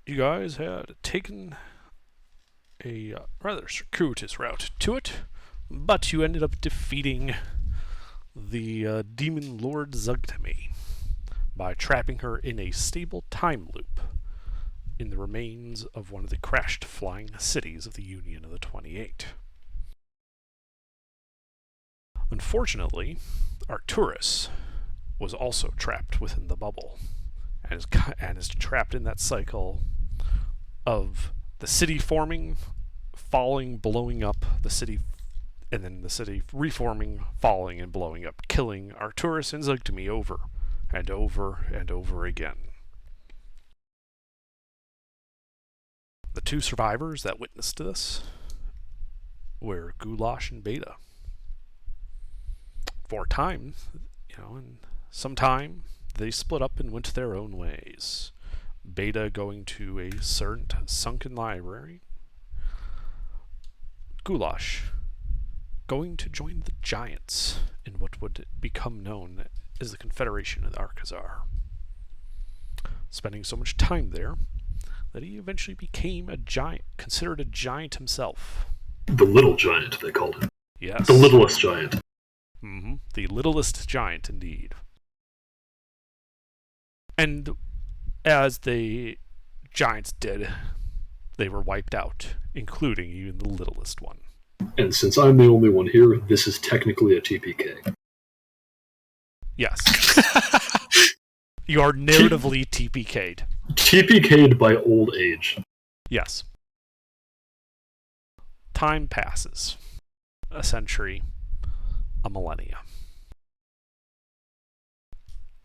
You guys had taken a rather circuitous route to it, but you ended up defeating the demon Lord Zugtami by trapping her in a stable time loop in the remains of one of the crashed flying cities of the Union of the 28. Unfortunately, Arcturus was also trapped within the bubble and is trapped in that cycle of the city forming, falling, blowing up, the city, and then the city reforming, falling, and blowing up, killing Arcturus and Zugtami over and over and over again. The two survivors that witnessed this were Goulash and Beta. For a time, in some time, they split up and went their own ways. Beta going to a certain sunken library. Goulash going to join the Giants in what would become known as the Confederation of the Archazar. Spending so much time there that he eventually became a giant, considered a giant himself. The Little Giant, they called him. Yes. The Littlest Giant. Mm-hmm. The littlest giant, indeed. And as the giants did, they were wiped out, including even the littlest one. And since I'm the only one here, this is technically a TPK. Yes. You are narratively TPK'd. TPK'd by old age. Yes. Time passes. A century. A millennia.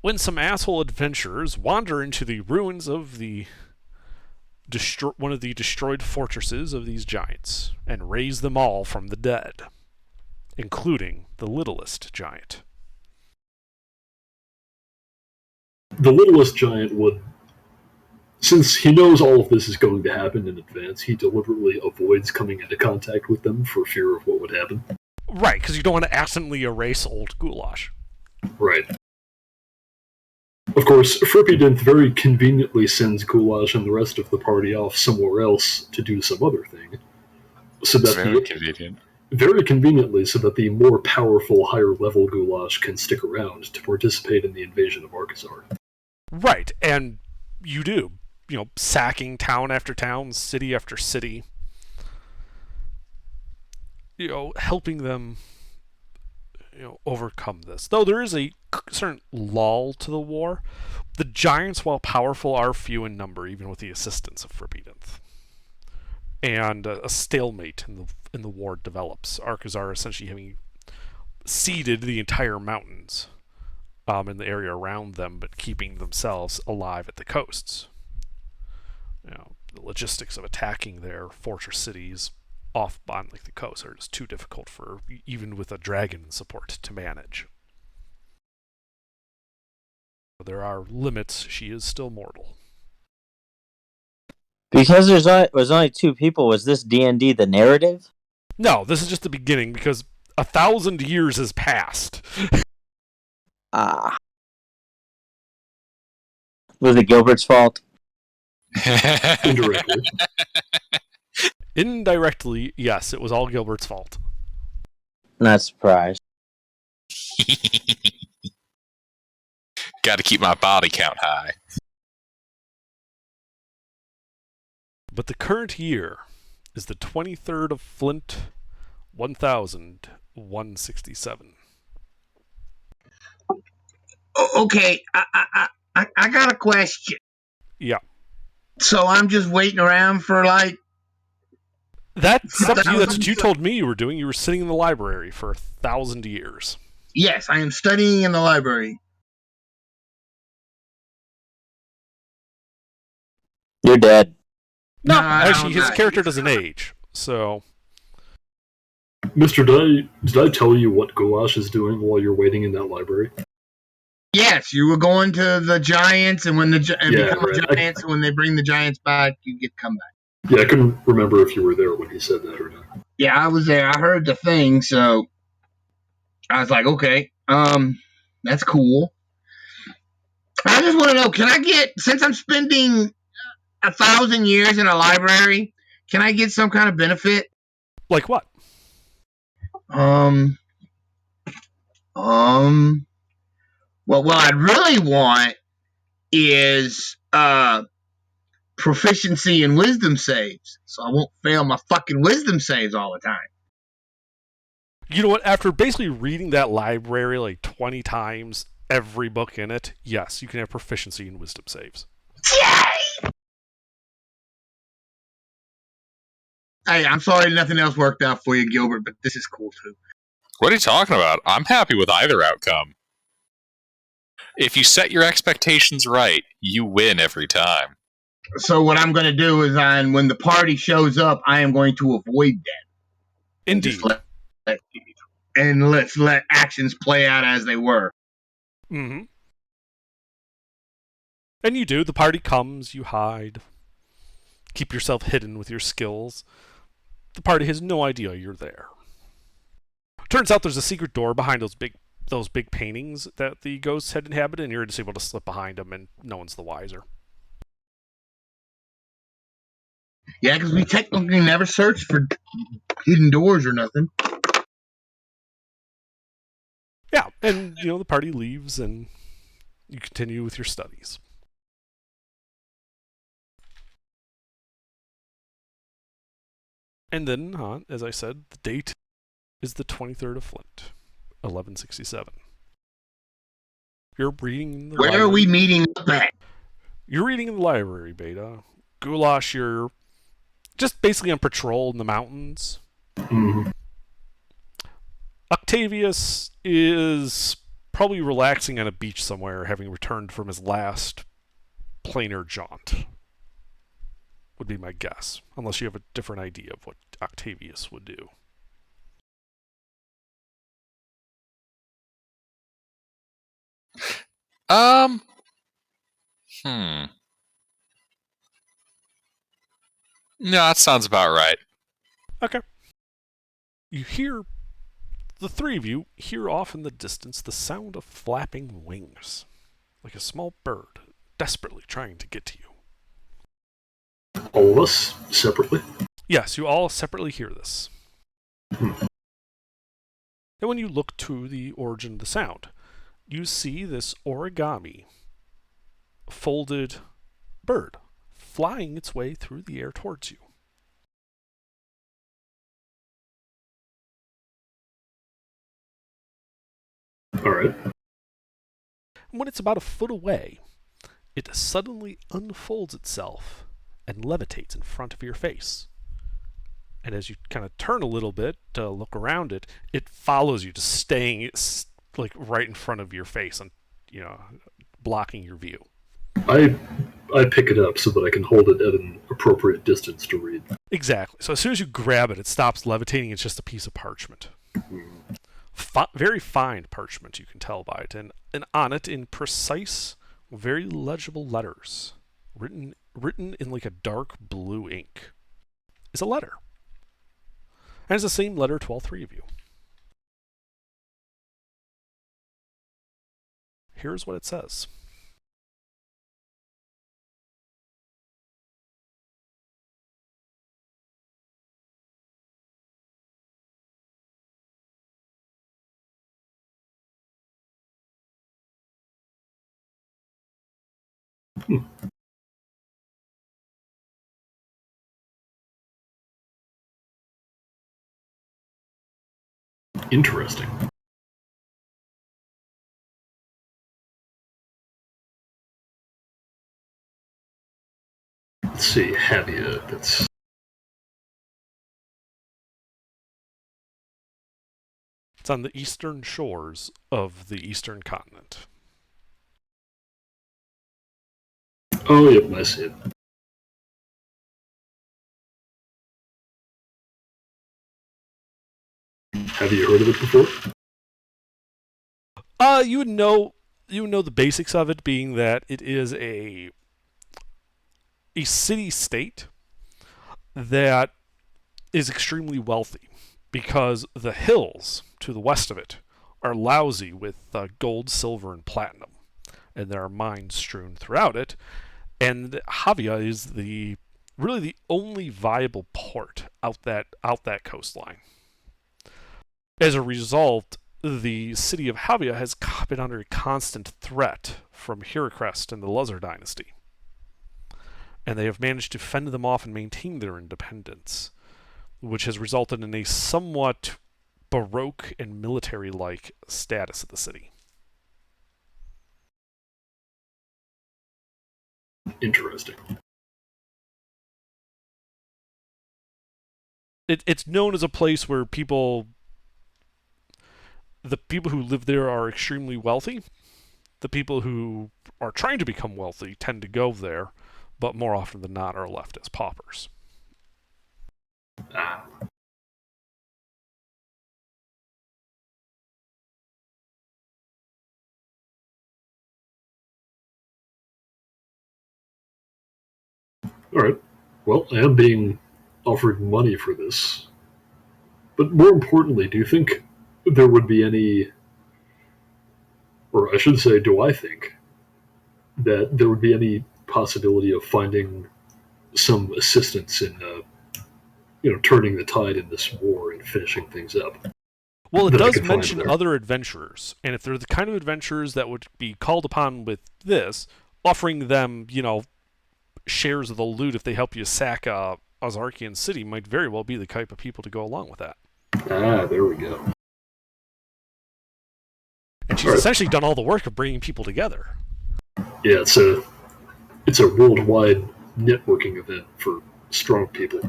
When some asshole adventurers wander into the ruins of one of the destroyed fortresses of these giants and raise them all from the dead, including the littlest giant. The Littlest Giant would, since he knows all of this is going to happen in advance, he deliberately avoids coming into contact with them for fear of what would happen. Right, because you don't want to accidentally erase old Goulash. Right. Of course, Frippydinth very conveniently sends Goulash and the rest of the party off somewhere else to do some other thing. So that very convenient. Very conveniently, so that the more powerful, higher-level Goulash can stick around to participate in the invasion of Archazar. Right, and you do. Sacking town after town, city after city. Helping them overcome this. Though there is a certain lull to the war, the giants, while powerful, are few in number, even with the assistance of Frippydinth. And a stalemate in the war develops. Archazar essentially having ceded the entire mountains in the area around them, but keeping themselves alive at the coasts. The logistics of attacking their fortress cities off on the coast are just too difficult for even with a dragon support to manage. There are limits. She is still mortal. Because was only two people, was this D&D the narrative? No, this is just the beginning because 1,000 years has passed. Was it Gilbert's fault? Indirectly. Indirectly, yes, it was all Gilbert's fault. Not surprised. Got to keep my body count high. But the current year is the 23rd of Flint, 1167. Okay, I got a question. Yeah. So I'm just waiting around for That's up to you. That's what you told me you were doing. You were sitting in the library for 1,000 years. Yes, I am studying in the library. You're dead. No, actually, his character doesn't age, so... Mister, did I tell you what Goulash is doing while you're waiting in that library? Yes, you were going to the Giants, and when become right. Giants, and when they bring the Giants back, you get to come back. Yeah, I couldn't remember if you were there when he said that or not. Yeah, I was there. I heard the thing, so I was like, okay, that's cool. I just want to know, can I get, since I'm spending 1,000 years in a library, can I get some kind of benefit? Like what? Um, well, what I'd really want is proficiency in wisdom saves, so I won't fail my fucking wisdom saves all the time. You know what? After basically reading that library like 20 times, every book in it, yes, you can have proficiency in wisdom saves. Yay! Hey, I'm sorry nothing else worked out for you, Gilbert, but this is cool too. What are you talking about? I'm happy with either outcome. If you set your expectations right, you win every time. So what I'm going to do is, when the party shows up, I am going to avoid them. Indeed. And let's let actions play out as they were. Mm-hmm. And you do. The party comes, you hide. Keep yourself hidden with your skills. The party has no idea you're there. Turns out there's a secret door behind those big paintings that the ghosts had inhabited, and you're just able to slip behind them, and no one's the wiser. Yeah, because we technically never searched for hidden doors or nothing. Yeah, and the party leaves, and you continue with your studies. And then, as I said, the date is the 23rd of Flint, 1167. You're reading in the library. Where are we meeting up at? You're reading in the library, Beta. Goulash, you're just basically on patrol in the mountains. Mm-hmm. Octavius is probably relaxing on a beach somewhere, having returned from his last planar jaunt. Would be my guess, unless you have a different idea of what Octavius would do. No, that sounds about right. Okay. The three of you hear off in the distance the sound of flapping wings, like a small bird desperately trying to get to you. All of us, separately? Yes, you all separately hear this. Hmm. And when you look to the origin of the sound, you see this origami folded bird flying its way through the air towards you. All right. When it's about a foot away, it suddenly unfolds itself and levitates in front of your face. And as you kind of turn a little bit to look around it, it follows you, just staying like right in front of your face and blocking your view. I pick it up so that I can hold it at an appropriate distance to read. Exactly. So as soon as you grab it, it stops levitating. It's just a piece of parchment. Very fine parchment, you can tell by it. And on it, in precise, very legible letters, written in like a dark blue ink, is a letter. And it's the same letter to all three of you. Here's what it says. Interesting. Let's see, Havia, that's... It's on the eastern shores of the eastern continent. Oh, yep, I see it. Have you heard of it before? You would know the basics of it, being that it is a city-state that is extremely wealthy, because the hills to the west of it are lousy with gold, silver, and platinum, and there are mines strewn throughout it. And Havia is really the only viable port out that coastline. As a result, the city of Havia has been under a constant threat from Heracrest and the Luzzer dynasty, and they have managed to fend them off and maintain their independence, which has resulted in a somewhat baroque and military-like status of the city. Interesting. It's known as a place where the people who live there are extremely wealthy. The people who are trying to become wealthy tend to go there, but more often than not are left as paupers. Ah. All right. Well, I am being offered money for this. But more importantly, do you think there would be any, or I should say, do I think that there would be any possibility of finding some assistance in, turning the tide in this war and finishing things up? Well, it that I does could find mention there? other adventurers, and if they're the kind of adventurers that would be called upon with this, offering them, shares of the loot if they help you sack Ozarkian City might very well be the type of people to go along with that. Ah, there we go. And she's All right. essentially done all the work of bringing people together. Yeah, it's a worldwide networking event for strong people.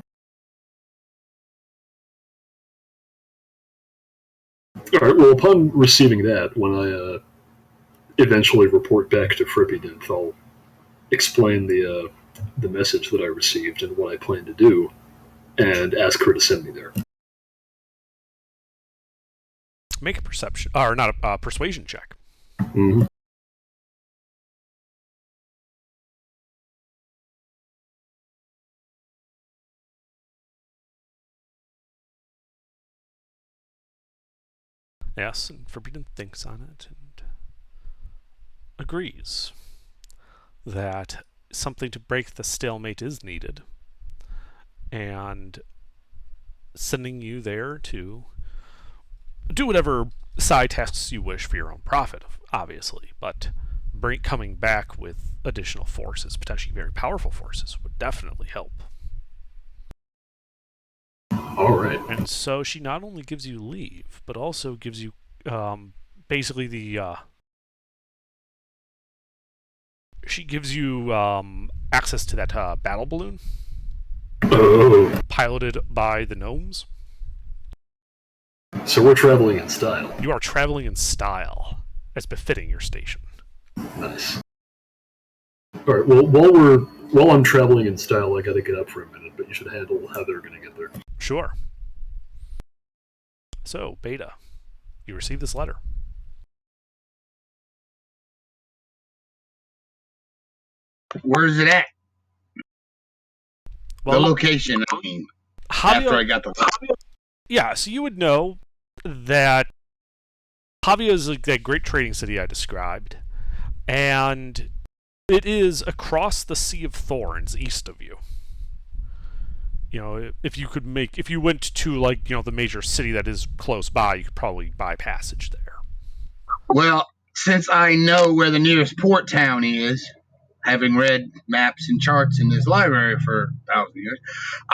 All right. Well, upon receiving that, when I eventually report back to Frippydinth, I'll explain the message that I received and what I plan to do, and ask her to send me there. Make a perception, or not a persuasion check. Mm-hmm. Yes, and Forbidden thinks on it and agrees that something to break the stalemate is needed, and sending you there to do whatever side tasks you wish for your own profit, obviously, but coming back with additional forces, potentially very powerful forces, would definitely help. All right. And so she not only gives you leave, but also gives you basically she gives you access to that battle balloon Oh, piloted by the gnomes. so we're traveling in style. You are traveling in style, as befitting your station. Nice. All right. Well, while I'm traveling in style, I got to get up for a minute, but you should handle how they're going to get there. Sure. So, Beta, you receive this letter. Where's it at? Well, the location, I mean. Javier, After I got the letter. yeah, so you would know that Havia is that great trading city I described, and it is across the Sea of Thorns east of you. If you went to the major city that is close by, you could probably buy passage there. Well, since I know where the nearest port town is, having read maps and charts in this library for 1,000 years,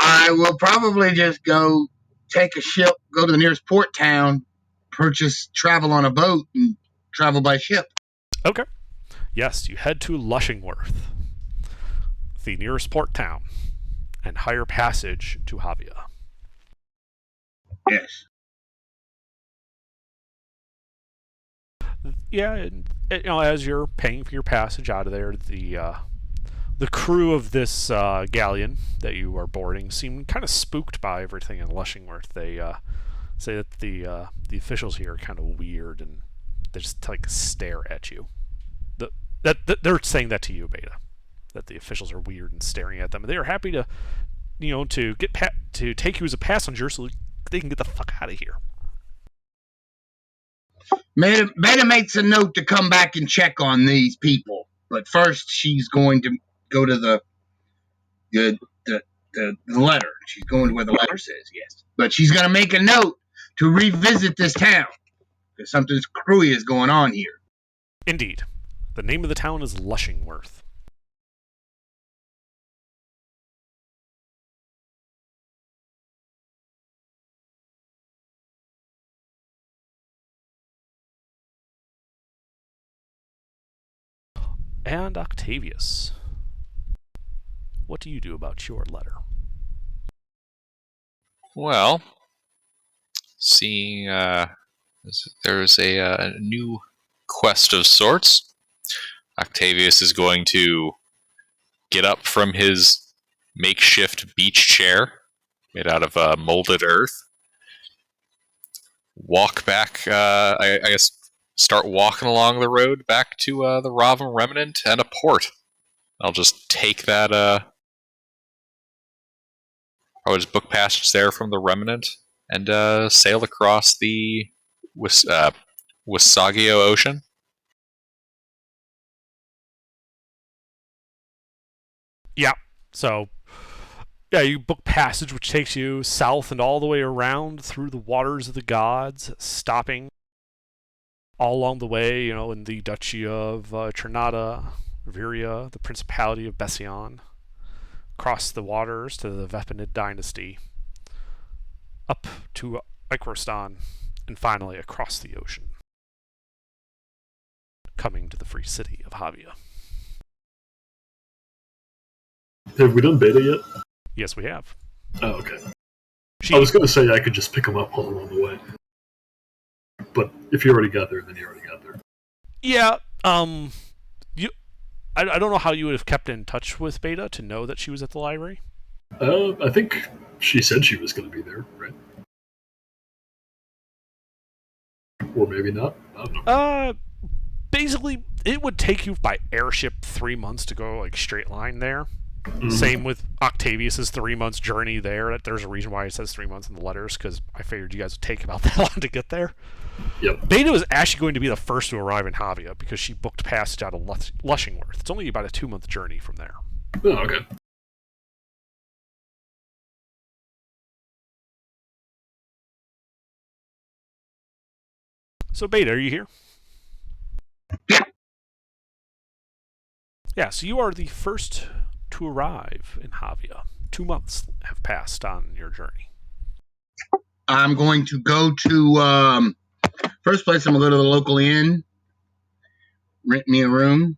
I will probably just go take a ship, go to the nearest port town, travel on a boat, and travel by ship. Okay. Yes, you head to Lushingworth, the nearest port town, and hire passage to Havia. Yes. Yeah, and as you're paying for your passage out of there, the crew of this galleon that you are boarding seem kind of spooked by everything in Lushingworth. They say that the officials here are kind of weird, and they just stare at you. They're saying that to you, Beta, that the officials are weird and staring at them. They are happy to to take you as a passenger so they can get the fuck out of here. Beta makes a note to come back and check on these people, but first she's going to go to the letter. She's going to where the letter says, yes. But she's going to make a note to revisit this town. Because something screwy is going on here. Indeed. The name of the town is Lushingworth. And Octavius, what do you do about your letter? Well, seeing there's a new quest of sorts, Octavius is going to get up from his makeshift beach chair made out of molded earth, walk back, I guess start walking along the road back to the Ravam Remnant and a port. I'll just take that, probably just book passage there from the Remnant and sail across the Wisagio Ocean. Yeah. So, yeah, you book passage, which takes you south and all the way around through the waters of the gods, stopping all along the way, in the Duchy of Trinata, Viria, the Principality of Bession, across the waters to the Vepinid dynasty, up to Icarostan, and finally across the ocean, coming to the free city of Havia. Have we done beta yet? Yes, we have. Oh, okay. I was going to say I could just pick them up all along the way. But if you already got there, then you already got there. Yeah, I don't know how you would have kept in touch with Beta to know that she was at the library. I think she said she was going to be there, right? Or maybe not. I don't know. Basically, it would take you by airship 3 months to go straight line there. Mm-hmm. Same with Octavius's 3 months journey there. There's a reason why it says 3 months in the letters, because I figured you guys would take about that long to get there. Yep. Beta was actually going to be the first to arrive in Havia because she booked passage out of Lushingworth. It's only about a 2-month journey from there. Oh, okay. So, Beta, are you here? Yeah. Yeah, so you are the first to arrive in Havia. 2 months have passed on your journey. I'm going to go to, first place, I'm going to go to the local inn, rent me a room.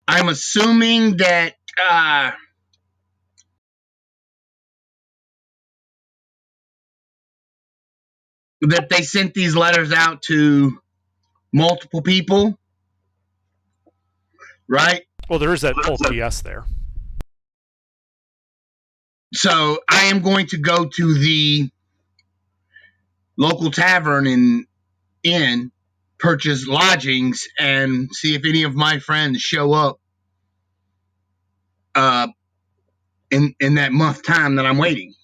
I'm assuming that, that they sent these letters out to multiple people, right? Well, there is that full PS there. So I am going to go to the local tavern and inn, purchase lodgings, and see if any of my friends show up in that month time that I'm waiting,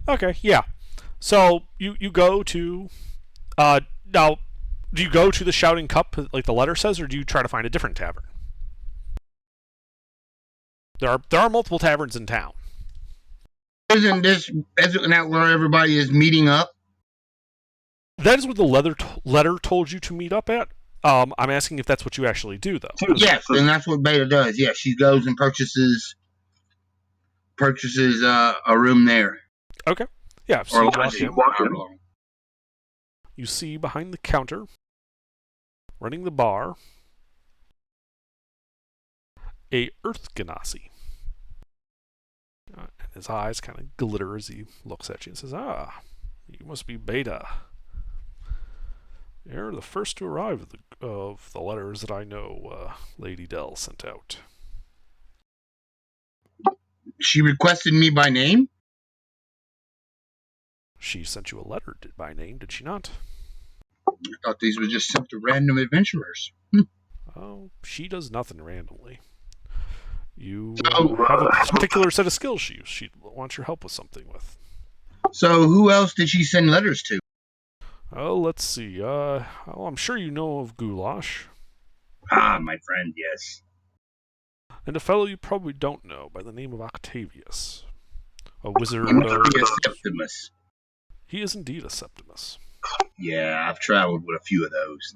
Okay, yeah. So you go to now, do you go to the Shouting Cup like the letter says, or do you try to find a different tavern? There are multiple taverns in town. Isn't that where everybody is meeting up? That is what the letter told you to meet up at. I'm asking if that's what you actually do, though. Yes, and that's what Beta does. Yeah, she goes and purchases a room there. Okay. Yeah. So you walk in. You see behind the counter, running the bar, a Earth Ganassi. And his eyes kind of glitter as he looks at you and says, "Ah, you must be Beta. You're the first to arrive of the letters that I know Lady Dell sent out." She requested me by name? She sent you a letter by name, did she not? I thought these were just sent to random adventurers. Oh, she does nothing randomly. You have a particular set of skills she wants your help with something with. So who else did she send letters to? Oh, let's see. I'm sure you know of Goulash. Ah, my friend, yes. and a fellow you probably don't know by the name of Octavius. A wizard. He must be a Septimus. He is indeed a Septimus. Yeah, I've traveled with a few of those.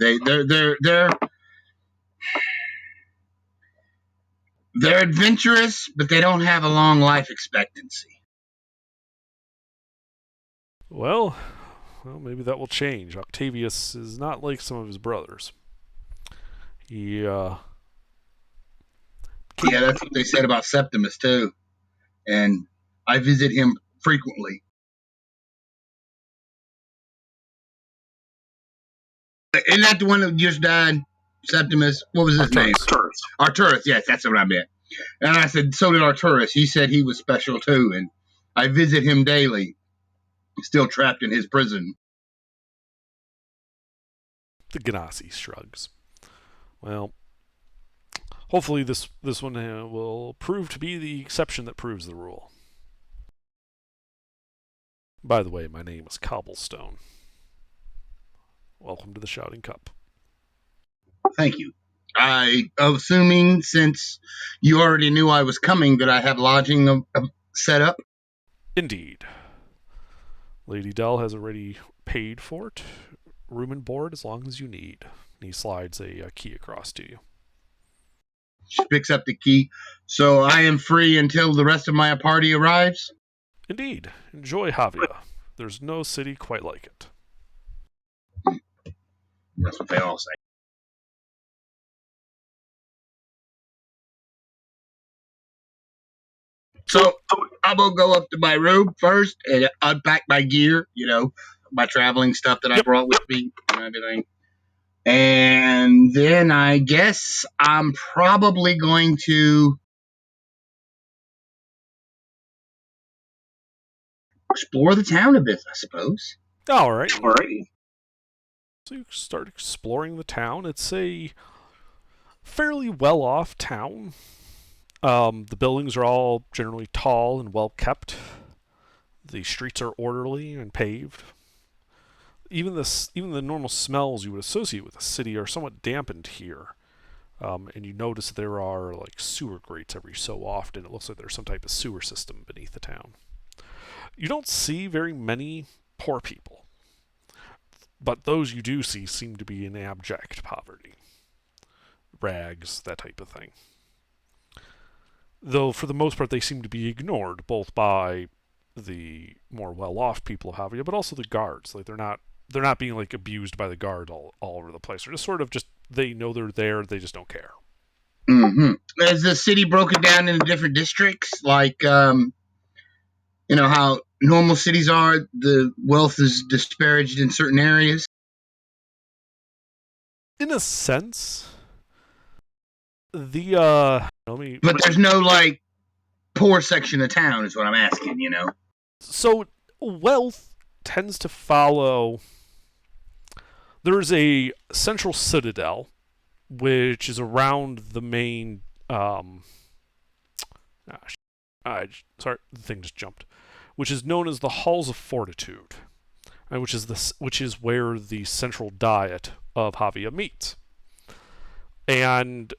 They're adventurous, but they don't have a long life expectancy. Well, maybe that will change. Octavius is not like some of his brothers. Yeah, that's what they said about Septimus too. And I visit him frequently. Isn't that the one that just died? Septimus? What was his name? Arturus. Yes, that's what I meant. And I said, so did Arturus. He said he was special too. And I visit him daily. He's still trapped in his prison. The Ganassi shrugs. Well, hopefully this one will prove to be the exception that proves the rule. By the way, my name is Cobblestone. Welcome to the Shouting Cup. Thank you. I, assuming since you already knew I was coming, that I had lodging set up? Indeed. Lady Dell has already paid for it. Room and board as long as you need. And he slides a key across to you. She picks up the key. So I am free until the rest of my party arrives? Indeed. Enjoy Havia. There's no city quite like it. That's what they all say. So I'm going to go up to my room first and unpack my gear, my traveling stuff that I brought with me and everything. And then I guess I'm probably going to explore the town a bit, I suppose. All right. So you start exploring the town. It's a fairly well-off town. The buildings are all generally tall and well kept. The streets are orderly and paved. Even the normal smells you would associate with a city are somewhat dampened here. And you notice there are like sewer grates every so often. It looks like there's some type of sewer system beneath the town. You don't see very many poor people, but those you do see seem to be in abject poverty. Rags, that type of thing. Though for the most part they seem to be ignored both by the more well-off people of Havia, but also the guards. Like they're not being like abused by the guard all over the place. They're just sort of they know they're there, they just don't care. Mm-hmm. Is the city broken down into different districts? Like, how normal cities are, the wealth is disparaged in certain areas? In a sense, but there's no like poor section of town is what I'm asking, So wealth tends to follow. There's a central citadel, which is around the main. Sorry, the thing just jumped. Which is known as the Halls of Fortitude, which is where the central diet of Havia meets. And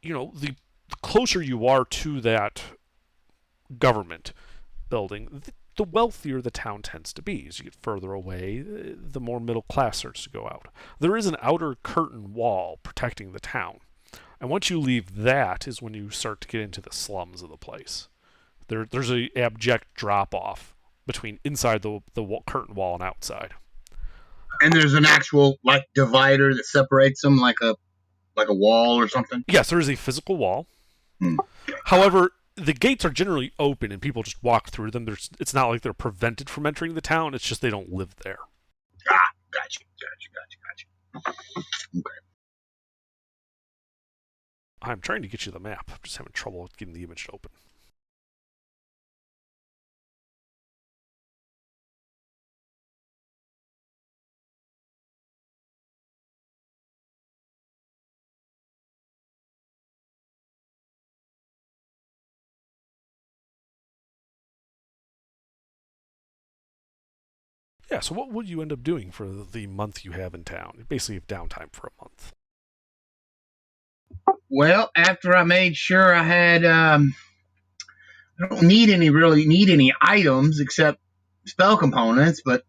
the closer you are to that government building, the wealthier the town tends to be. As you get further away, the more middle class starts to go out. There is an outer curtain wall protecting the town. And once you leave that is when you start to get into the slums of the place. There's a abject drop-off between inside the curtain wall and outside. And there's an actual like divider that separates them, like a wall or something? Yes, there is a physical wall. However, the gates are generally open and people just walk through them. It's not like they're prevented from entering the town. It's just they don't live there. Gotcha. Okay. I'm trying to get you the map. I'm just having trouble getting the image to open. Yeah, so what would you end up doing for the month you have in town? You basically have downtime for a month. Well, after I made sure I had, I don't really need any items except spell components, but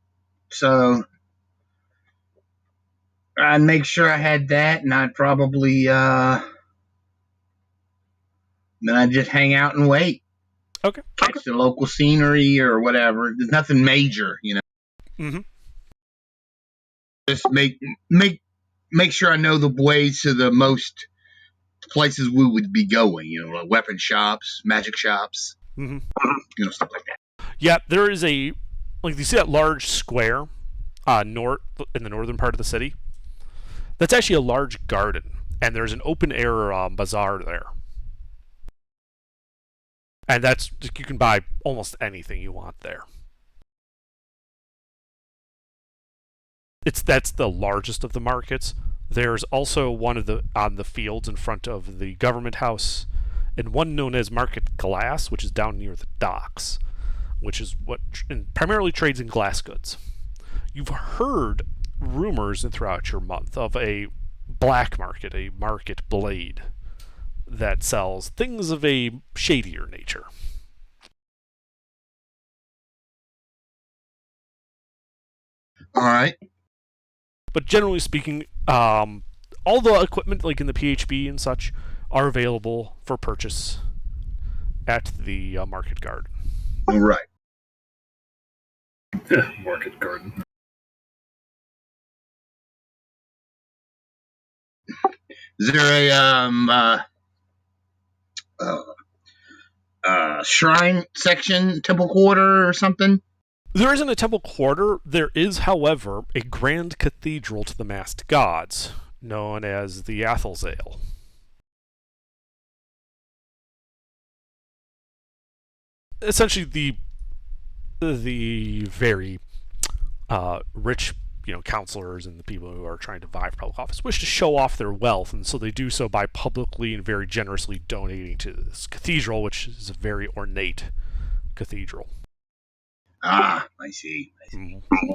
so I'd make sure I had that, and I'd probably, then I'd just hang out and wait. Okay. Catch the local scenery or whatever. There's nothing major, Mm-hmm. Just make sure I know the ways to the most places we would be going, like weapon shops, magic shops, Mm-hmm. Stuff like that. Yeah, there is you see that large square north in the northern part of the city? That's actually a large garden, and there's an open air bazaar there. And you can buy almost anything you want there. That's the largest of the markets. There's also one on the fields in front of the government house, and one known as Market Glass, which is down near the docks, which is what primarily trades in glass goods. You've heard rumors throughout your month of a black market, a market blade, that sells things of a shadier nature. All right. But generally speaking, all the equipment, like in the PHB and such, are available for purchase at the market garden. All right. Market garden. Is there a shrine section, temple quarter, or something? There isn't a temple quarter. There is, however, a grand cathedral to the masked gods, known as the Athelzale. Essentially, the very rich, counselors and the people who are trying to vie for public office wish to show off their wealth, and so they do so by publicly and very generously donating to this cathedral, which is a very ornate cathedral. Ah, I see. Mm-hmm.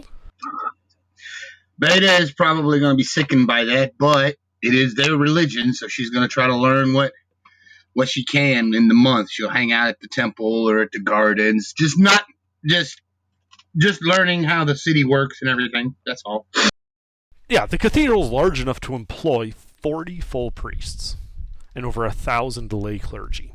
Beta is probably going to be sickened by that, but it is their religion, so she's going to try to learn what she can in the month. She'll hang out at the temple or at the gardens, just learning how the city works and everything. That's all. Yeah, the cathedral is large enough to employ 40 full priests and over 1,000 lay clergy.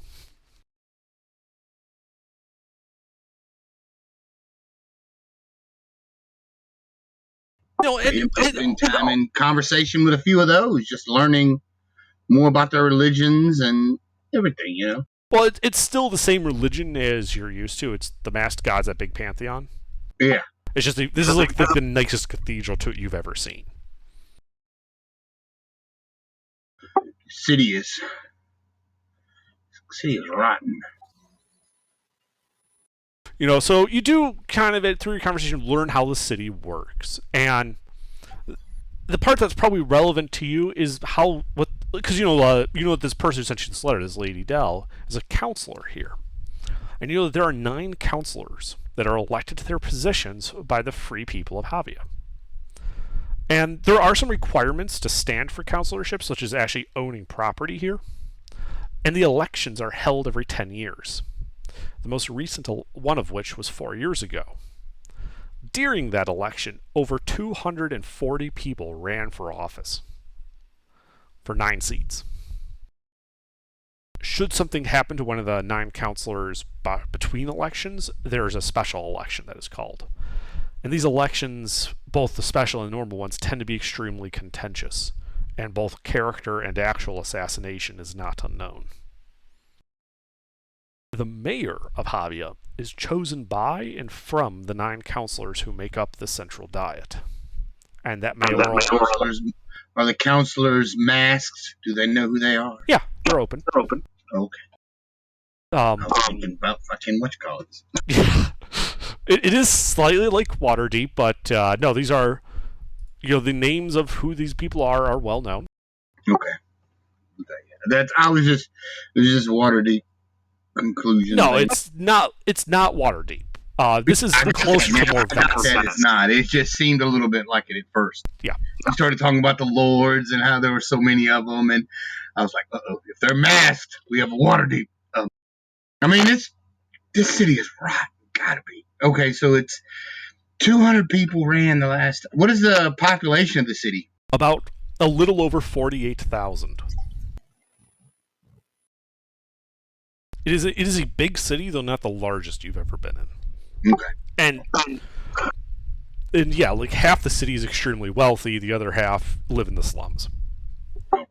Spending time in conversation with a few of those, just learning more about their religions and everything, Well, it's still the same religion as you're used to. It's the masked gods at Big Pantheon. Yeah. It's just this is like the nicest cathedral you've ever seen. City is rotten. So you do kind of, through your conversation, learn how the city works. And the part that's probably relevant to you is because this person who sent you this letter, this Lady Dell, is a counselor here. And that there are 9 counselors that are elected to their positions by the free people of Havia. And there are some requirements to stand for counselorship, such as actually owning property here. And the elections are held every 10 years. The most recent one of which was 4 years ago. During that election, over 240 people ran for office for 9 seats. Should something happen to one of the 9 counselors between elections, there's a special election that is called. And these elections, both the special and normal ones, tend to be extremely contentious, and both character and actual assassination is not unknown. The mayor of Havia is chosen by and from the 9 counselors who make up the central diet. And that mayoral... Are the counselors masked? Do they know who they are? Yeah, they're open. Okay. I was thinking about fucking whatchamacallits. Yeah. It is slightly like Waterdeep, but no, these are... the names of who these people are well known. Okay. It was just Waterdeep conclusion. No, it's not Waterdeep. This is closer to more Venice. That it's not. It just seemed a little bit like it at first. Yeah. You started talking about the lords and how there were so many of them, and I was like, uh-oh, if they're masked, we have a water deep. I mean, this city is rotten. Gotta be. Okay, so it's 200 people ran the last. What is the population of the city? About a little over 48,000. It is a big city, though not the largest you've ever been in. Okay. And yeah, like half the city is extremely wealthy, the other half live in the slums. Okay.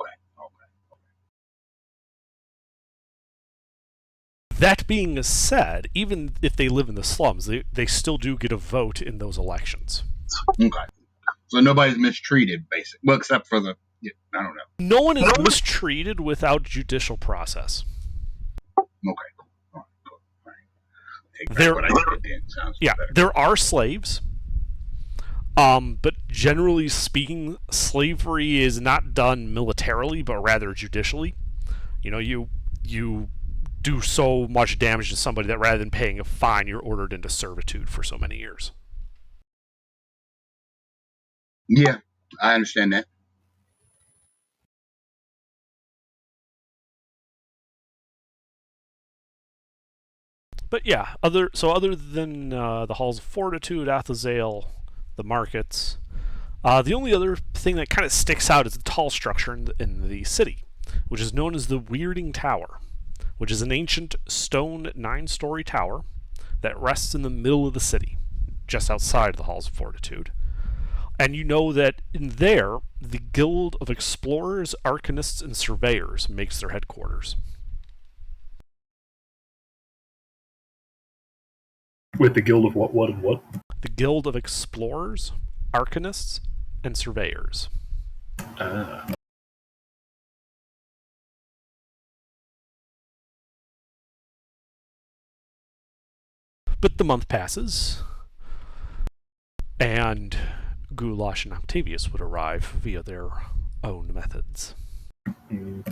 That being said, even if they live in the slums, they still do get a vote in those elections. Okay. So nobody's mistreated, basically. Well, except for I don't know. No one is mistreated without judicial process. Okay. All right. Take back what I did then. Sounds better. There are slaves. But generally speaking, slavery is not done militarily, but rather judicially. You know, you do so much damage to somebody that rather than paying a fine, you're ordered into servitude for so many years. Yeah, I understand that. But yeah, other than the halls of Fortitude, Athazael, the markets, the only other thing that kind of sticks out is the tall structure in the city, which is known as the Weirding Tower, which is an ancient stone 9-story tower that rests in the middle of the city, just outside the halls of Fortitude. And you know that in there, the Guild of Explorers, Arcanists, and Surveyors makes their headquarters. Wait, the Guild of what, and what? The Guild of Explorers, Arcanists, and Surveyors. Ah. But the month passes, and Goulash and Octavius would arrive via their own methods. Mm.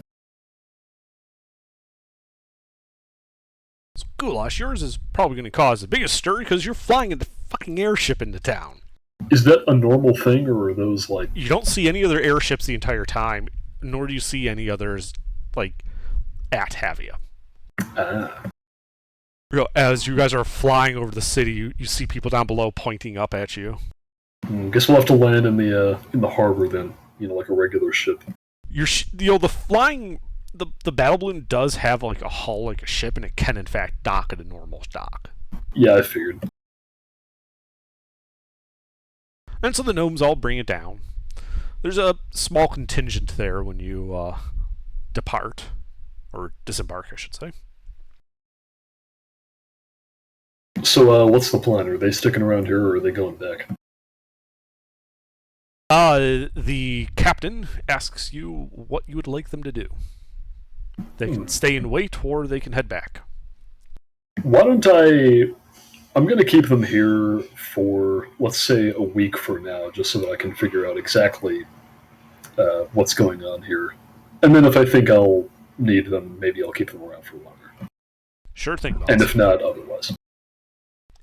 So Goulash, yours is probably going to cause the biggest stir because you're flying a fucking airship into town. Is that a normal thing, or are those like... You don't see any other airships the entire time, nor do you see any others, like, at Havia. Ah. As you guys are flying over the city, you see people down below pointing up at you. Guess we'll have to land in the harbor then, like a regular ship. The flying... The battle balloon does have, like, a hull like a ship, and it can, in fact, dock at a normal dock. Yeah, I figured. And so the gnomes all bring it down. There's a small contingent there when you depart. Or disembark, I should say. So, what's the plan? Are they sticking around here, or are they going back? The captain asks you what you would like them to do. They can stay and wait, or they can head back. Why don't I'm going to keep them here for, let's say, a week for now, just so that I can figure out exactly what's going on here. And then if I think I'll need them, maybe I'll keep them around for longer. Sure thing, boss. And if not, otherwise.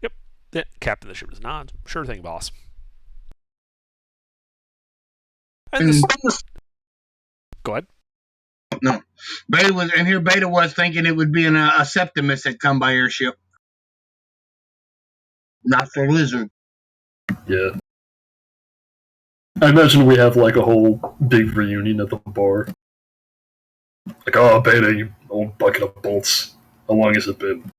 Yep. The captain of the ship is not. Sure thing, boss. And Go ahead. No. Beta was thinking it would be a Septimus that come by airship. Not for Lizard. Yeah. I imagine we have like a whole big reunion at the bar. Like, oh, Beta, you old bucket of bolts. How long has it been?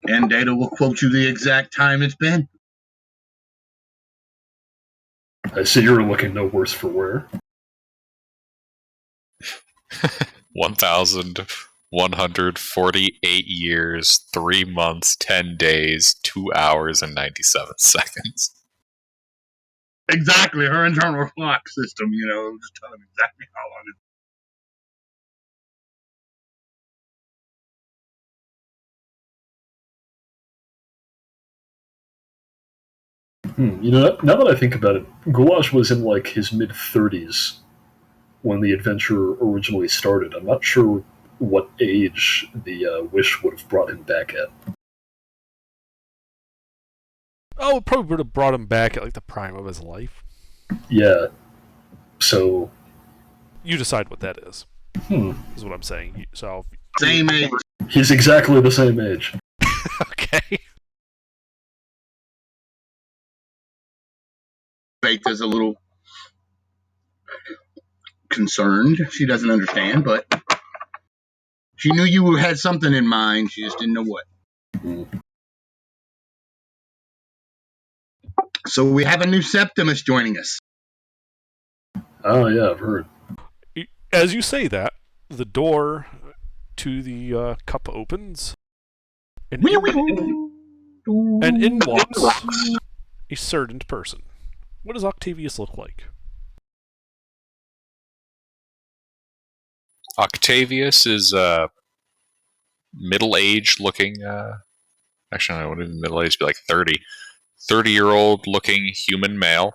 And Data will quote you the exact time it's been. I see you're looking no worse for wear. 1,148 years, 3 months, 10 days, 2 hours, and 97 seconds. Exactly, her internal clock system, just telling me exactly how long Now that I think about it, Goulash was in like his mid-30s when the adventure originally started. I'm not sure what age the wish would have brought him back at. Oh, it probably would have brought him back at like the prime of his life. Yeah. So, You decide what that is. hmm. Is what I'm saying. So, Same age. He's exactly the same age. okay. Faith is a little concerned. She doesn't understand, but she knew you had something in mind. She just didn't know what. So we have a new Septimus joining us. Oh, yeah, I've heard. As you say that, the door to the cup opens, and in walks a certain person. What does Octavius look like? Octavius is middle-aged looking. Actually, I wouldn't middle-aged be like 30. 30-year-old looking human male.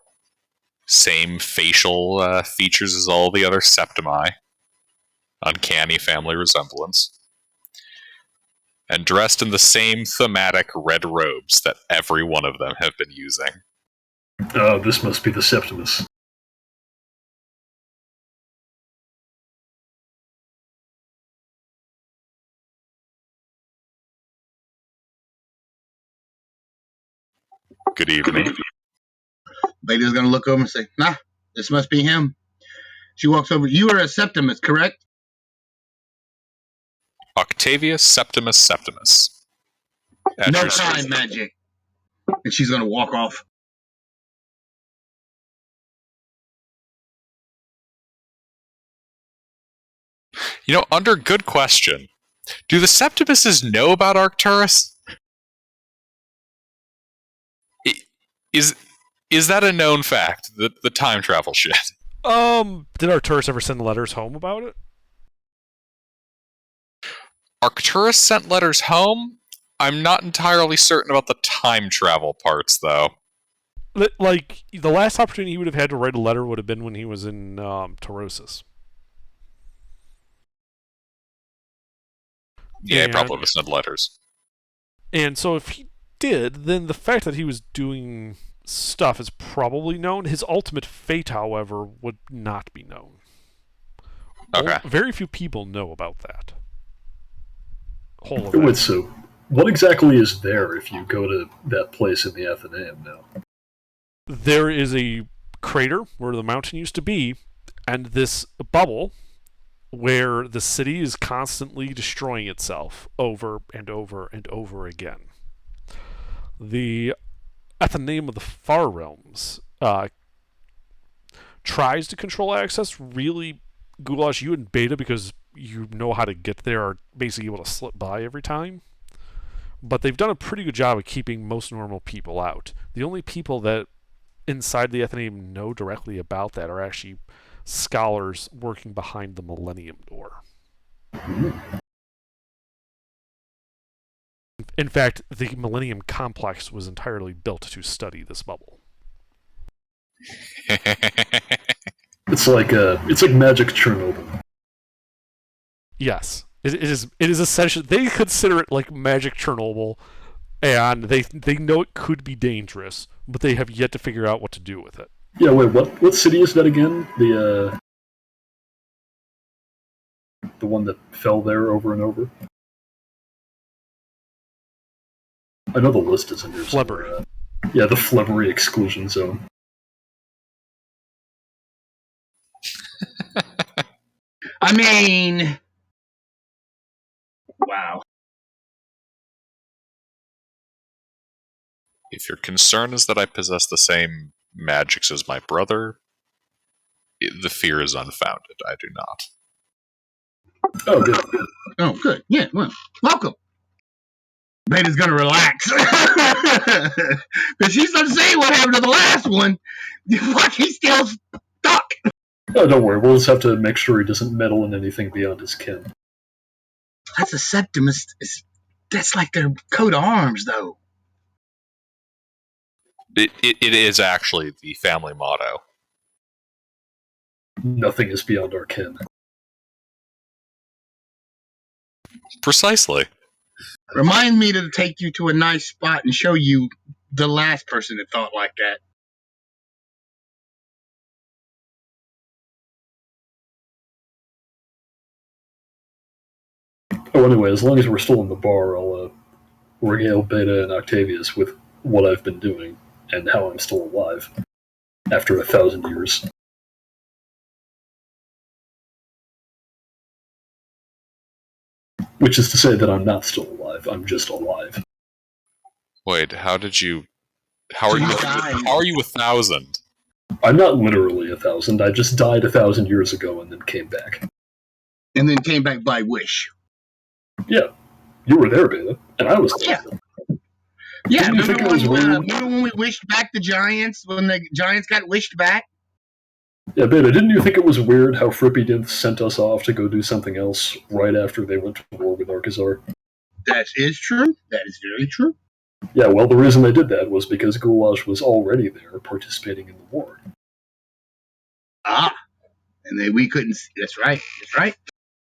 Same facial features as all the other Septimae. Uncanny family resemblance. And dressed in the same thematic red robes that every one of them have been using. Oh, this must be the Septimus. Good evening. Lady's going to look over and say, nah, this must be him. She walks over. You are a Septimus, correct? Octavius Septimus Septimus. At No your time service. magic. And she's going to walk off. You know, under good question, do the Septimuses know about Arcturus? Is that a known fact, the time travel shit? Did Arcturus ever send letters home about it? Arcturus sent letters home? I'm not entirely certain about the time travel parts, though. Like, the last opportunity he would have had to write a letter would have been when he was in Taurosis. Yeah, he probably would have sent letters. And so if he did, then the fact that he was doing stuff is probably known. His ultimate fate, however, would not be known. Okay. Very few people know about that. Whole Wait, event. so what exactly is there if you go to that place in the Athenaeum now? There is a crater where the mountain used to be, and this bubble where the city is constantly destroying itself over and over and over again. The Athenaeum of the Far Realms tries to control access. Really, Goulash, you and Beta, because you know how to get there, are basically able to slip by every time. But they've done a pretty good job of keeping most normal people out. The only people that inside the Athenaeum know directly about that are actually scholars working behind the Millennium Door. In fact, the Millennium Complex was entirely built to study this bubble. It's like Magic Chernobyl. Yes, it is essentially, they consider it like Magic Chernobyl, and they know it could be dangerous, but they have yet to figure out what to do with it. Yeah, wait, what city is that again? The one that fell there over and over? I know the list is in here somewhere. Flebbery. Yeah, the Flebbery exclusion zone. I mean, wow. If your concern is that I possess the same magics as my brother, the fear is unfounded. I do not. Oh, good. Oh, good. Yeah, well, welcome. Beta's going to relax. Because she's going to say what happened to the last one. Fuck, he's still stuck. Oh, don't worry. We'll just have to make sure he doesn't meddle in anything beyond his kin. That's a Septimus. That's like their coat of arms, though. It is actually the family motto. Nothing is beyond our kin. Precisely. Remind me to take you to a nice spot and show you the last person that thought like that. Oh, anyway, as long as we're still in the bar, I'll regale Beta and Octavius with what I've been doing and how I'm still alive after 1,000 years. Which is to say that I'm not still alive. I'm just alive. Wait, how are you? died. How are you 1,000? I'm not literally 1,000. I just died 1,000 years ago and then came back. And then came back by wish. Yeah, you were there, Beta, and I was there. Yeah, Didn't you think it was weird? remember when we wished back the Giants, when the Giants got wished back? Yeah, Beta, didn't you think it was weird how Frippy sent us off to go do something else right after they went to war with Arcazar? That is true. That is very true. Yeah, well, the reason they did that was because Goulash was already there participating in the war. Ah, and then we couldn't. That's right. That's right.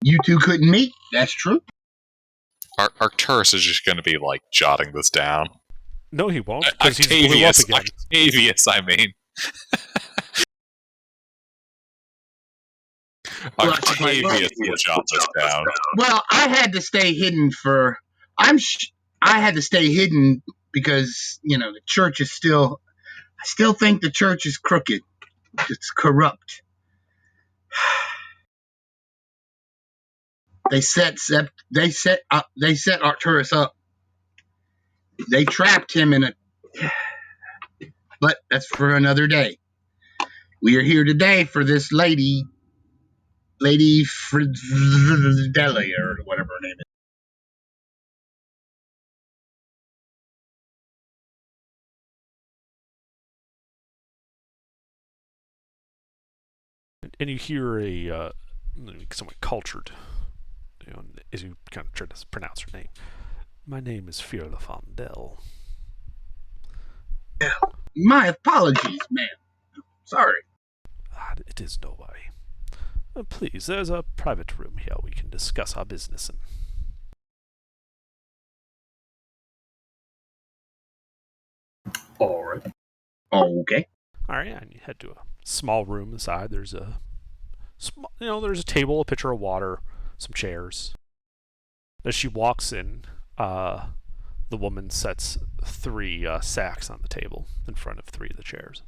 You two couldn't meet. That's true. Arcturus is just going to be like jotting this down. No, he won't, because he's blew up again. Octavius, I mean. Octavius will jot this down. Well, I had to stay hidden for. I had to stay hidden because the church is still. I still think the church is crooked. It's corrupt. They set Arcturus up. They trapped him in a. But that's for another day. We are here today for this Lady Fridelia, or whatever her name is. And you hear a somewhat cultured, as you kind of try to pronounce her name. My name is Fiorla Fondel. My apologies, ma'am. Sorry. It is no worry. Please, there's a private room here we can discuss our business in. All right. Okay. All right, and you head to a small room inside. There's a there's a table, a pitcher of water, some chairs. As she walks in, the woman sets 3 sacks on the table in front of 3 of the chairs.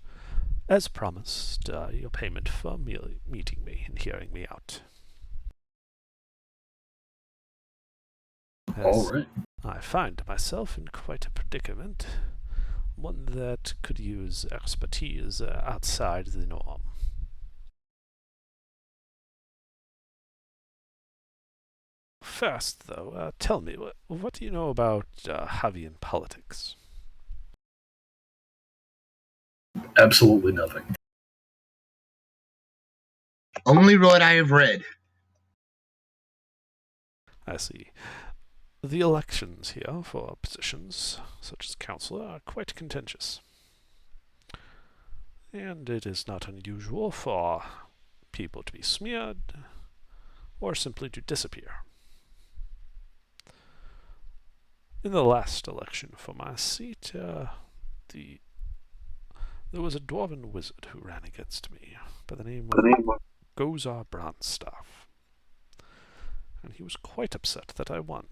As promised, your payment for meeting me and hearing me out. All right. I find myself in quite a predicament, one that could use expertise outside the norm. First, though, tell me, what do you know about Javian politics? Absolutely nothing. Only what I have read. I see. The elections here for positions, such as councillor, are quite contentious. And it is not unusual for people to be smeared, or simply to disappear. In the last election for my seat, there was a dwarven wizard who ran against me by the name of Gozar Bronstaff, and he was quite upset that I won.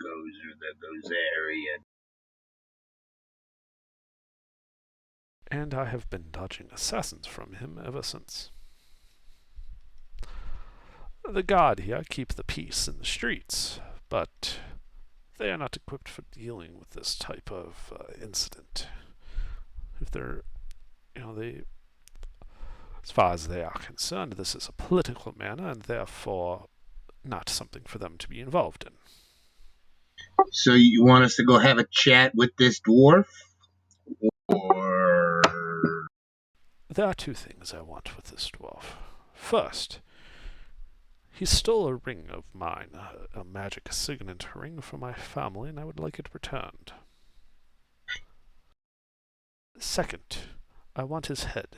Gozarian. And I have been dodging assassins from him ever since. The guard here keep the peace in the streets, but they are not equipped for dealing with this type of incident. If they're, as far as they are concerned, this is a political matter and therefore not something for them to be involved in. So you want us to go have a chat with this dwarf? Or... There are 2 things I want with this dwarf. First, he stole a ring of mine, a magic signet ring from my family, and I would like it returned. Second, I want his head.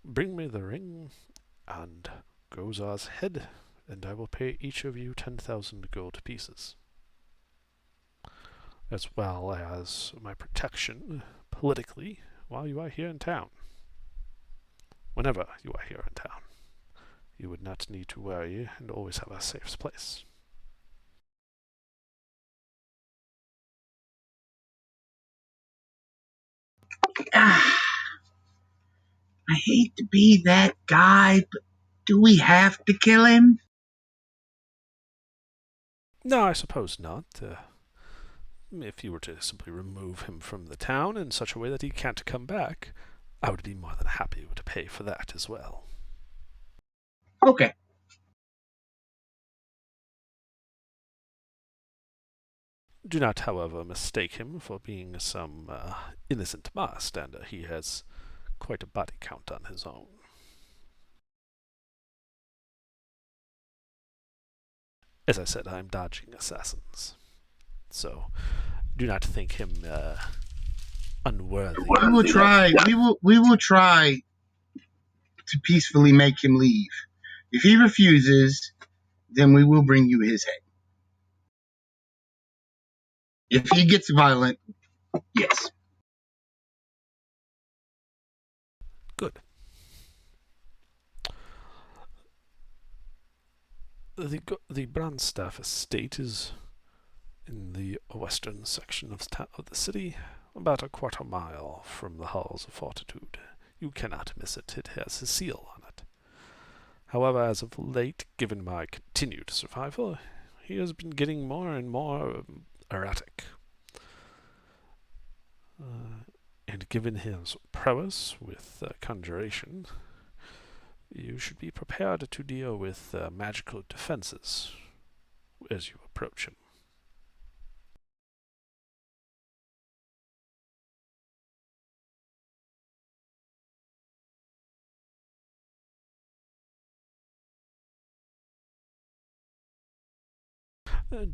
Bring me the ring, and goes ahead, and I will pay each of you 10,000 gold pieces, as well as my protection politically while you are here in town. Whenever you are here in town, you would not need to worry and always have a safe place. I hate to be that guy, but do we have to kill him? No, I suppose not. If you were to simply remove him from the town in such a way that he can't come back, I would be more than happy to pay for that as well. Okay. Do not, however, mistake him for being some innocent bystander. He has quite a body count on his own. As I said, I'm dodging assassins, so do not think him unworthy. We will try. We will try to peacefully make him leave. If he refuses, then we will bring you his head. If he gets violent, yes. Good. The Brandstaff estate is in the western section of the city, about a quarter mile from the halls of Fortitude. You cannot miss it. It has his seal on it. However, as of late, given my continued survival, he has been getting more and more erratic. And given his prowess with conjuration, you should be prepared to deal with magical defenses as you approach him.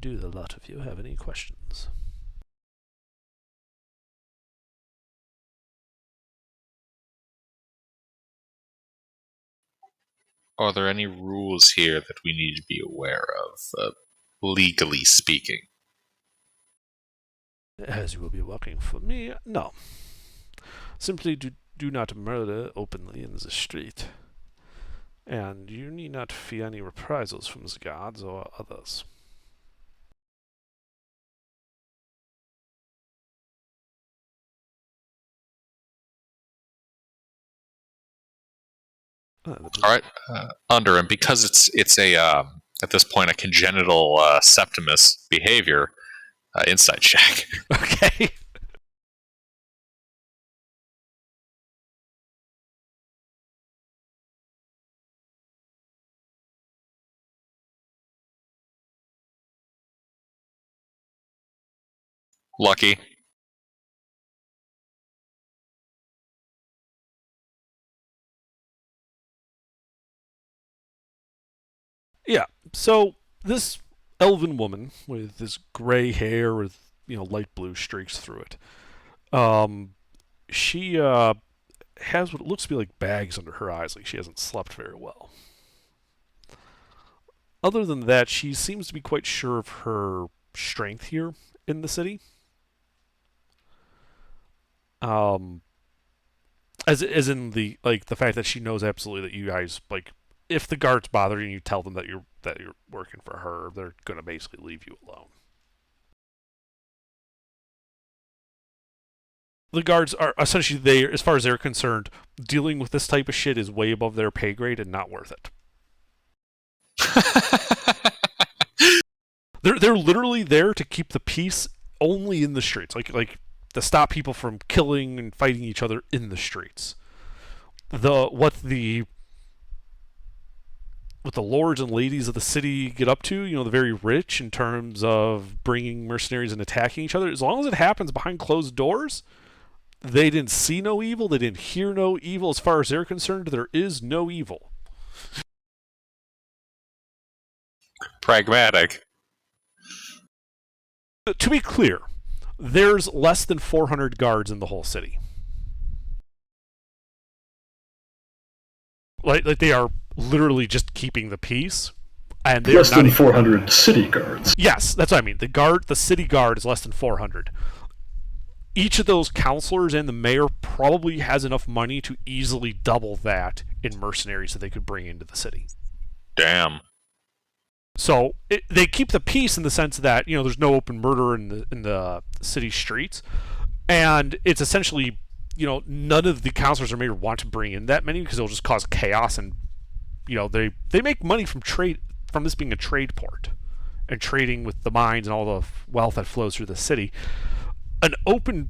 Do the lot of you have any questions? Are there any rules here that we need to be aware of, legally speaking? As you will be working for me, no. Simply do not murder openly in the street. And you need not fear any reprisals from the guards or others. All right, under, and because it's a at this point a congenital Septimus behavior, insight check. Okay. Lucky. Yeah. So this elven woman with this gray hair with light blue streaks through it, she has what looks to be like bags under her eyes, like she hasn't slept very well. Other than that, she seems to be quite sure of her strength here in the city. As in the fact that she knows absolutely that you guys, like, if the guards bother you, you tell them that you're working for her, they're gonna basically leave you alone. The guards are essentially, they, as far as they're concerned, dealing with this type of shit is way above their pay grade and not worth it. They're literally there to keep the peace only in the streets, like to stop people from killing and fighting each other in the streets. What the lords and ladies of the city get up to, the very rich, in terms of bringing mercenaries and attacking each other, as long as it happens behind closed doors, they didn't see no evil, they didn't hear no evil. As far as they're concerned, there is no evil. Pragmatic. To be clear, there's less than 400 guards in the whole city. Like they are literally just keeping the peace, and they Less are not than 400 city guards. Yes, that's what I mean. The city guard is less than 400. Each of those counselors and the mayor probably has enough money to easily double that in mercenaries that they could bring into the city. Damn. So they keep the peace in the sense that there's no open murder in the city streets, and it's essentially none of the counselors or mayor want to bring in that many because it'll just cause chaos, and they make money from this being a trade port and trading with the mines and all the wealth that flows through the city. An open,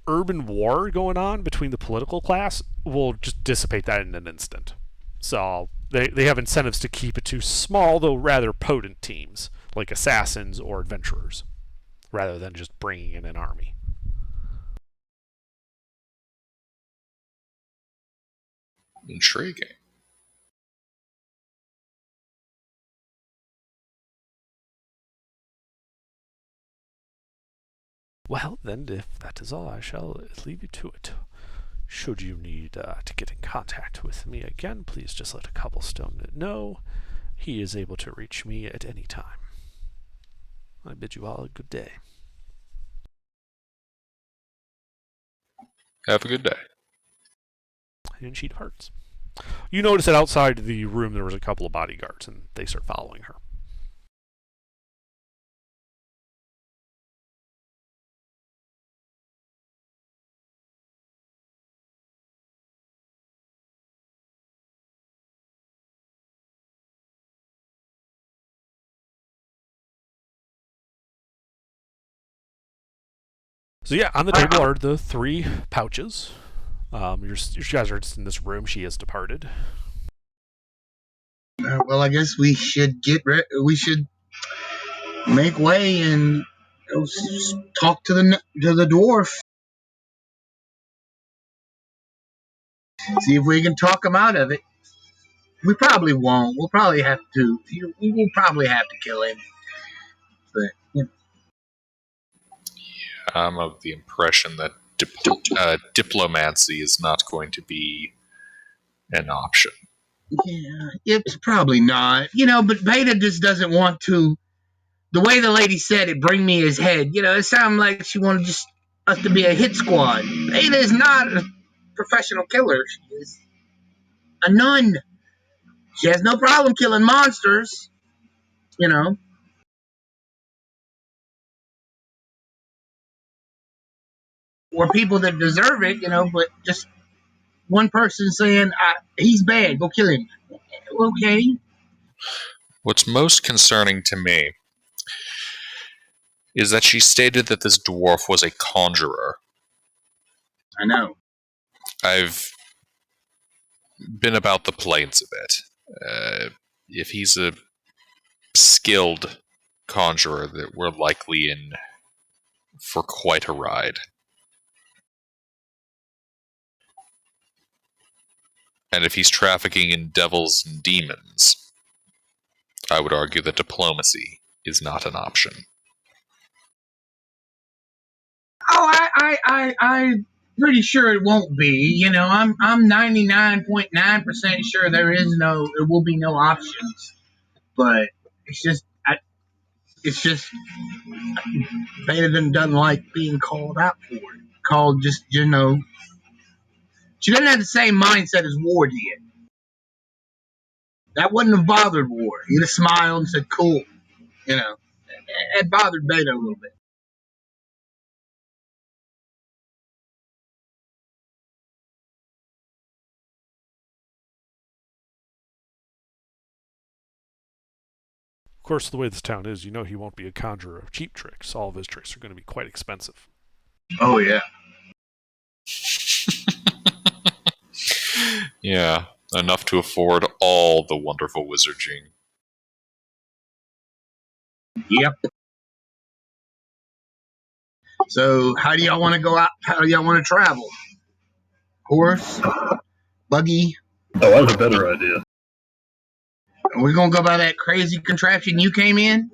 urban war going on between the political class will just dissipate that in an instant. So they have incentives to keep it to small, though rather potent teams, like assassins or adventurers, rather than just bringing in an army. Intriguing. Well, then, if that is all, I shall leave you to it. Should you need to get in contact with me again, please just let a Cobblestone know. He is able to reach me at any time. I bid you all a good day. Have a good day. And she departs. You notice that outside the room there was a couple of bodyguards, and they start following her. So yeah, on the table are the 3 pouches. You guys are just in this room. She has departed. Well, I guess we should we should make way and talk to the dwarf. See if we can talk him out of it. We probably won't. We'll probably have to. We will probably have to kill him. But I'm of the impression that diplomacy is not going to be an option. yeah, it's probably not. But Beta just doesn't want to. The way the lady said it, bring me his head. It sounded like she wanted just us to be a hit squad. Beta is not a professional killer. She is a nun. She has no problem killing monsters. Or people that deserve it. But just one person saying he's bad, go kill him. Okay. What's most concerning to me is that she stated that this dwarf was a conjurer. I know. I've been about the plains a bit. If he's a skilled conjurer, that we're likely in for quite a ride. And if he's trafficking in devils and demons, I would argue that diplomacy is not an option. Oh, I'm pretty sure it won't be. I'm 99.9% sure there will be no options. But it's just Beta doesn't like being called out for it. Called just she doesn't have the same mindset as Ward did. That wouldn't have bothered Ward. He'd have smiled and said, "Cool." It bothered Beta a little bit. Of course, the way this town is, he won't be a conjurer of cheap tricks. All of his tricks are going to be quite expensive. Oh yeah. Yeah, enough to afford all the wonderful wizarding. Yep. So, how do y'all want to go out? How do y'all want to travel? Horse, buggy. Oh, I have a better idea. Are we gonna go by that crazy contraption you came in?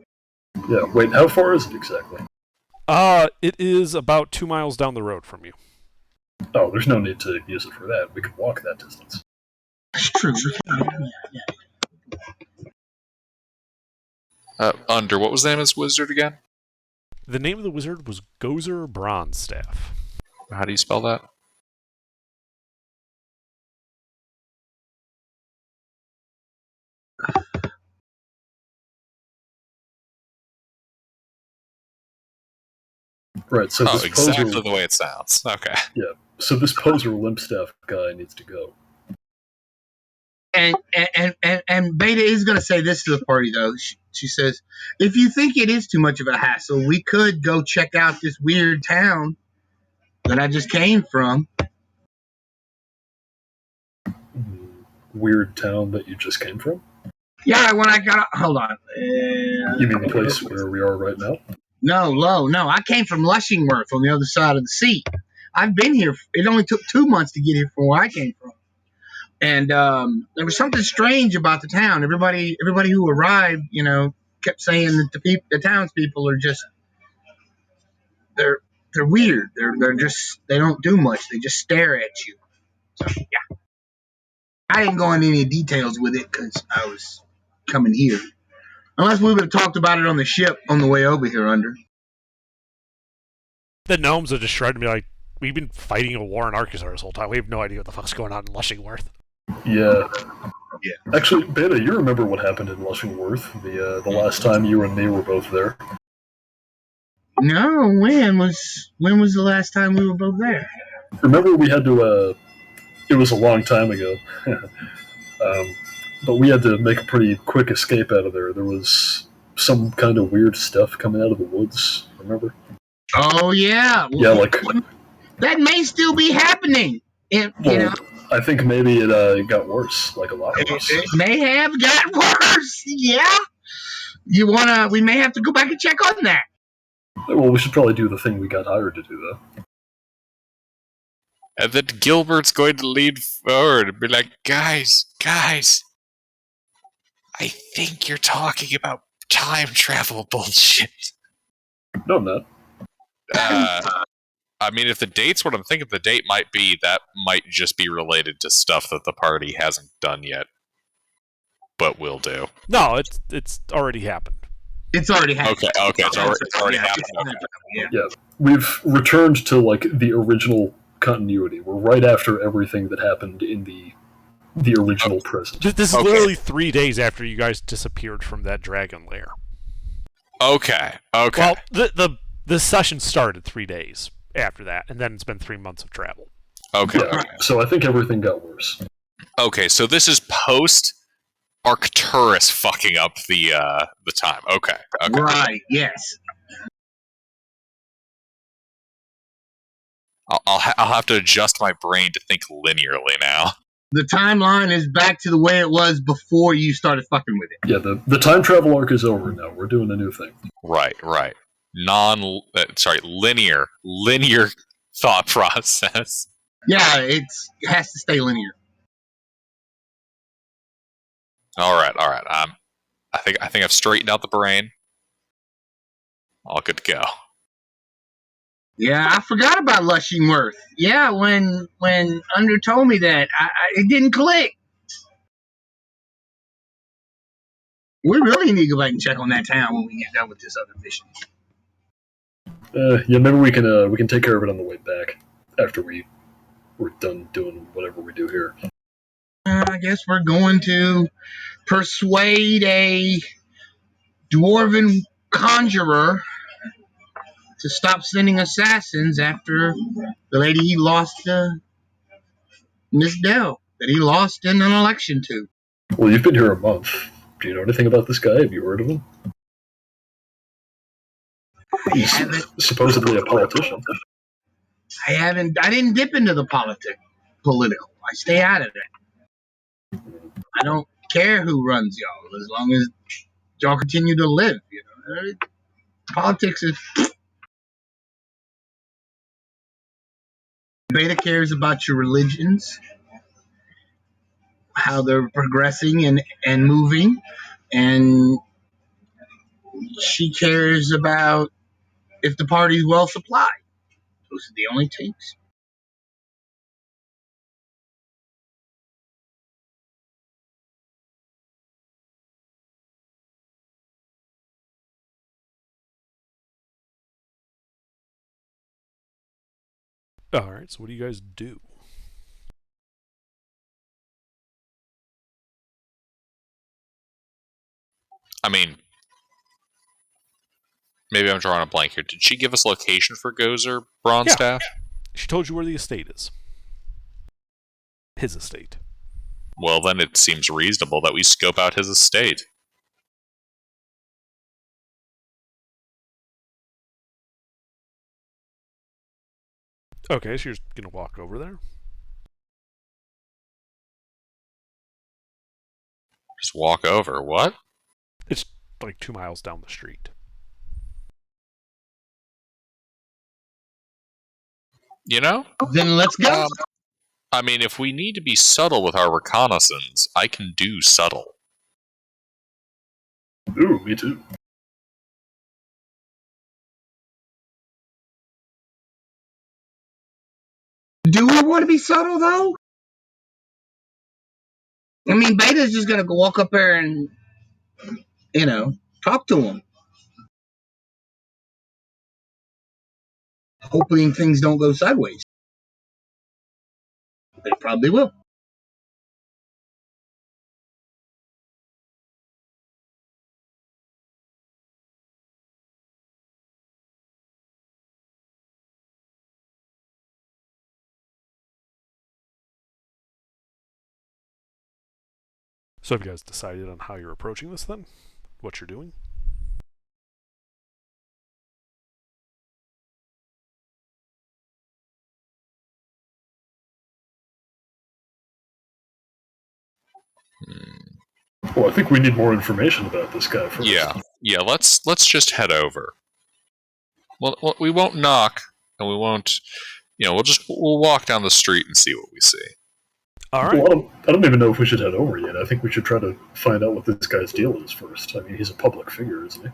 Yeah, wait, how far is it exactly? It is about 2 miles down the road from you. Oh, there's no need to use it for that. We could walk that distance. That's true. Under, what was the name of this wizard again? The name of the wizard was Gozer Bronzestaff. How do you spell that? Right, so this exactly poser, the way it sounds. Okay. so this poser limp staff guy needs to go. And Beta is going to say this to the party, though. She says, if you think it is too much of a hassle, we could go check out this weird town that I just came from. Weird town that you just came from? Yeah, when I got... Hold on. You mean the place where we are right now? No. I came from Lushingworth on the other side of the sea. I've been here. It only took 2 months to get here from where I came from. And there was something strange about the town. Everybody who arrived, kept saying that the townspeople are just they're weird. They're just they don't do much. They just stare at you. So yeah, I didn't go into any details with it because I was coming here. Unless we would have talked about it on the ship on the way over here. Under. The gnomes are just shredded to me like, we've been fighting a war in Arkansas this whole time. We have no idea what the fuck's going on in Lushingworth. Yeah. Yeah. Actually, Beta, you remember what happened in Lushingworth the last time you and me were both there? No, when was the last time we were both there? Remember we had to, it was a long time ago, but we had to make a pretty quick escape out of there. There was some kind of weird stuff coming out of the woods, remember? Oh yeah. Yeah, like... That may still be happening. I think maybe it got worse, like a lot worse. It may have got worse. Yeah. We may have to go back and check on that. Well, we should probably do the thing we got hired to do, though. And then Gilbert's going to lean forward and be like, guys, I think you're talking about time travel bullshit. No, I'm not. I mean, if the date's what I'm thinking the date might be, that might just be related to stuff that the party hasn't done yet, but will do. No, it's already happened. It's already happened. Okay, it's already happened. Okay. Yeah, we've returned to, like, the original continuity. We're right after everything that happened in the original present. This is literally 3 days after you guys disappeared from that dragon lair. Okay. Well, the session started 3 days after that, and then it's been 3 months of travel. Okay. Yeah, so I think everything got worse. Okay, so this is post Arcturus fucking up the time. Okay. Right. Yes. I'll have to adjust my brain to think linearly now. The timeline is back to the way it was before you started fucking with it. Yeah, the time travel arc is over now. We're doing a new thing. Right. Linear thought process. Yeah, it has to stay linear. All right. I think I've straightened out the brain. All good to go. Yeah, I forgot about Lushingworth. Yeah, when Under told me that, it didn't click. We really need to go back and check on that town when we get done with this other mission. Yeah, maybe we can take care of it on the way back after we're done doing whatever we do here. I guess we're going to persuade a dwarven conjurer to stop sending assassins after the lady he lost, Miss Dell, that he lost in an election to. Well, you've been here a month. Do you know anything about this guy? Have you heard of him? He's supposedly a politician. I didn't dip into the political. I stay out of that. I don't care who runs y'all, as long as y'all continue to live. Politics is... Beta cares about your religions, how they're progressing and moving, and she cares about if the party's well supplied. Those are the only things. Alright, so what do you guys do? I mean, maybe I'm drawing a blank here. Did she give us location for Gozer Bronstaff? She told you where the estate is. His estate. Well, then it seems reasonable that we scope out his estate. Okay, so you're just gonna walk over there? Just walk over. What? It's like 2 miles down the street. You know? Then let's go. I mean, if we need to be subtle with our reconnaissance, I can do subtle. Ooh, me too. Do we want to be subtle, though? I mean, Beta's just going to walk up there and, talk to him. Hoping things don't go sideways. They probably will. So have you guys decided on how you're approaching this then? What you're doing? Well, I think we need more information about this guy first. Yeah. Let's just head over. Well, we won't knock, and we won't. We'll walk down the street and see what we see. Alright. Well, I don't even know if we should head over yet. I think we should try to find out what this guy's deal is first. I mean, he's a public figure, isn't he?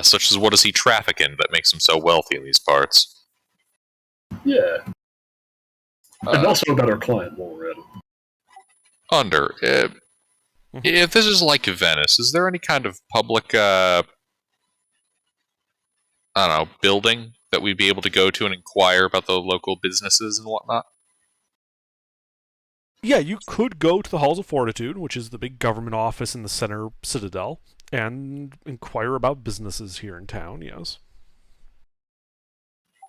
Such as what does he traffic in that makes him so wealthy in these parts? Yeah. And also about our client while we're at it. If this is like Venice, is there any kind of public, building that we'd be able to go to and inquire about the local businesses and whatnot? Yeah, you could go to the Halls of Fortitude, which is the big government office in the center citadel, and inquire about businesses here in town, yes.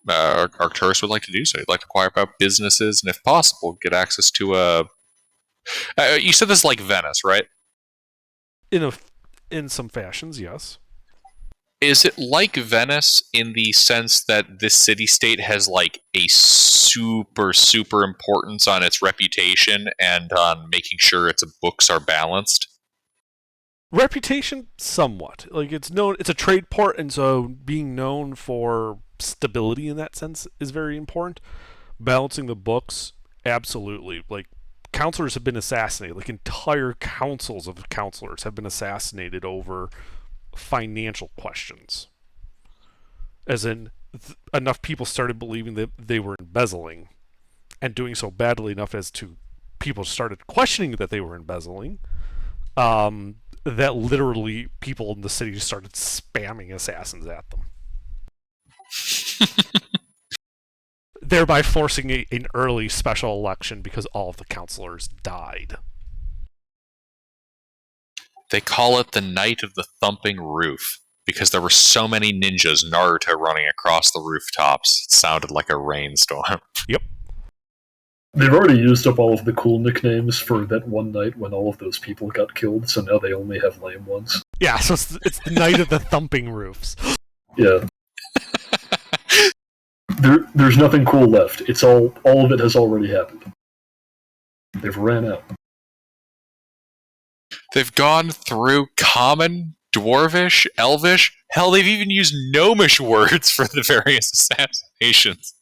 Our tourists would like to do so. He'd like to inquire about businesses, and if possible, get access to you said this is like Venice, right? In some fashions, yes. Is it like Venice in the sense that this city-state has like a super, super importance on its reputation and on making sure its books are balanced? Reputation, somewhat. Like it's a trade port, and so being known for stability in that sense is very important. Balancing the books, absolutely. Like counselors have been assassinated. Like entire councils of counselors have been assassinated over financial questions. As in, enough people started believing that they were embezzling, and doing so badly enough as to people started questioning that they were embezzling. That literally people in the city just started spamming assassins at them. Thereby forcing an early special election because all of the councilors died. They call it the Night of the Thumping Roof because there were so many ninjas Naruto running across the rooftops. It sounded like a rainstorm. Yep. They've already used up all of the cool nicknames for that one night when all of those people got killed, so now they only have lame ones. Yeah, so it's the Night of the Thumping Roofs. Yeah. There's nothing cool left. It's all of it has already happened. They've ran out. They've gone through common, dwarvish, elvish. Hell, they've even used gnomish words for the various assassinations.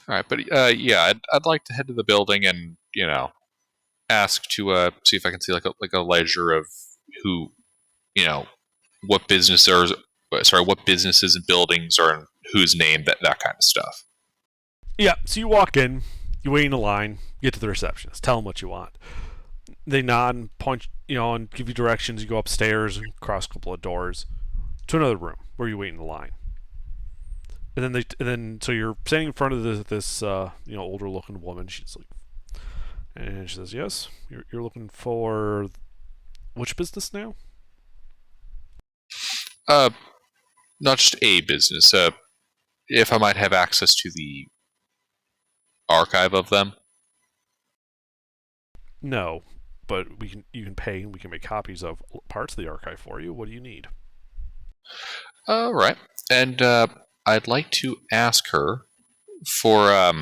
All right, but I'd like to head to the building and ask to see if I can see like a ledger of who, what businesses and buildings are in whose name, that kind of stuff. Yeah, so you walk in, you wait in a line, get to the receptionist, tell them what you want. They nod and point, and give you directions. You go upstairs and cross a couple of doors to another room where you wait in the line. So you're standing in front of this older looking woman. She's like, and she says, "Yes, you're looking for which business now?" Not just a business. If I might have access to the archive of them. No, but you can pay and we can make copies of parts of the archive for you. What do you need? Right. And I'd like to ask her for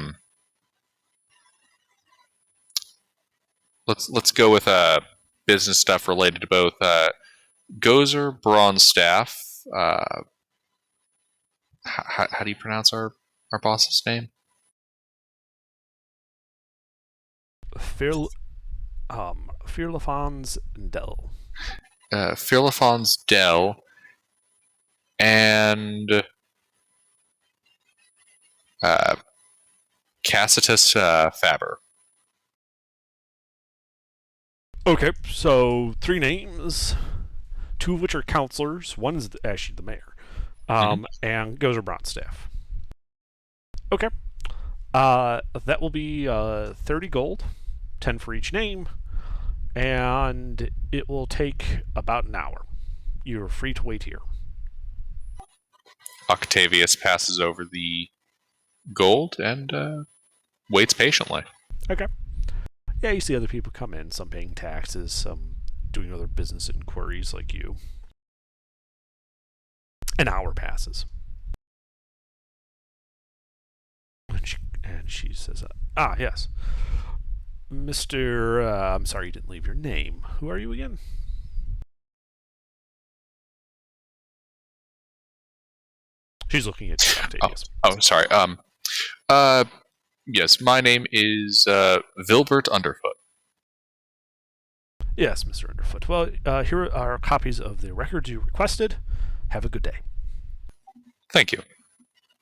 let's go with business stuff related to both Gozer Braunstaff. How do you pronounce our boss's name? Firlefanz Dell. Firlefanz Dell and Cassitus Faber. Okay, so 3 names, 2 of which are counselors. One is actually the mayor, and Gozer Bronstaff. Okay, that will be 30 gold, 10 for each name, and it will take about an hour. You're free to wait here. Octavius passes over the gold and waits patiently. Okay. Yeah, you see other people come in, some paying taxes, some doing other business inquiries like you. An hour passes. And she says, yes. Mr. I'm sorry you didn't leave your name. Who are you again? She's looking at you, Octavius. Sorry. Yes, my name is Vilbert Underfoot. Yes, Mr. Underfoot. Well, here are copies of the records you requested. Have a good day. Thank you.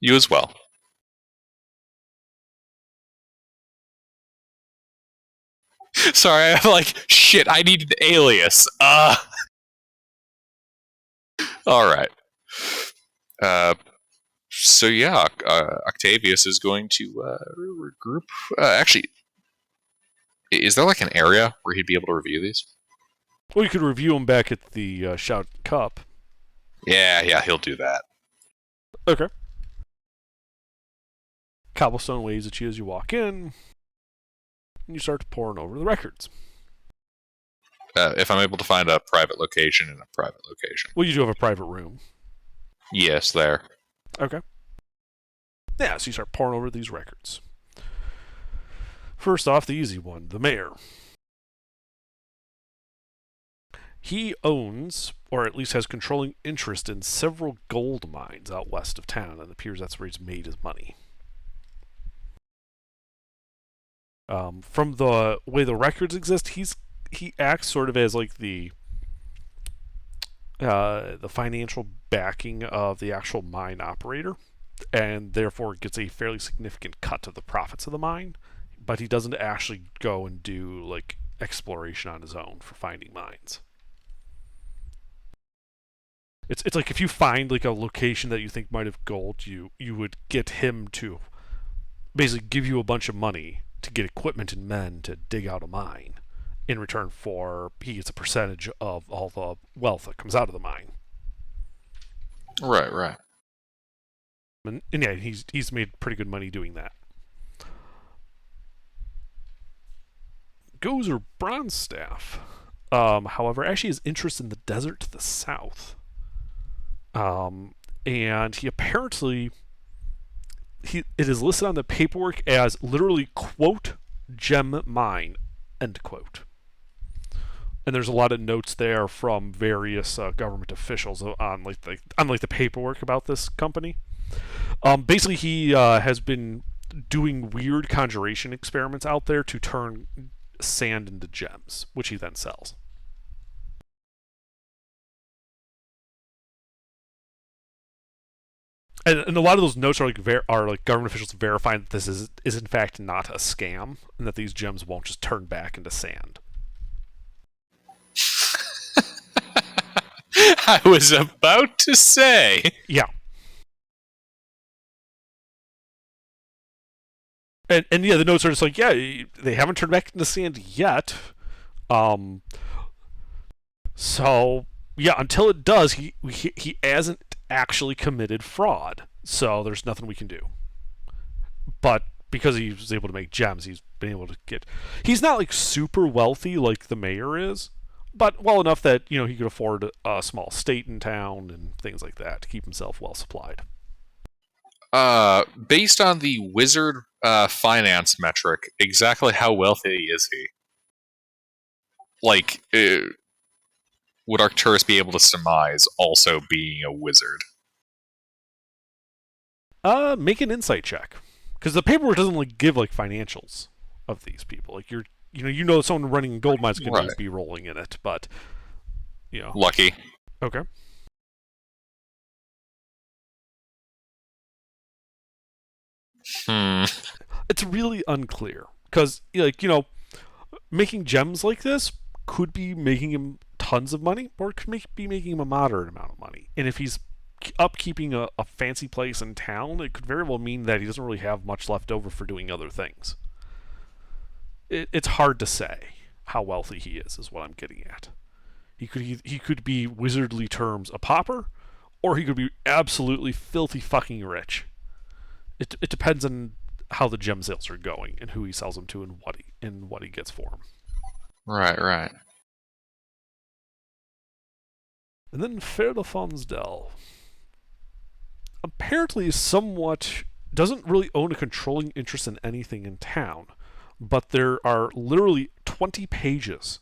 You as well. Sorry, I'm like, shit, I need an alias. Alright. So yeah, Octavius is going to regroup. Actually, is there like an area where he'd be able to review these? Well, you could review them back at the Shout Cup. Yeah, he'll do that. Okay. Cobblestone waves at you as you walk in, and you start pouring over the records. If I'm able to find a private location in a private location. Well, you do have a private room. Yes, there. Okay. Yeah, so you start pouring over these records. First off, the easy one, the mayor. He owns, or at least has controlling interest in several gold mines out west of town, and it appears that's where he's made his money. From the way the records exist, he acts sort of as like the financial backing of the actual mine operator, and therefore gets a fairly significant cut of the profits of the mine, but he doesn't actually go and do like exploration on his own for finding mines. It's like if you find like a location that you think might have gold, you would get him to basically give you a bunch of money to get equipment and men to dig out a mine. In return for he gets a percentage of all the wealth that comes out of the mine. Right. And yeah, he's made pretty good money doing that. Gozer Bronstaff, however, actually has interest in the desert to the south. And he apparently it is listed on the paperwork as literally quote gem mine end quote. And there's a lot of notes there from various government officials on the paperwork about this company. Basically, he has been doing weird conjuration experiments out there to turn sand into gems, which he then sells. And a lot of those notes are like government officials verifying that this is in fact not a scam, and that these gems won't just turn back into sand. I was about to say. Yeah. And yeah, the notes are just like, yeah, they haven't turned back into sand yet. So yeah, until it does, he hasn't actually committed fraud. So there's nothing we can do. But because he was able to make gems, he's been able to get. He's not like super wealthy like the mayor is, but well enough that he could afford a small estate in town and things like that to keep himself well supplied. Based on the wizard finance metric, exactly how wealthy is he? Like, would Arcturus be able to surmise, also being a wizard? Make an insight check, because the paperwork doesn't like give like financials of these people. Like someone running gold mines could Right. be rolling in it, but Lucky. Okay. It's really unclear because making gems like this could be making him tons of money, or it could be making him a moderate amount of money. And if he's upkeeping a fancy place in town, it could very well mean that he doesn't really have much left over for doing other things. It's hard to say how wealthy he is what I'm getting at. He could be wizardly terms a pauper, or he could be absolutely filthy fucking rich. It depends on how the gem sales are going and who he sells them to and what he gets for them. Right. And then Ferda Fonsdell apparently doesn't really own a controlling interest in anything in town, but there are literally 20 pages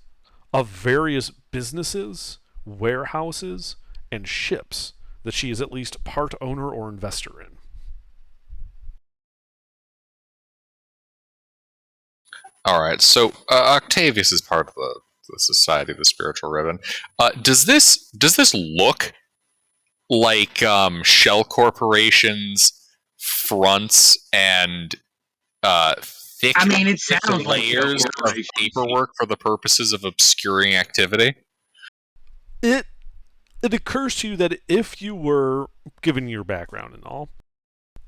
of various businesses, warehouses, and ships that she is at least part owner or investor in. All right. So Octavius is part of the Society of the Spiritual Ribbon. Does this look like shell corporations, fronts, and thick it sounds like layers of paperwork for the purposes of obscuring activity? It occurs to you that if you were, given your background and all,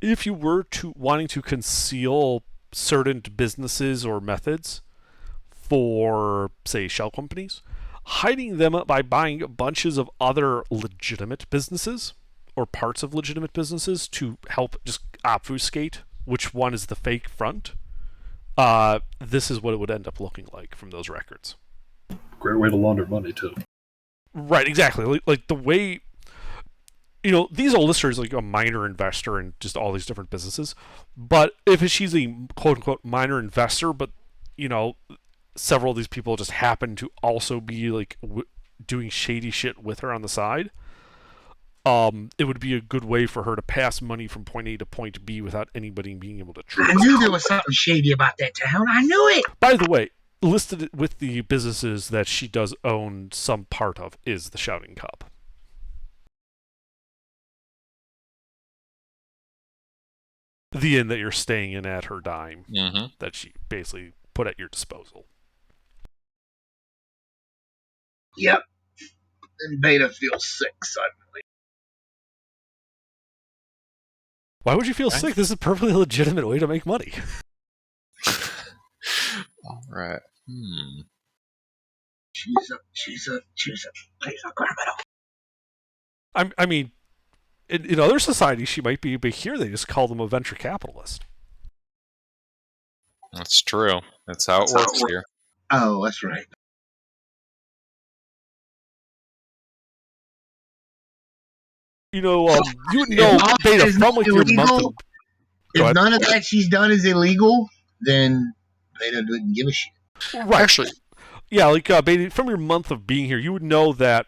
if you were wanting to conceal certain businesses or methods for, say, shell companies, hiding them by buying bunches of other legitimate businesses or parts of legitimate businesses to help just obfuscate which one is the fake front, this is what it would end up looking like from those records. Great way to launder money, too. Right, exactly. Like the way, these are listers like a minor investor in just all these different businesses. But if she's a quote-unquote minor investor, but, several of these people just happen to also be like doing shady shit with her on the side, it would be a good way for her to pass money from point A to point B without anybody being able to trace. I knew there was something shady about that town. I knew it. By the way, listed with the businesses that she does own some part of is the Shouting Cup. The inn that you're staying in at her dime, that she basically put at your disposal. Yep. And Beta feels sick suddenly. Why would you feel sick? This is a perfectly legitimate way to make money. All right. She's a please don't grab it off. I mean, in other societies she might be, but here they just call them a venture capitalist. That's true. That's how it works here. Oh, that's right. You would know Beta from like your month of... If none of that she's done is illegal, then Beta didn't give a shit. Right. Actually, yeah, like Beta, from your month of being here, you would know that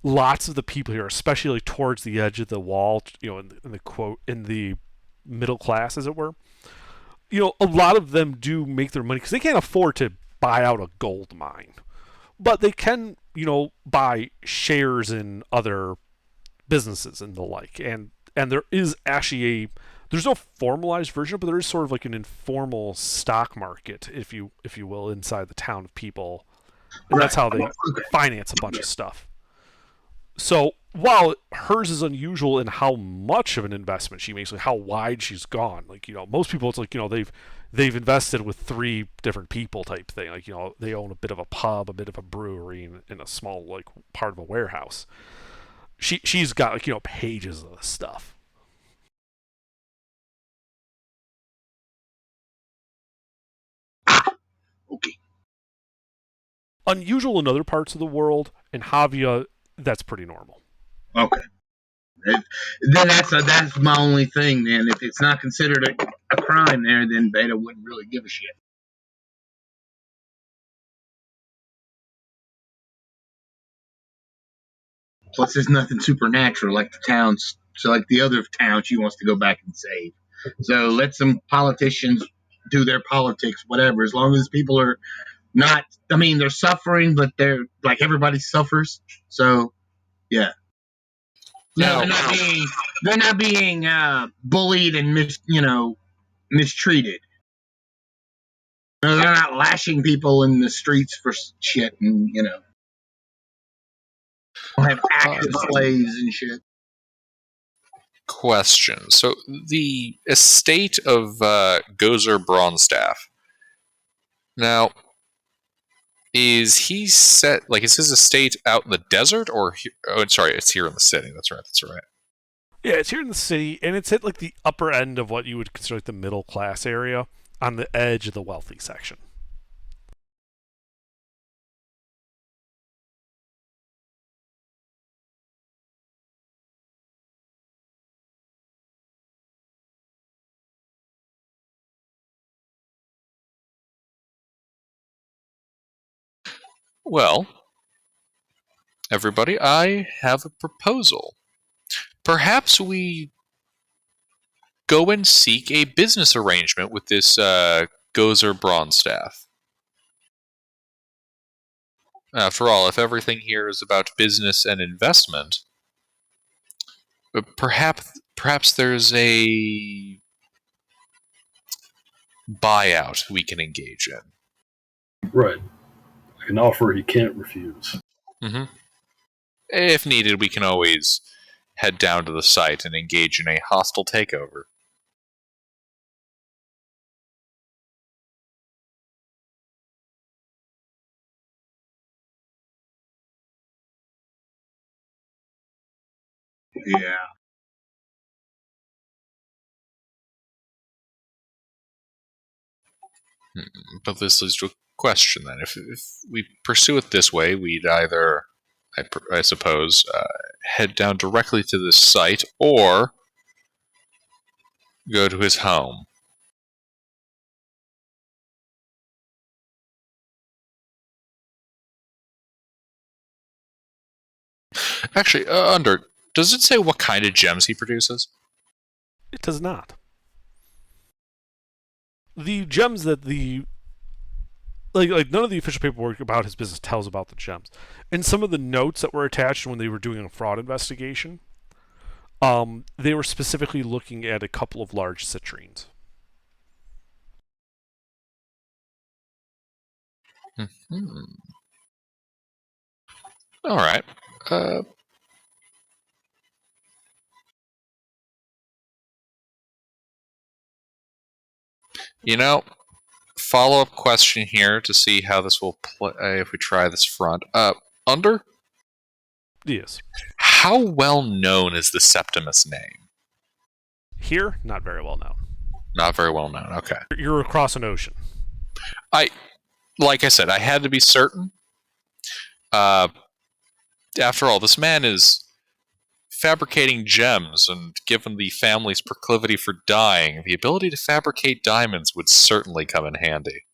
lots of the people here, especially like towards the edge of the wall, in the middle class, as it were, a lot of them do make their money because they can't afford to buy out a gold mine, but they can, buy shares in other businesses and the like, and there is actually there's no formalized version, but there is sort of like an informal stock market, if you will, inside the town of people, and that's how they finance a bunch of stuff. So while hers is unusual in how much of an investment she makes, like how wide she's gone, like most people, it's like they've invested with 3 different people type thing. Like they own a bit of a pub, a bit of a brewery, and a small like part of a warehouse. She's got like pages of this stuff. Okay. Unusual in other parts of the world. In Havia, that's pretty normal. Okay. Then that's my only thing. Then, if it's not considered a crime there, then Beta wouldn't really give a shit. Plus, there's nothing supernatural like the towns. So, like the other town, she wants to go back and save. So let some politicians do their politics, whatever. As long as people are not, I mean, they're suffering, but they're like everybody suffers. So, yeah. No, they're not being bullied and mistreated. No, they're not lashing people in the streets for shit, and have active slaves and shit. Question. So the estate of Gozer Bronstaff. Now, is he set? Like, is his estate out in the desert, or? Oh, sorry, it's here in the city. That's right. That's right. Yeah, it's here in the city, and it's at like the upper end of what you would consider like the middle class area, on the edge of the wealthy section. Well, everybody, I have a proposal. Perhaps we go and seek a business arrangement with this Gozer Bronstaff. After all, if everything here is about business and investment, perhaps there's a buyout we can engage in. Right. An offer he can't refuse. Mm-hmm. If needed, we can always head down to the site and engage in a hostile takeover. Yeah. But this leads to a question then. If we pursue it this way, we'd either, I suppose, head down directly to this site or go to his home. Actually, does it say what kind of gems he produces? It does not. The gems that like none of the official paperwork about his business tells about the gems. And some of the notes that were attached when they were doing a fraud investigation, they were specifically looking at a couple of large citrines. Mm-hmm. All right. Follow-up question here to see how this will play if we try this front. Under? Yes. How well known is the Septimus name? Here, not very well known. Not very well known. Okay. You're across an ocean. Like I said, I had to be certain. After all, this man is fabricating gems, and given the family's proclivity for dying, the ability to fabricate diamonds would certainly come in handy.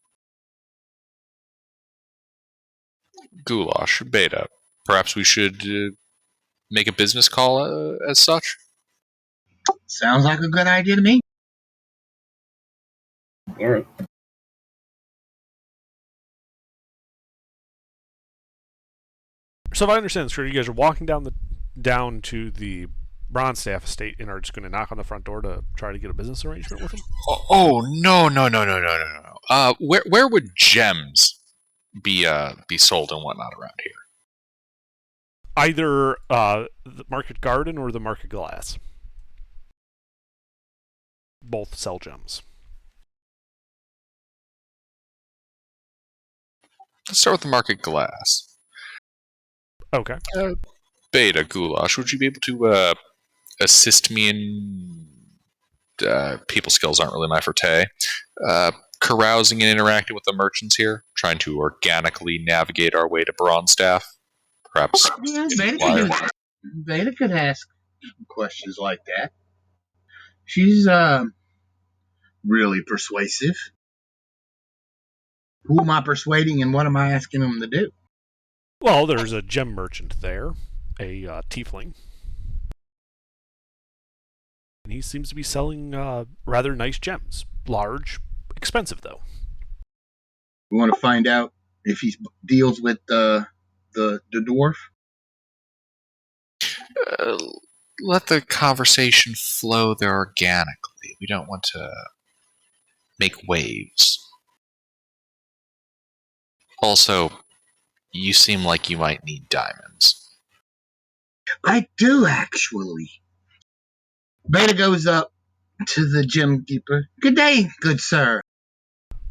Goulash, Beta, perhaps we should make a business call as such? Sounds like a good idea to me. All right. So if I understand this correctly, you guys are walking down to the Bronstaff estate and are just going to knock on the front door to try to get a business arrangement with him? Oh no. Where would gems be sold and whatnot around here? Either the Market Garden or the Market Glass. Both sell gems. Let's start with the Market Glass. Okay. Beta Goulash, would you be able to assist me in... people skills aren't really my forte. Carousing and interacting with the merchants here, trying to organically navigate our way to Bronstaff. Perhaps. Yeah, Beta could ask questions like that. She's really persuasive. Who am I persuading, and what am I asking them to do? Well, there's a gem merchant there, a tiefling. And he seems to be selling rather nice gems. Large, expensive, though. We want to find out if he deals with the dwarf. Let the conversation flow there organically. We don't want to make waves. Also, you seem like you might need diamonds. I do, actually. Beta goes up to the gem keeper. Good day, good sir.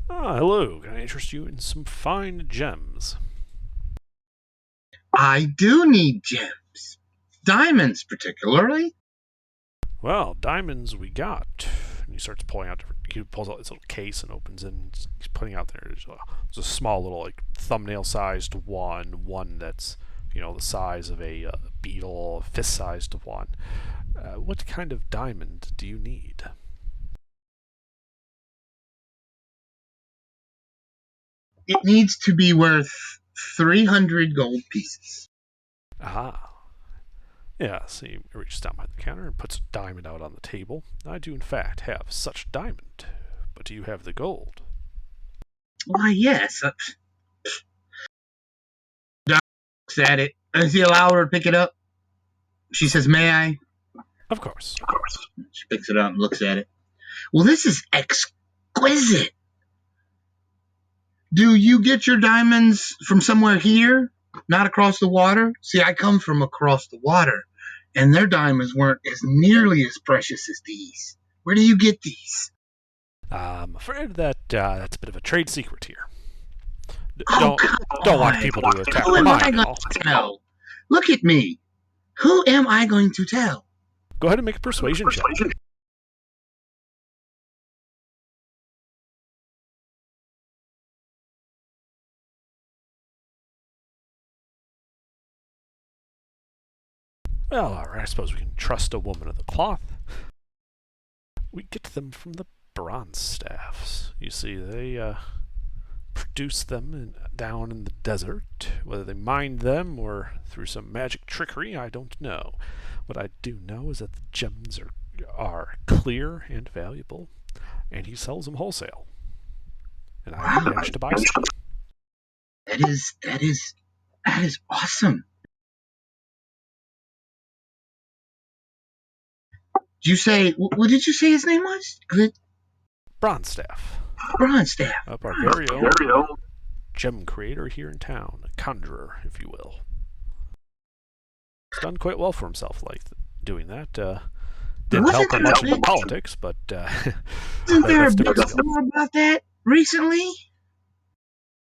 Hello. Can I interest you in some fine gems? I do need gems. Diamonds, particularly. Well, diamonds we got. And he starts pulling out different. He pulls out this little case and opens it. And he's putting out there. There's a small little like thumbnail-sized one that's the size of a beetle, fist-sized one. What kind of diamond do you need? It needs to be worth 300 gold pieces. Aha. Yeah, so he reaches down behind the counter and puts a diamond out on the table. I do, in fact, have such diamond. But do you have the gold? Why, yes. Doc looks at it. Does he allow her to pick it up? She says, may I? Of course. Of course. She picks it up and looks at it. Well, this is exquisite. Do you get your diamonds from somewhere here? Not across the water? See, I come from across the water, and their diamonds weren't as nearly as precious as these. Where do you get these? I'm afraid that that's a bit of a trade secret here. Don't want people to attack Who am I mine. going to tell? Look at me. Who am I going to tell? Go ahead and make a persuasion check. Well, all right, I suppose we can trust a woman of the cloth. We get them from the bronze staffs. You see, they produce them down in the desert. Whether they mined them or through some magic trickery, I don't know. What I do know is that the gems are clear and valuable, and he sells them wholesale. And I managed to buy some. That is awesome. Did you say, what did you say his name was? Bronstaff. Bronstaff. Up our very own gem creator here in town. A conjurer, if you will. He's done quite well for himself, like doing that. Didn't help him much in politics, but isn't there a big uproar about that recently?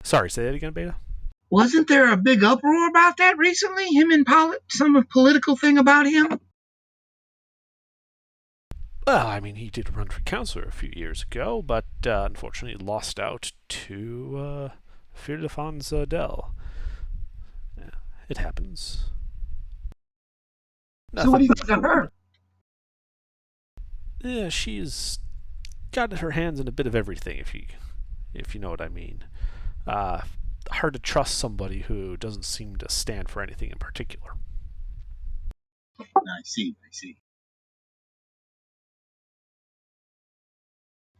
Sorry, say that again, Beta? Wasn't there a big uproar about that recently? Him and some political thing about him? Well, I mean, he did run for councillor a few years ago, but unfortunately lost out to Firdefon's Dell. Yeah, it happens. Nothing. So what do you think of her? Yeah, she's got her hands in a bit of everything, if you know what I mean. Hard to trust somebody who doesn't seem to stand for anything in particular. I see.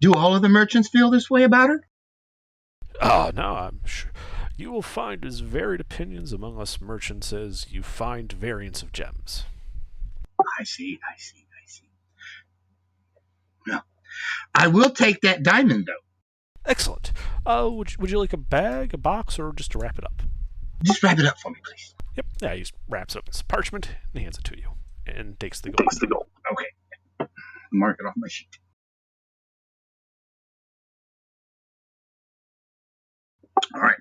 Do all of the merchants feel this way about her? Oh, no, I'm sure. You will find as varied opinions among us merchants as you find variants of gems. I see. No. I will take that diamond, though. Excellent. Would you like a bag, a box, or just to wrap it up? Just wrap it up for me, please. Yep. Yeah, he wraps up his parchment and hands it to you and takes the gold. Okay. Mark it off my sheet. All right.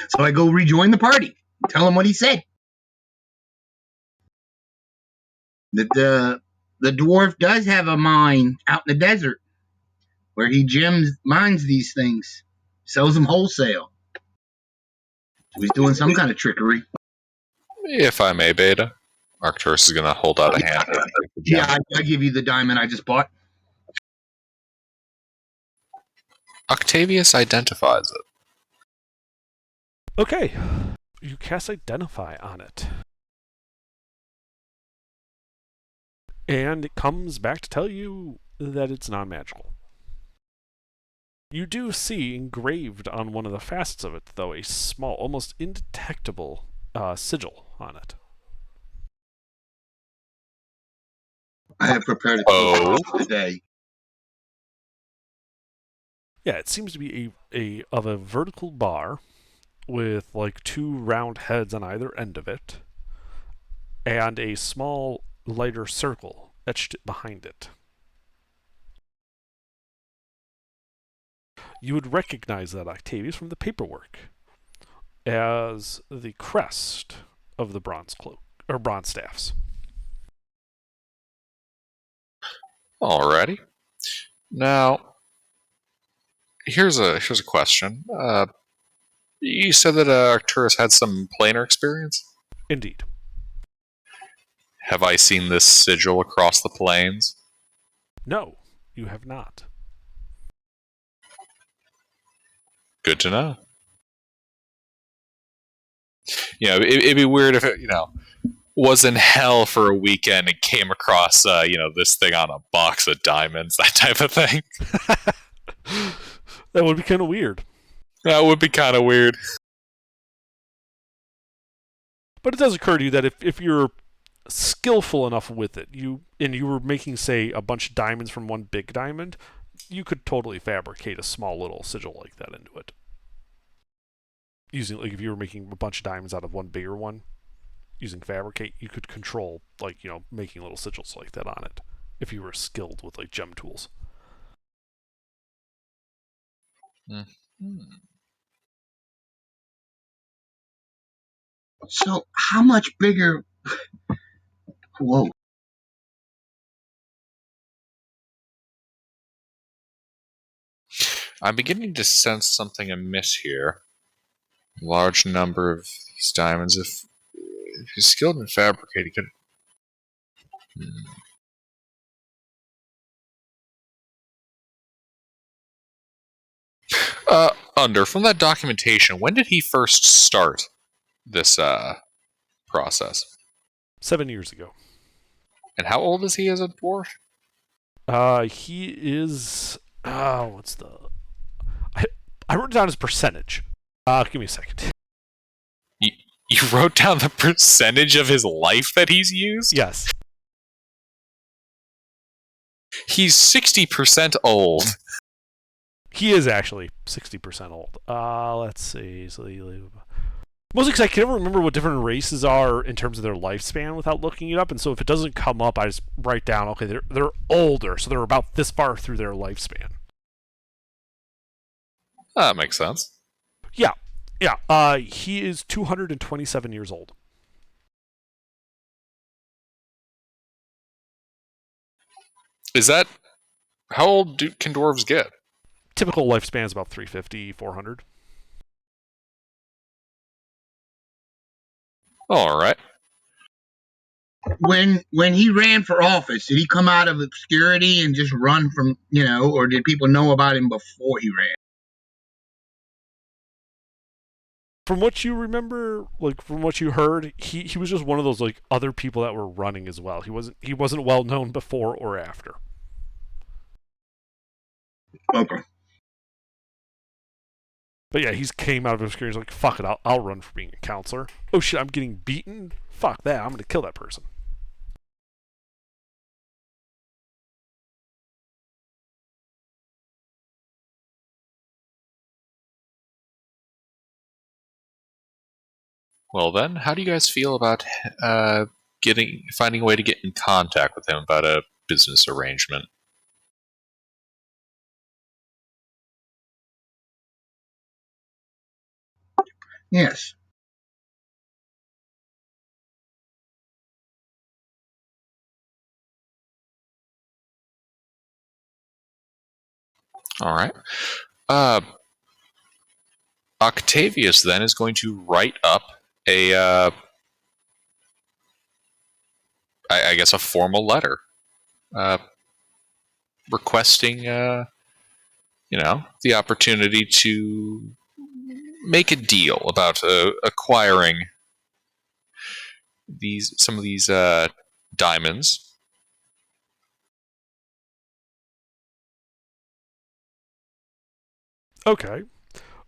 So I go rejoin the party. Tell him what he said. That the dwarf does have a mine out in the desert where he mines these things, sells them wholesale. So he's doing some kind of trickery. If I may, Beta. Arcturus is going to hold out a hand. Yeah, I give you the diamond I just bought. Octavius identifies it. Okay. You cast Identify on it. And it comes back to tell you that it's non-magical. You do see engraved on one of the facets of it, though, a small, almost indetectable sigil on it. I have prepared it today. Yeah, it seems to be a vertical bar with like two round heads on either end of it, and a small lighter circle etched behind it. You would recognize that, Octavius, from the paperwork as the crest of the bronze cloak or bronze staffs. Alrighty. Now, here's a question. You said that Arcturus had some planar experience? Indeed. Have I seen this sigil across the plains? No, you have not. Good to know. It'd be weird if it, was in hell for a weekend and came across, this thing on a box of diamonds, that type of thing. That would be kind of weird. That would be kind of weird. But it does occur to you that if you're skillful enough with it, you were making, say, a bunch of diamonds from one big diamond, you could totally fabricate a small little sigil like that into it. Using, like, if you were making a bunch of diamonds out of one bigger one, using fabricate, you could control, like, making little sigils like that on it if you were skilled with, like, gem tools. Mm-hmm. So how much bigger? Whoa. I'm beginning to sense something amiss here. Large number of these diamonds. If he's skilled in fabricate, he could. From that documentation, when did he first start this process? 7 years ago. And how old is he as a dwarf? He is. What's the? I wrote down his percentage. Give me a second. You wrote down the percentage of his life that he's used? Yes. He's 60% old. He is actually 60% old. Let's see. Mostly because I can never remember what different races are in terms of their lifespan without looking it up, and so if it doesn't come up, I just write down, okay, they're older, so they're about this far through their lifespan. That makes sense. Yeah. He is 227 years old. Is that... How old can dwarves get? Typical lifespan is about 350, 400. All right. When he ran for office, did he come out of obscurity and just run from, or did people know about him before he ran? From what you remember, like from what you heard, he was just one of those like other people that were running as well. He wasn't well known before or after. Okay. But yeah, he's came out of obscurity. He's like, fuck it, I'll run for being a counselor. Oh shit, I'm getting beaten? Fuck that, I'm gonna kill that person. Well then, how do you guys feel about finding a way to get in contact with him about a business arrangement? Yes. All right. Octavius then is going to write up I guess a formal letter, requesting, the opportunity to make a deal about acquiring some of these diamonds. Okay.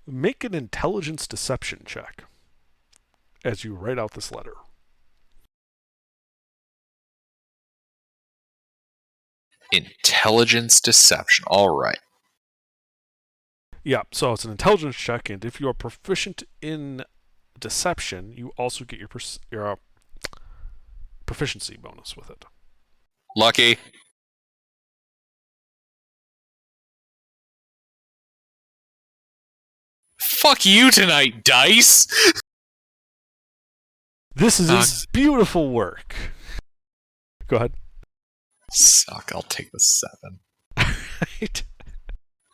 Make an intelligence deception check as you write out this letter. Intelligence deception. All right. Yeah, so it's an intelligence check, and if you are proficient in deception, you also get your proficiency bonus with it. Lucky. Fuck you tonight, dice. This is beautiful work. Go ahead. Suck. I'll take the 7. Right.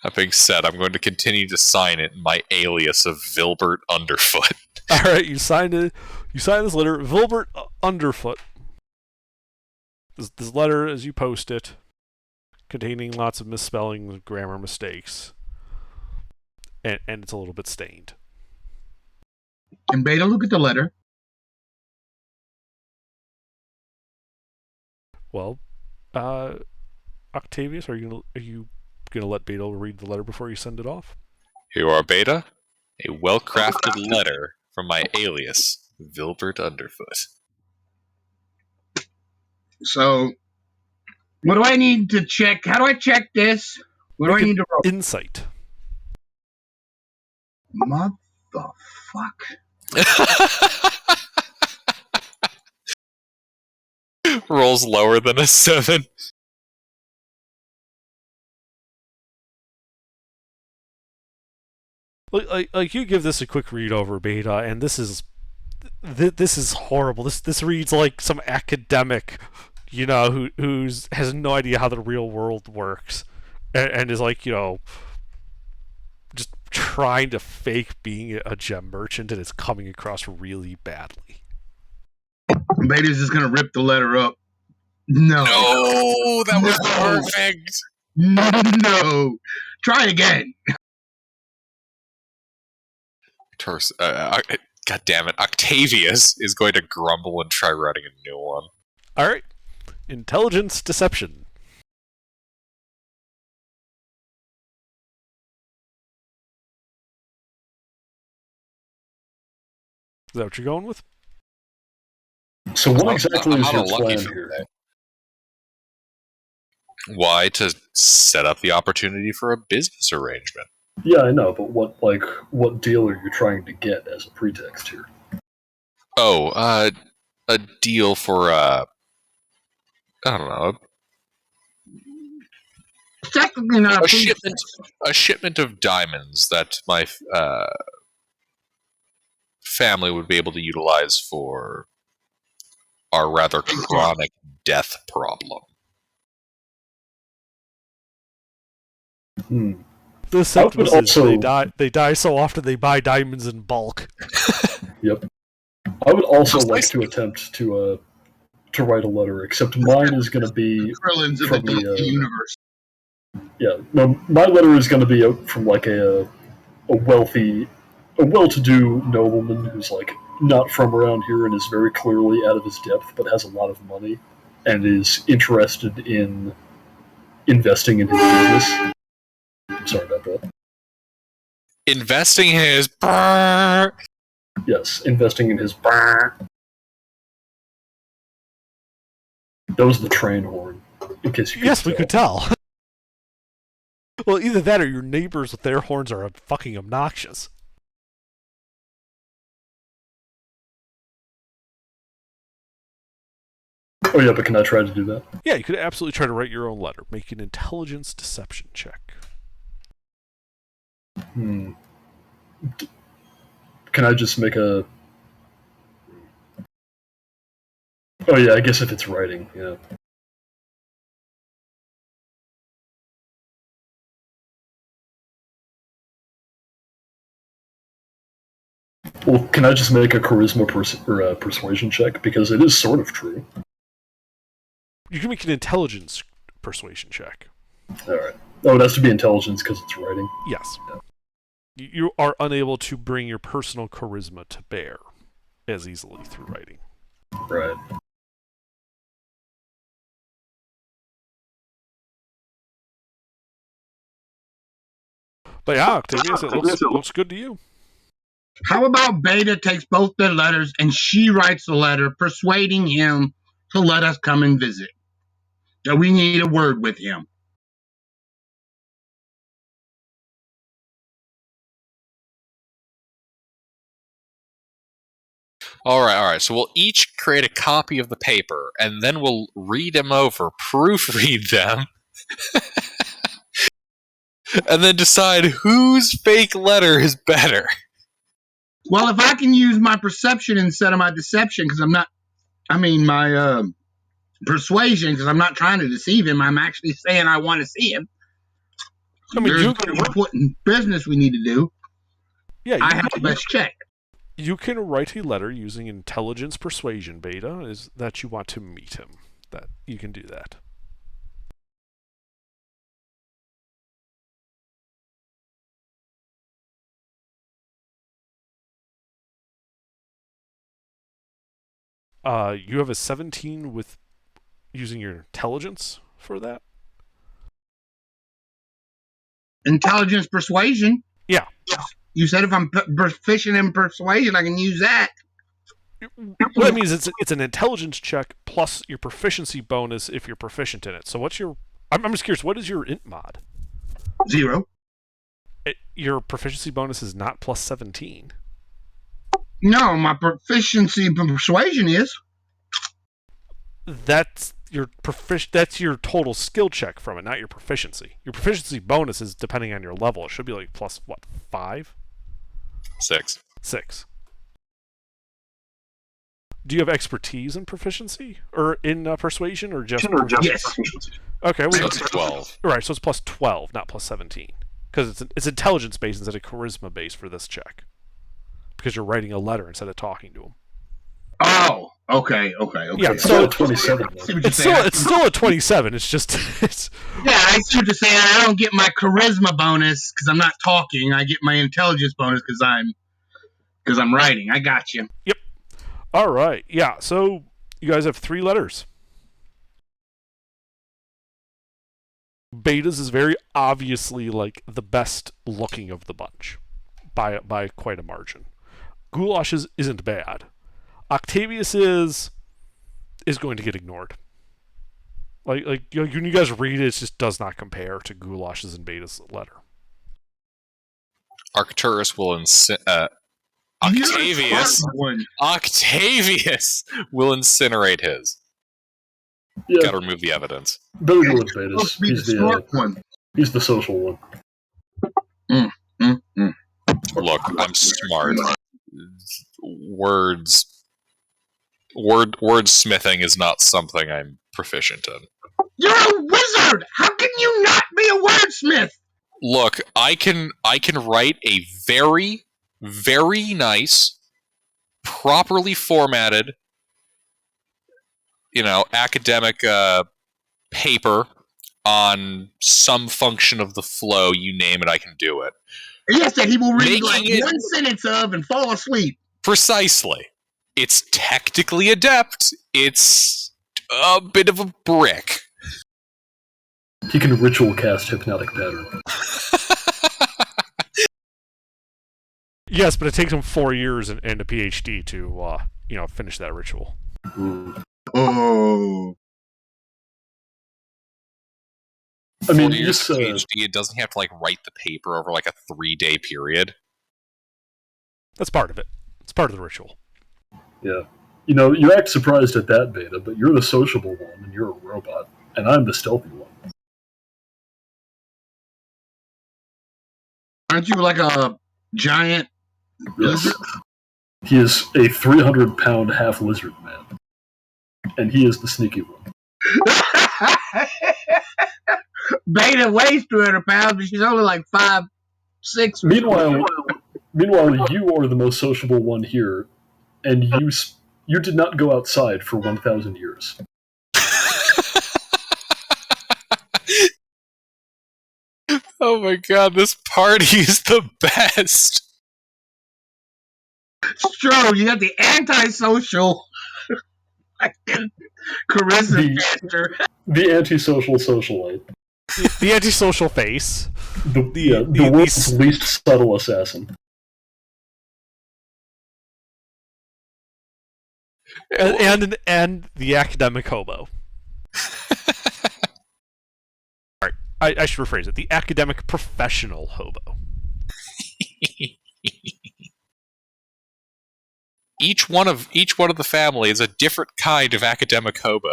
That being said, I'm going to continue to sign it in my alias of Vilbert Underfoot. All right, you signed it. You signed this letter, Vilbert Underfoot. This letter, as you post it, containing lots of misspellings, grammar mistakes, and it's a little bit stained. And Beta, look at the letter. Well, Octavius, are you gonna let Beta read the letter before you send it off? Here are, Beta, a well-crafted letter from my alias, Vilbert Underfoot. So, what do I need to check? How do I check this? What do I need to roll? Insight. What the fuck? Rolls lower than a 7. Like you give this a quick read over, Beta, and this is horrible. This reads like some academic, who has no idea how the real world works, and is like, just trying to fake being a gem merchant, and it's coming across really badly. Beta's just gonna rip the letter up. No, That was perfect. No, try again. God damn it! Octavius is going to grumble and try writing a new one. All right, intelligence deception. Is that what you're going with? So what exactly is your lucky plan for here? that. Why? To set up the opportunity for a business arrangement. Yeah, I know, but what deal are you trying to get as a pretext here? Oh, a deal for I don't know, Technically not a shipment of diamonds that my family would be able to utilize for our rather chronic death problem. The Septimae Twins, they die so often they buy diamonds in bulk. Yep. I would also like to attempt to write a letter, except mine is going to be Krillins from of the universe. Yeah, no, my letter is going to be from like a well-to-do nobleman who's like not from around here and is very clearly out of his depth, but has a lot of money and is interested in investing in his business. Sorry about that. Investing in his. Yes, investing in his. That was the train horn. In case you we could tell. Well, either that or your neighbors with their horns are fucking obnoxious. Oh yeah, but can I try to do that? Yeah, you could absolutely try to write your own letter. Make an intelligence deception check. Can I just make a... Oh yeah, I guess if it's writing, yeah. Well, can I just make a charisma or a persuasion check? Because it is sort of true. You can make an intelligence persuasion check. Alright. Oh, it has to be intelligence because it's writing? Yes. Yeah. You are unable to bring your personal charisma to bear as easily through writing. Right. But yeah, Octavius, it looks good to you. How about Beta takes both their letters and she writes a letter persuading him to let us come and visit? So we need a word with him. All right. So we'll each create a copy of the paper, and then we'll read them over, proofread them, and then decide whose fake letter is better. Well, if I can use my perception instead of my deception, because my persuasion, because I'm not trying to deceive him, I'm actually saying I want to see him. I mean, There's important business we need to do. Yeah, I have the best check. You can write a letter using intelligence persuasion, Beta, is that you want to meet him. That you can do that. You have a 17 with using your intelligence for that? Intelligence persuasion? Yeah. You said if I'm proficient in persuasion, I can use that. What that means is it's an intelligence check plus your proficiency bonus if you're proficient in it. So what's your... I'm just curious, what is your int mod? 0. Your proficiency bonus is not plus 17. No, my proficiency in persuasion is. That's your that's your total skill check from it, not your proficiency. Your proficiency bonus is depending on your level. It should be like plus what, 5? 6. 6. Do you have expertise in proficiency or in persuasion or just? Yes. Okay, well, So it's 12. Right, so it's plus 12, not plus 17, because it's intelligence based instead of charisma based for this check. Because you're writing a letter instead of talking to him. Oh, okay. Yeah, It's so still a 27. it's still a 27. It's just Yeah, I see what you're saying. I don't get my charisma bonus because I'm not talking. I get my intelligence bonus because I'm writing. I got you. Yep. All right. Yeah. So you guys have 3 letters. Beta's is very obviously like the best looking of the bunch by quite a margin. Goulash's isn't bad. Octavius is going to get ignored. Like when you guys read it, it just does not compare to Goulash's and Beta's letter. Arcturus will Octavius will incinerate his. Yeah, Gotta remove the evidence. better go with Betas. He's the smart one. He's the social one. Look, I'm smart. Wordsmithing is not something I'm proficient in. You're a wizard. How can you not be a wordsmith? Look, I can write a very, very nice, properly formatted, academic paper on some function of the flow. You name it, I can do it. Yes, that he will read Making it- one sentence of and fall asleep. Precisely. It's technically adept. It's a bit of a brick. He can ritual cast hypnotic pattern. Yes, but it takes him 4 years and a PhD to finish that ritual. Oh. I mean, 4 years this, of PhD, it doesn't have to write the paper over a 3-day period. That's part of it. It's part of the ritual. yeah. You know, you act surprised at that, Beta, but you're the sociable one, and you're a robot, and I'm the stealthy one. Aren't you like a giant Yes. lizard? He is a 300-pound half lizard man, and he is the sneaky one. Beta weighs 300 pounds, but she's only like 5'6". Meanwhile, you are the most sociable one here, and you did not go outside for 1,000 years. Oh my god, this party is the best. It's true. You got the antisocial charisma caster. The antisocial socialite. The antisocial face. The world's least subtle assassin. And the academic hobo. Alright, I should rephrase it. The academic professional hobo. Each one of the family is a different kind of academic hobo.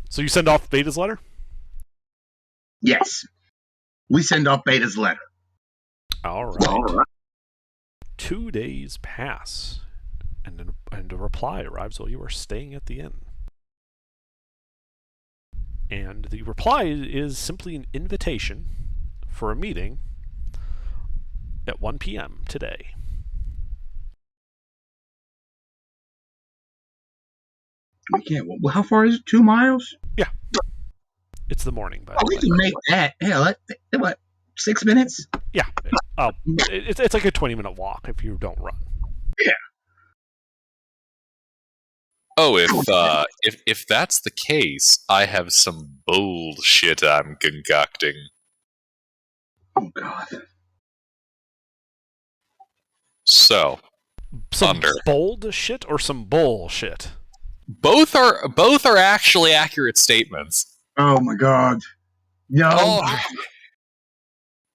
So you send off Beta's letter? Yes. We send off Beta's letter. All right. 2 days pass, and a reply arrives while you are staying at the inn. And the reply is simply an invitation for a meeting at 1 p.m. today. We can't. How far is it? 2 miles? Yeah. It's the morning, by Oh, the we way. can make that. Hell, what? 6 minutes? Yeah. It's like a 20-minute walk if you don't run. Yeah. Oh, if that's the case, I have some bullshit I'm concocting. Oh God. So, Some Thunder. bold shit or some bullshit? Both are actually accurate statements. Oh my God. No.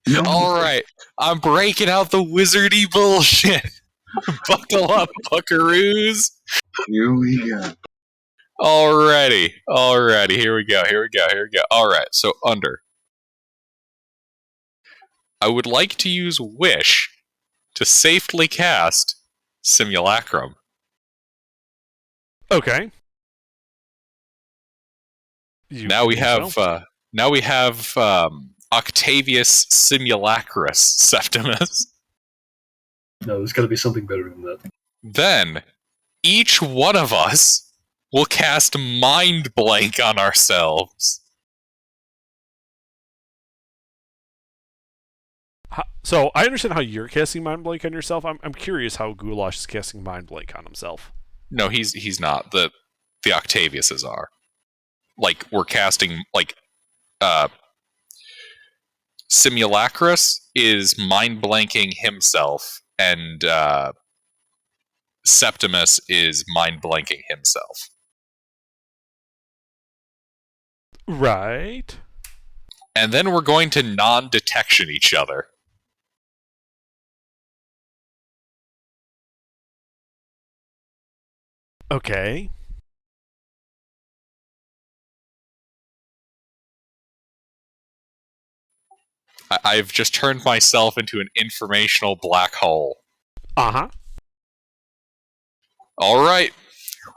No. All right, I'm breaking out the wizardy bullshit. Buckle up, buckaroos. Here we go. Alrighty. Here we go. All right, so Under. I would like to use Wish to safely cast Simulacrum. Okay. Now we have Octavius Simulacrus Septimus. No, there's got to be something better than that. Then each one of us will cast Mind Blank on ourselves. So I understand how you're casting Mind Blank on yourself. I'm curious how Goulash is casting Mind Blank on himself. No, he's not. The Octaviuses are. Like, we're casting, like, Simulacrus is mind blanking himself, and Septimus is mind blanking himself. Right. And then we're going to non-detection each other. Okay. I've just turned myself into an informational black hole. Uh-huh. All right,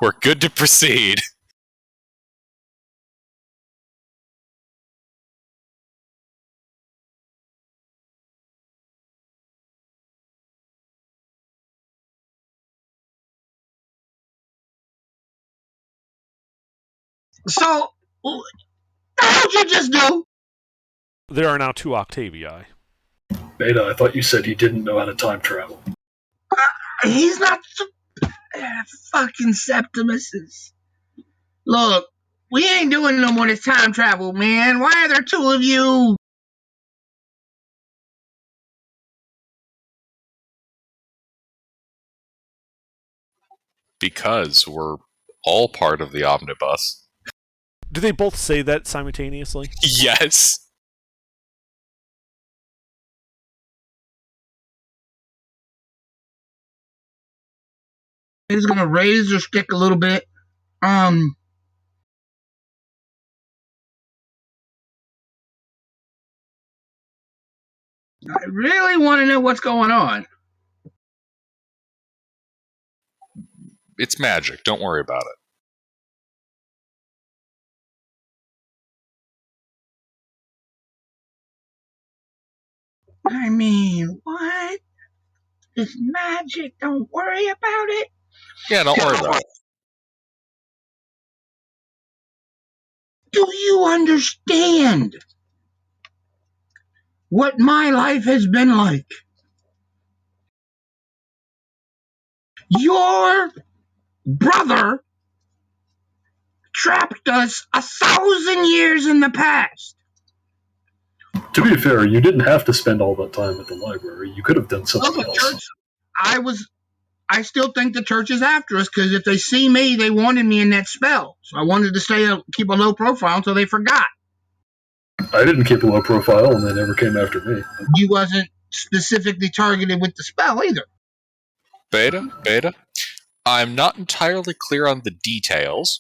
we're good to proceed. So, how'd you just do? There are now 2 Octavii. Beta, I thought you said he didn't know how to time travel. He's not. Fucking Septimuses. Look, we ain't doing no more this time travel, man. Why are there 2 of you? Because we're all part of the omnibus. Do they both say that simultaneously? Yes. He's gonna raise her stick a little bit. I really want to know what's going on. It's magic. Don't worry about it. I mean, what? It's magic. Don't worry about it. Yeah, don't worry about it. Do you understand what my life has been like? Your brother trapped us 1,000 years in the past. To be fair, you didn't have to spend all that time at the library. You could have done something else. Church, I still think the church is after us because if they see me, they wanted me in that spell. So I wanted to keep a low profile until they forgot. I didn't keep a low profile, and they never came after me. You wasn't specifically targeted with the spell either. Beta, I'm not entirely clear on the details,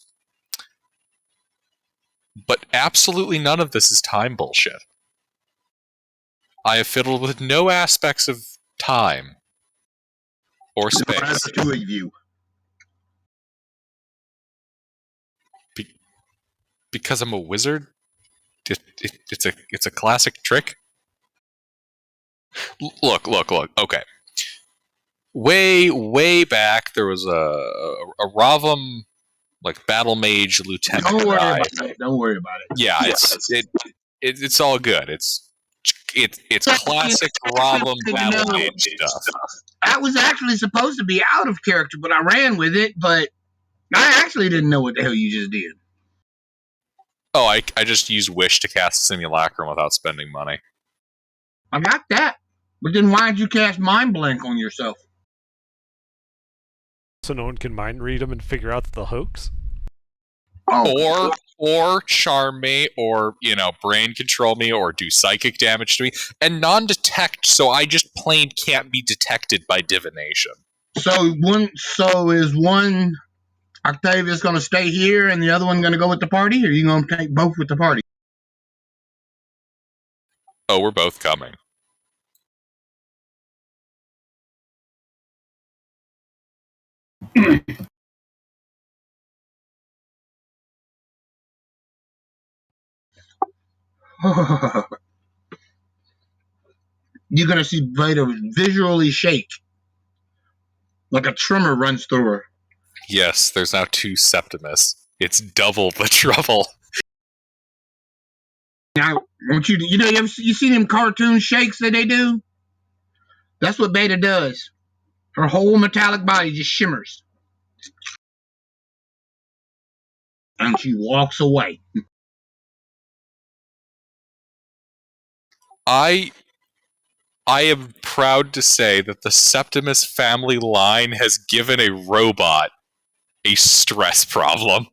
but absolutely none of this is time bullshit. I have fiddled with no aspects of time or space. The two of you. Because I'm a wizard? It's a classic trick. Look. Okay. Way back, there was a Ravam, like battle mage lieutenant. Don't worry about it. Don't worry about it. Yeah, it's all good. It's classic Ravam battle mage stuff. That was actually supposed to be out of character, but I ran with it. But I actually didn't know what the hell you just did. Oh, I just used Wish to cast Simulacrum without spending money. I got that. But then why did you cast Mind Blank on yourself? So no one can mind read them and figure out the hoax? Oh. Or charm me, or, brain control me, or do psychic damage to me, and non-detect, so I just plain can't be detected by divination. So is one Octavius going to stay here and the other one going to go with the party, or are you going to take both with the party? Oh, we're both coming. You're going to see Veda visually shake. Like a tremor runs through her. Yes, there's now 2 Septimus. It's double the trouble. Now, I want you see them cartoon shakes that they do? That's what Beta does. Her whole metallic body just shimmers. And she walks away. I am proud to say that the Septimus family line has given a robot a stress problem.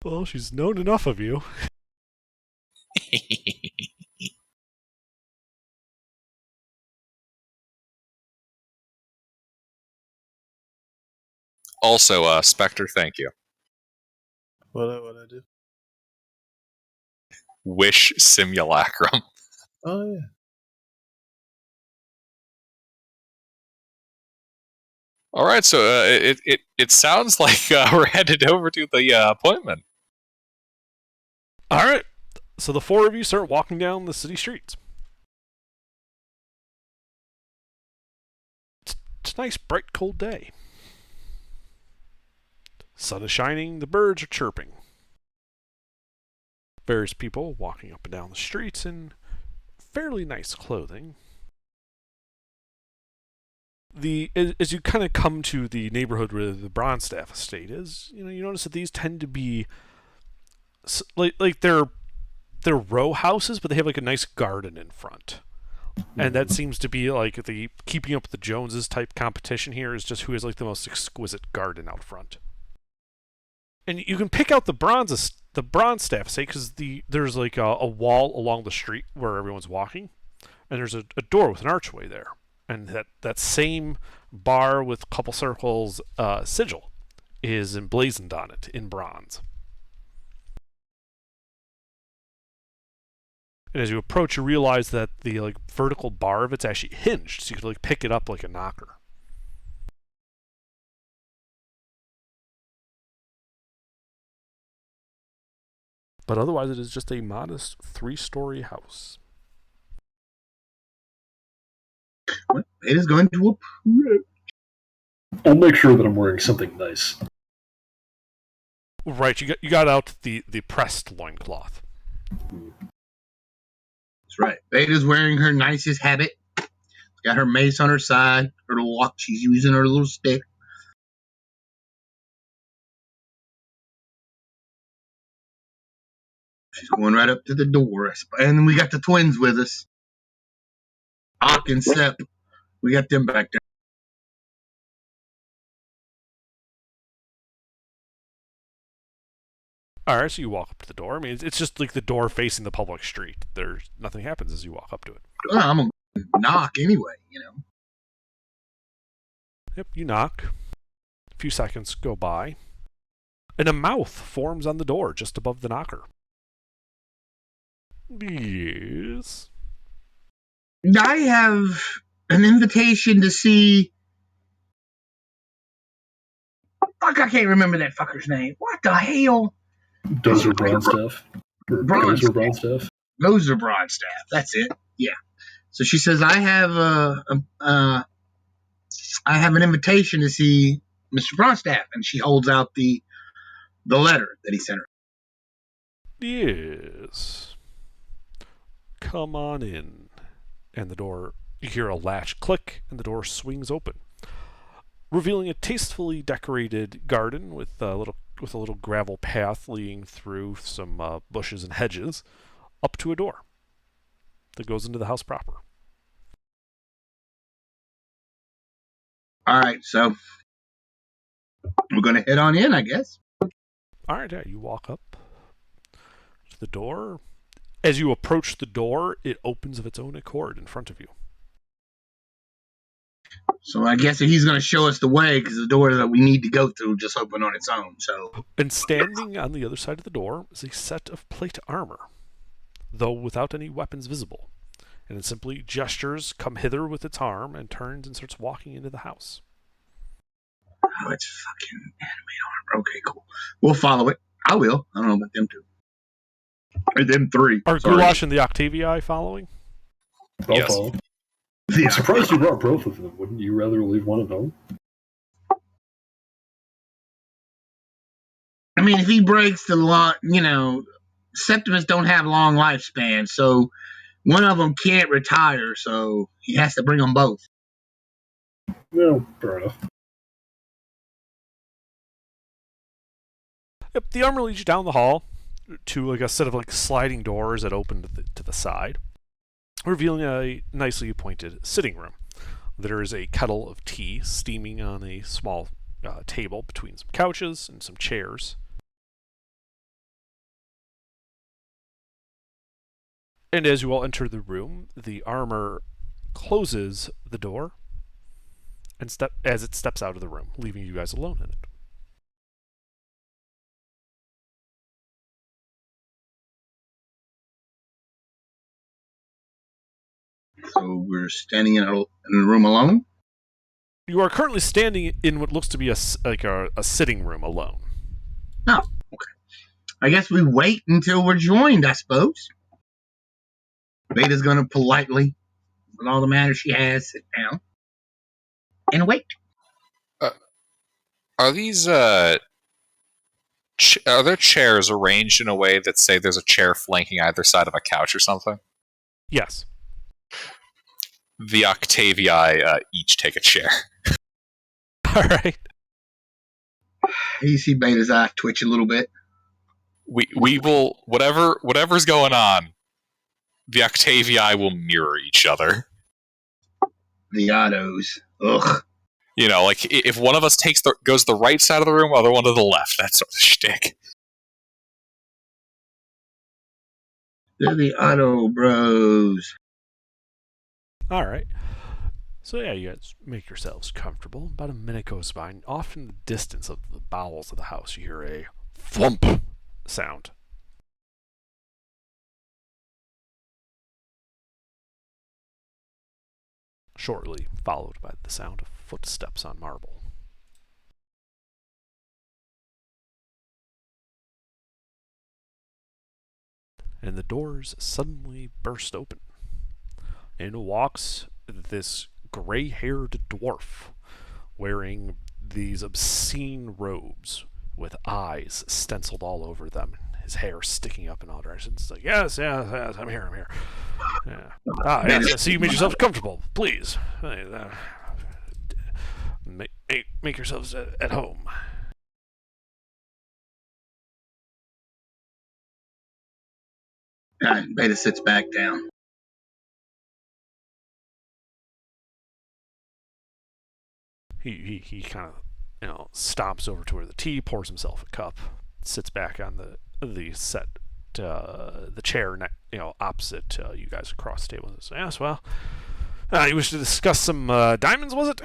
Well, she's known enough of you. Also, Spectre, thank you. What I do? Wish Simulacrum. Oh yeah. All right, so it sounds like we're headed over to the appointment. All right. So the 4 of you start walking down the city streets. It's a nice, bright, cold day. Sun is shining, the birds are chirping. Various people walking up and down the streets in fairly nice clothing. As you kind of come to the neighborhood where the Bronstaff estate is, you notice that these tend to be like they're row houses, but they have like a nice garden in front. And that seems to be like the keeping up with the Joneses type competition here is just who has like the most exquisite garden out front. And you can pick out the Bronstaff estate because there's like a wall along the street where everyone's walking, and there's a door with an archway there. And that same bar with a couple circles sigil is emblazoned on it in bronze. And as you approach, you realize that the vertical bar of it's actually hinged, so you could pick it up like a knocker. But otherwise, it is just a modest 3-story house. It is going to approve. I'll make sure that I'm wearing something nice. Right, you got out the pressed loincloth. That's right. Beta's wearing her nicest habit. Got her mace on her side, her little walk. She's using her little stick. She's going right up to the door. And then we got the twins with us. Ock and Sep. We got them back there. Alright, so you walk up to the door. I mean, it's just like the door facing the public street. There's nothing happens as you walk up to it. Well, I'm going to knock anyway, Yep, you knock. A few seconds go by. And a mouth forms on the door just above the knocker. Yes. I have an invitation to see. Fuck, I can't remember that fucker's name. What the hell? Dozer Brownstaff? Gozer Brownstaff? Gozer Broadstaff. That's it. Yeah. So she says, I have an invitation to see Mr. Broadstaff, and she holds out the letter that he sent her. Yes. Come on in. And the door, you hear a latch click, and the door swings open, revealing a tastefully decorated garden with a little gravel path leading through some bushes and hedges up to a door that goes into the house proper. All right, so we're going to head on in, I guess. All right, yeah, you walk up to the door. As you approach the door, it opens of its own accord in front of you. So I guess he's going to show us the way because the door that we need to go through just opened on its own. So, And standing on the other side of the door is a set of plate armor, though without any weapons visible. And it simply gestures, come hither with its arm, and turns and starts walking into the house. oh, it's fucking animate armor. Okay, cool. We'll follow it. I will. I don't know about them two. Or them three. Are Sorry. Goulash and the Octavii following? I'll Yes. follow. I'm surprised you brought both of them. Wouldn't you rather leave one at home? I mean, if he breaks the law, Septimus don't have long lifespans, so one of them can't retire, so he has to bring them both. No, fair enough. Yep, the armor leads you down the hall to a set of sliding doors that open to the side, revealing a nicely appointed sitting room. There is a kettle of tea steaming on a small table between some couches and some chairs. And as you all enter the room, the armor closes the door and as it steps out of the room, leaving you guys alone in it. So we're standing in a room alone? You are currently standing in what looks to be a sitting room alone. Oh, okay. I guess we wait until we're joined, I suppose. Beta's going to politely, with all the manners she has, sit down and wait. Are these are there chairs arranged in a way that say there's a chair flanking either side of a couch or something? Yes. The Octavii each take a chair. All right. You see Beta's eye twitch a little bit. We will whatever's going on. The Octavii will mirror each other. The Ottos. Ugh. If one of us goes to the right side of the room, other one to the left. That sort of shtick. They're the Otto bros. All right. So yeah, you guys make yourselves comfortable. About a minute goes by, and off in the distance of the bowels of the house, you hear a thump sound. Shortly followed by the sound of footsteps on marble. And the doors suddenly burst open. In walks this gray-haired dwarf wearing these obscene robes with eyes stenciled all over them, his hair sticking up in all directions. It's like, yes, I'm here. Yeah. Yes, I see you made yourselves comfortable. Please, make yourselves at home. Beta sits back down. He kind of stomps over to where the tea, pours himself a cup, sits back on the set the chair opposite you guys across the table. And says, yes, well, you wish to discuss some diamonds, was it?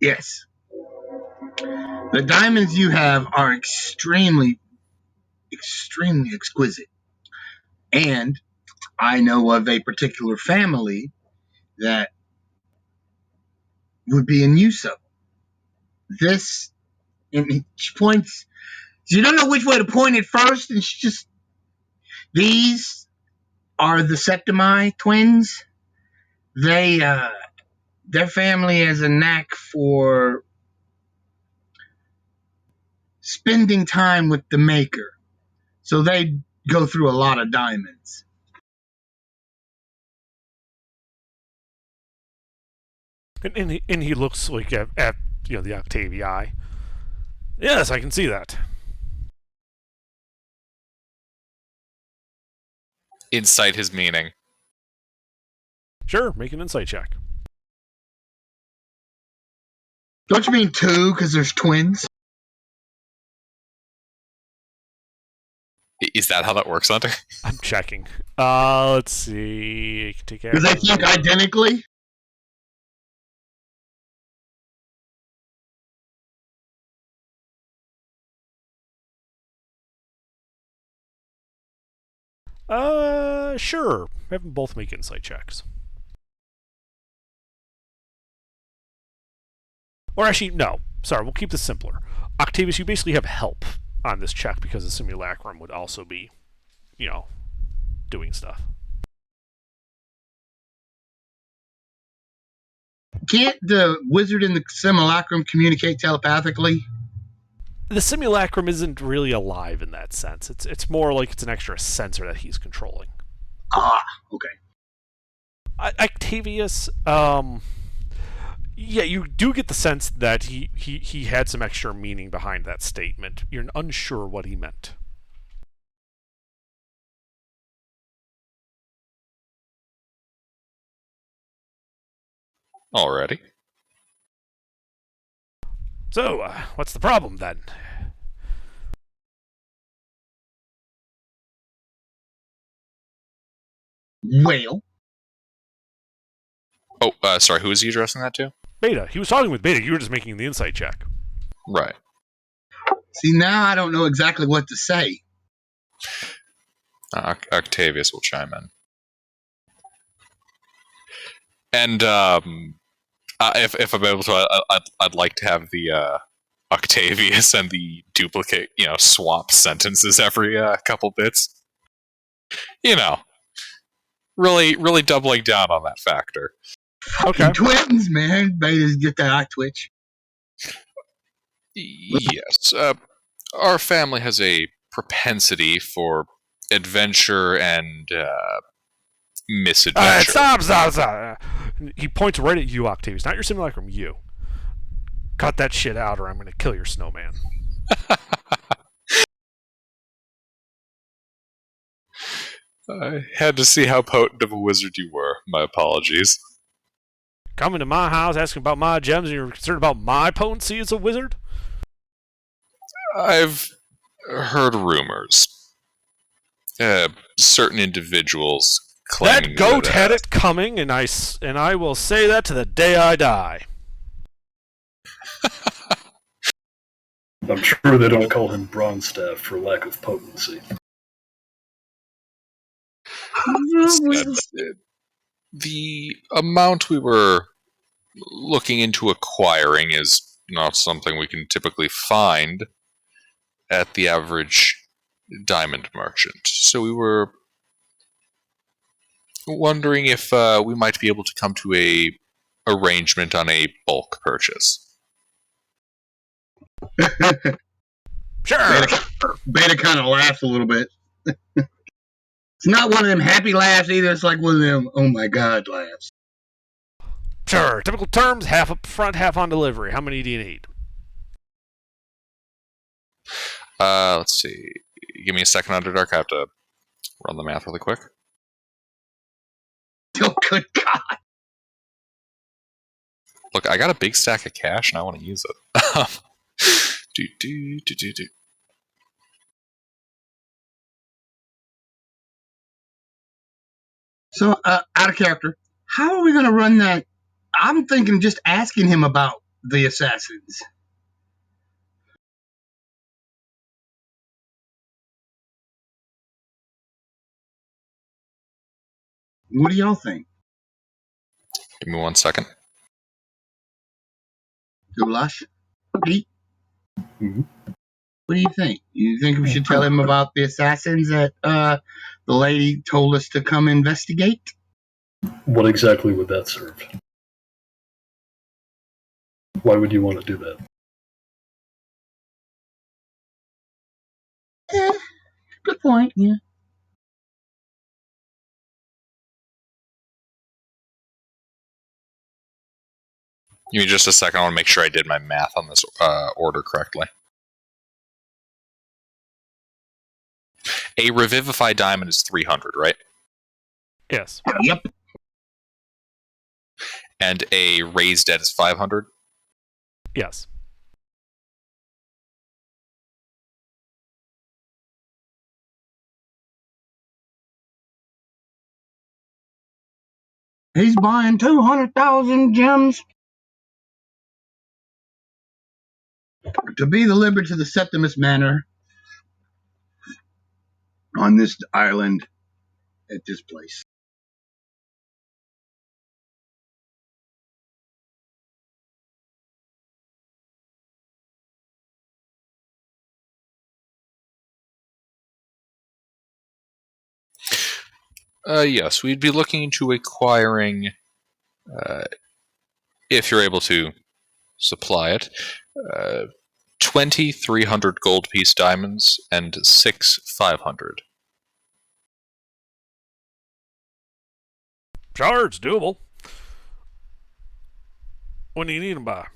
Yes. The diamonds you have are extremely exquisite. And I know of a particular family that would be in use of this. And she points. You don't know which way to point it first, and she just. These are the Septimae Twins. Their family has a knack for spending time with the maker, so they go through a lot of diamonds. And he looks like at the Octavii. Yes, I can see that. Insight his meaning. Sure, make an insight check. Don't you mean two, because there's twins? Is that how that works, Hunter? I'm checking. Let's see. Take Do they think identically? Sure. Have them both make insight checks. Or actually, no. Sorry, we'll keep this simpler. Octavius, you basically have help on this check because the simulacrum would also be, doing stuff. Can't the wizard in the simulacrum communicate telepathically? The simulacrum isn't really alive in that sense. It's more like it's an extra sensor that he's controlling. Ah, okay. Octavius, yeah, you do get the sense that he had some extra meaning behind that statement. You're unsure what he meant. Already. So, what's the problem then? Well. Oh, sorry, who is he addressing that to? Beta. He was talking with Beta. You were just making the insight check. Right. See, now I don't know exactly what to say. Octavius will chime in. And if I'm able to, I'd like to have the Octavius and the duplicate, swap sentences every couple bits. Really doubling down on that factor. Okay. Twins, man. Betas get that eye twitch. Yes. Our family has a propensity for adventure and misadventure. Stop. He points right at you, Octavius. Not your simulacrum, you. Cut that shit out or I'm going to kill your snowman. I had to see how potent of a wizard you were. My apologies. Coming to my house asking about my gems and you're concerned about my potency as a wizard? I've heard rumors. Certain individuals claiming That goat that, had it coming, and I will say that to the day I die. I'm sure they don't call him Bronstaff for lack of potency. the amount we were looking into acquiring is not something we can typically find at the average diamond merchant. So we were wondering if we might be able to come to a arrangement on a bulk purchase. Sure. Beta kind of laughs a little bit. It's not one of them happy laughs either. It's like one of them, oh my god laughs. Sure. Typical terms, half up front, half on delivery. How many do you need? Let's see. Give me a second, Underdark. I have to run the math really quick. Oh, good god. Look, I got a big stack of cash and I want to use it. So, out of character, how are we going to run that? I'm thinking just asking him about the assassins. What do y'all think? Give me 1 second. Gulash? Pete? Mhm. What do you think? You think we should tell him about the assassins that the lady told us to come investigate? What exactly would that serve? Why would you want to do that? Good point, yeah. Give me just a second. I want to make sure I did my math on this order correctly. A Revivify Diamond is 300, right? Yes. Yep. And a Raised Dead is 500? Yes. He's buying 200,000 gems to be delivered to the Septimus Manor on this island at this place. Yes, we'd be looking into acquiring, if you're able to supply it, 20 300 gold piece diamonds and 6 500. Sure, it's doable. When do you need them by?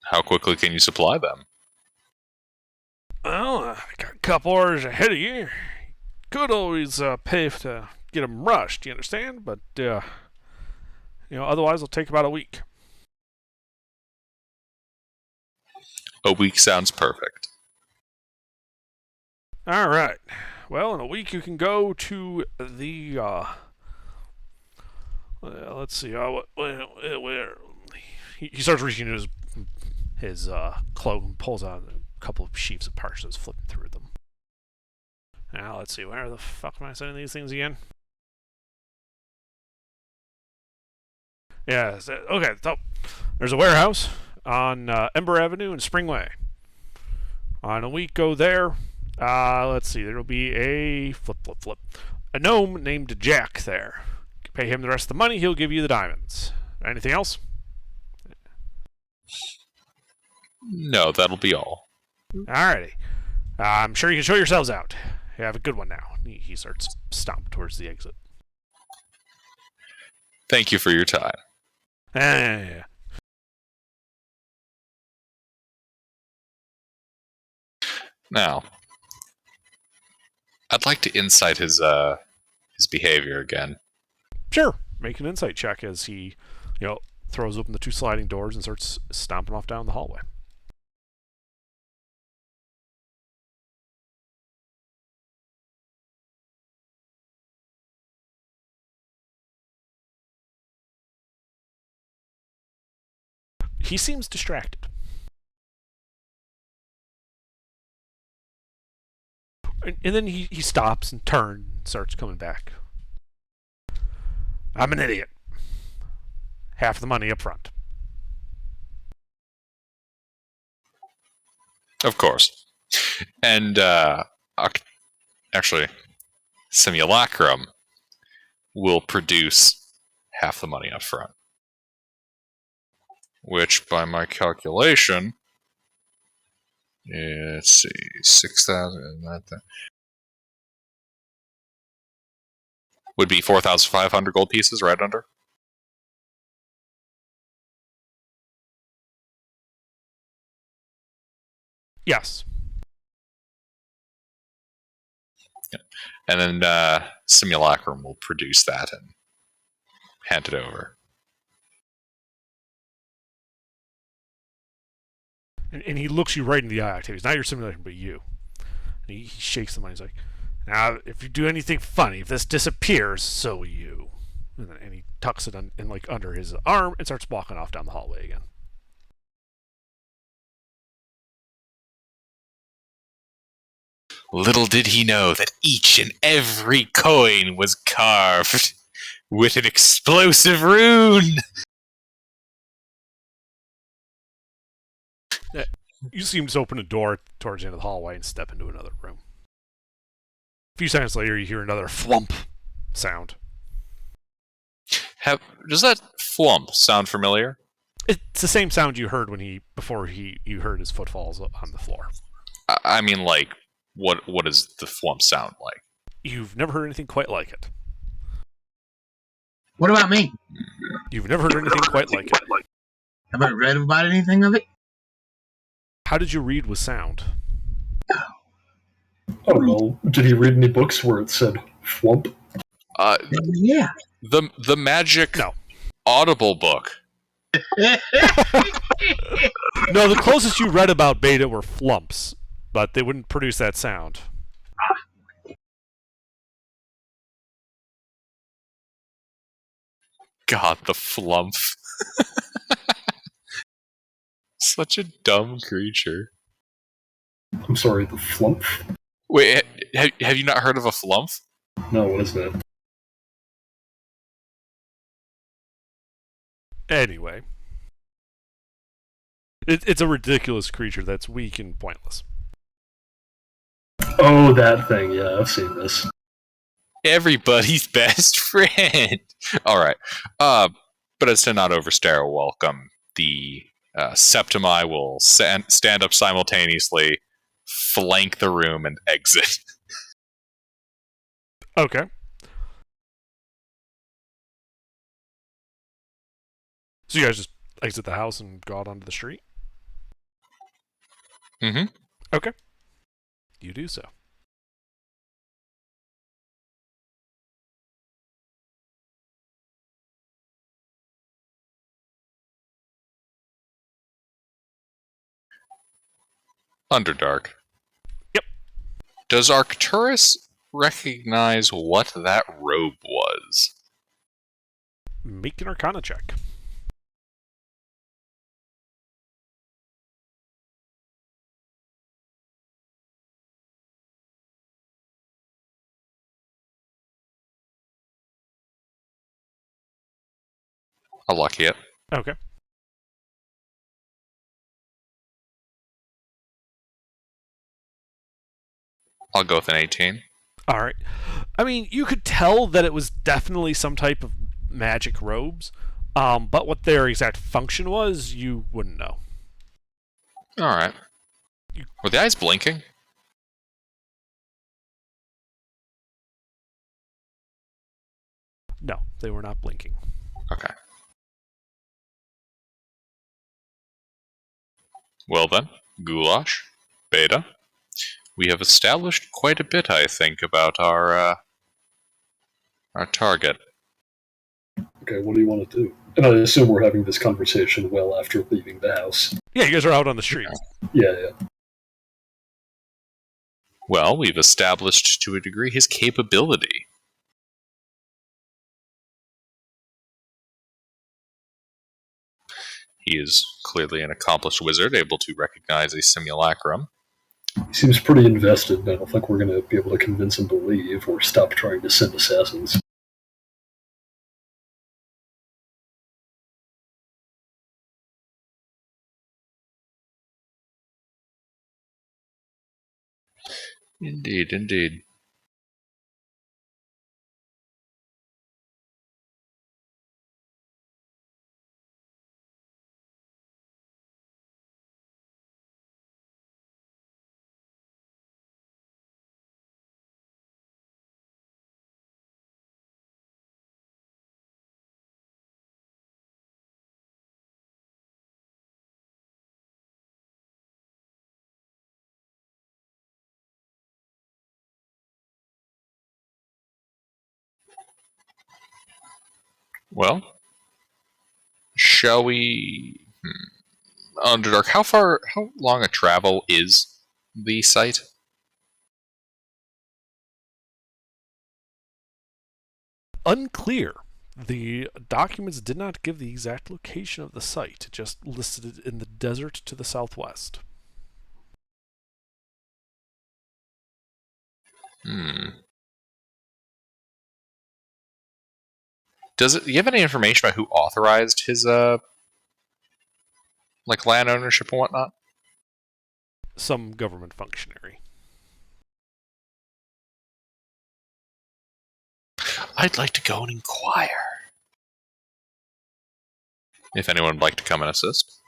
How quickly can you supply them? Well, I got a couple orders ahead of you. Could always pay to get them rushed, you understand? But, otherwise it'll take about a week. A week sounds perfect. All right. Well, in a week you can go to the, let's see, where he starts reaching into his cloak and pulls out a couple of sheets of parchments, flipping through them. Now, let's see, where the fuck am I sending these things again? Yeah, okay, so there's a warehouse on Ember Avenue and Springway. On a week, go there. Let's see, there'll be a a gnome named Jack there. You pay him the rest of the money, he'll give you the diamonds. Anything else? No, that'll be all. Alrighty. I'm sure you can show yourselves out. You have a good one now. He starts stomping towards the exit. Thank you for your time. Yeah. Now, I'd like to insight his behavior again. Sure. Make an insight check as he, throws open the two sliding doors and starts stomping off down the hallway. He seems distracted. And then he stops and turns and starts coming back. I'm an idiot. Half the money up front. Of course. And, actually, Simulacrum will produce half the money up front. Which, by my calculation, let's see, 6,000, would be 4,500 gold pieces, right under? Yes. Yeah. And then Simulacrum will produce that and hand it over. And he looks you right in the eye, Octavius. Not your simulation, but you. And he shakes the money. He's like, now, if you do anything funny, if this disappears, so will you. And he tucks it under his arm and starts walking off down the hallway again. Little did he know that each and every coin was carved with an explosive rune. You see him just open a door towards the end of the hallway and step into another room. A few seconds later, you hear another flump sound. Does that flump sound familiar? It's the same sound you heard before you heard his footfalls on the floor. I mean, like, what does the flump sound like? You've never heard anything quite like it. What about me? You've never heard anything quite like it. Have I read about anything of it? How did you read with sound? Oh, well, did he read any books where it said flump? Yeah. The magic No. Audible book. No, the closest you read about beta were flumps, but they wouldn't produce that sound. God, the flump. Such a dumb creature. I'm sorry, the flump? Wait, have you not heard of a flump? No, what is that? Anyway. It's a ridiculous creature that's weak and pointless. Oh, that thing, yeah, I've seen this. Everybody's best friend. All right. But as to not overstay our welcome, the Septimae will stand up simultaneously, flank the room, and exit. Okay. So you guys just exit the house and go out onto the street? Mm-hmm. Okay. You do so. Underdark. Yep. Does Arcturus recognize what that robe was? Make an Arcana check. I'll lucky it. Okay. I'll go with an 18. All right. I mean, you could tell that it was definitely some type of magic robes, but what their exact function was, you wouldn't know. All right. Were the eyes blinking? No, they were not blinking. Okay. Well then, Goulash, Beta, we have established quite a bit, I think, about our target. Okay, what do you want to do? And I assume we're having this conversation well after leaving the house. Yeah, you guys are out on the street. Yeah. Well, we've established to a degree his capability. He is clearly an accomplished wizard, able to recognize a simulacrum. He seems pretty invested, but I don't think we're going to be able to convince him to leave or stop trying to send assassins. Indeed, indeed. Well, shall we... Underdark, how long a travel is the site? Unclear. The documents did not give the exact location of the site, just listed it in the desert to the southwest. Do you have any information about who authorized his land ownership and whatnot? Some government functionary. I'd like to go and inquire. If anyone would like to come and assist.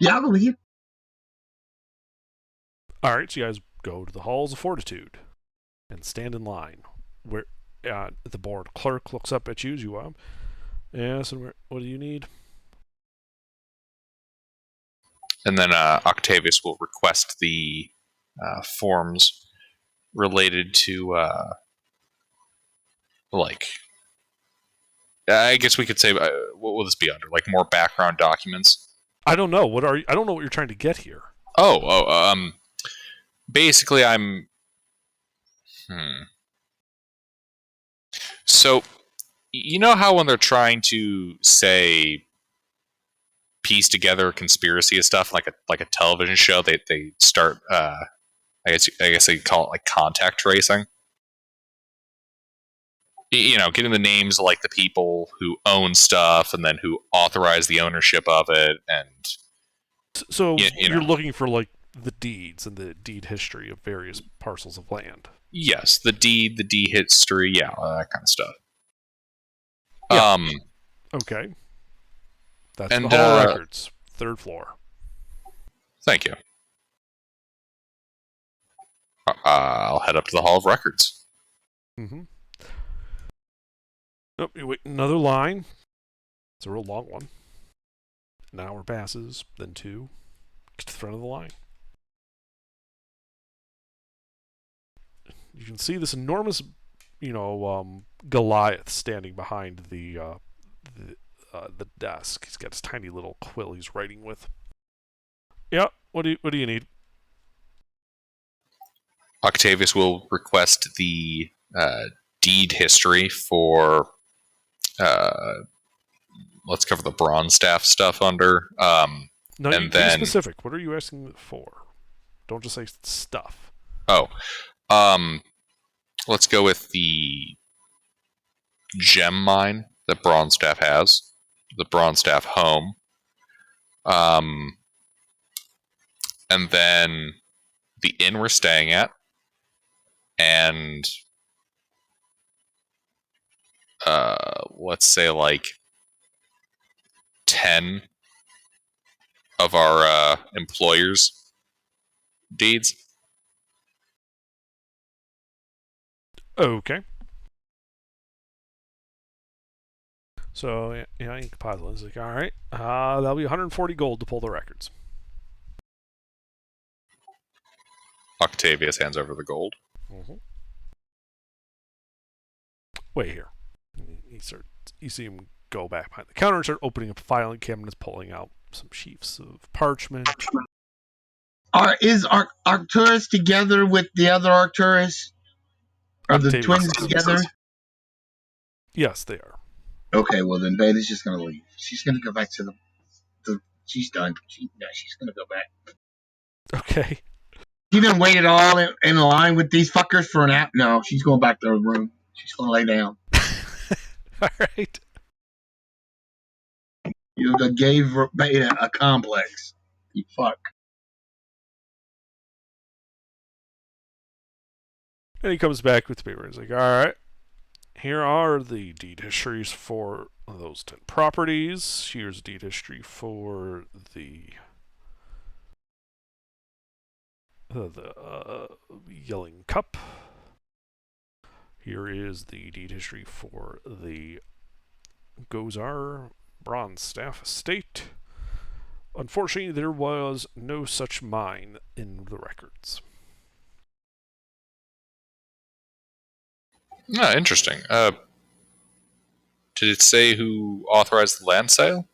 Yeah, I believe. All right, so you guys go to the halls of Fortitude and stand in line. Where the board clerk looks up at you as you yes, and what do you need? And then Octavius will request the forms related to I guess we could say what will this be under? Like more background documents? I don't know. I don't know what you're trying to get here. Basically I'm So you know how when they're trying to say piece together a conspiracy and stuff like a television show, they start I guess they call it like contact tracing. You know, getting the names of like the people who own stuff and then who authorize the ownership of it, and so you're looking for like the deeds and the deed history of various parcels of land. Yes, the deed history, yeah, that kind of stuff. Yeah. Okay. That's the Hall of Records, 3rd floor. Thank you. I'll head up to the Hall of Records. Mm-hmm. Nope, you wait another line. It's a real long one. An hour passes, then 2. Get to the front of the line. You can see this enormous, Goliath standing behind the desk. He's got his tiny little quill he's writing with. Yeah, what do you need? Octavius will request the deed history for. Let's cover the bronze staff stuff under. No, and then be specific. What are you asking for? Don't just say stuff. Oh, let's go with the gem mine that bronze staff has, the bronze staff home, and then the inn we're staying at, and let's say like 10 of our employers' deeds. Okay. So yeah, you can pause it. It's like, all right, that'll be 140 gold to pull the records. Octavius hands over the gold. Mm-hmm. Wait here. You see him go back behind the counter and start opening up filing cabinets, pulling out some sheafs of parchment. Is Arcturus together with the other Arcturus? Are the twins together? Yes, they are. Okay, well then Beta's just gonna leave. She's gonna go back to the she's done. She's gonna go back. Okay. She done waited all in line with these fuckers for an app. No, she's going back to her room. She's gonna lay down. All right. You gave Beta a complex. You fuck. And he comes back with the paper. He's like, all right, here are the deed histories for those 10 properties. Here's deed history for the Yelling Cup. Here is the deed history for the Gozar Bronze Staff Estate. Unfortunately, there was no such mine in the records. Ah, interesting. Did it say who authorized the land sale?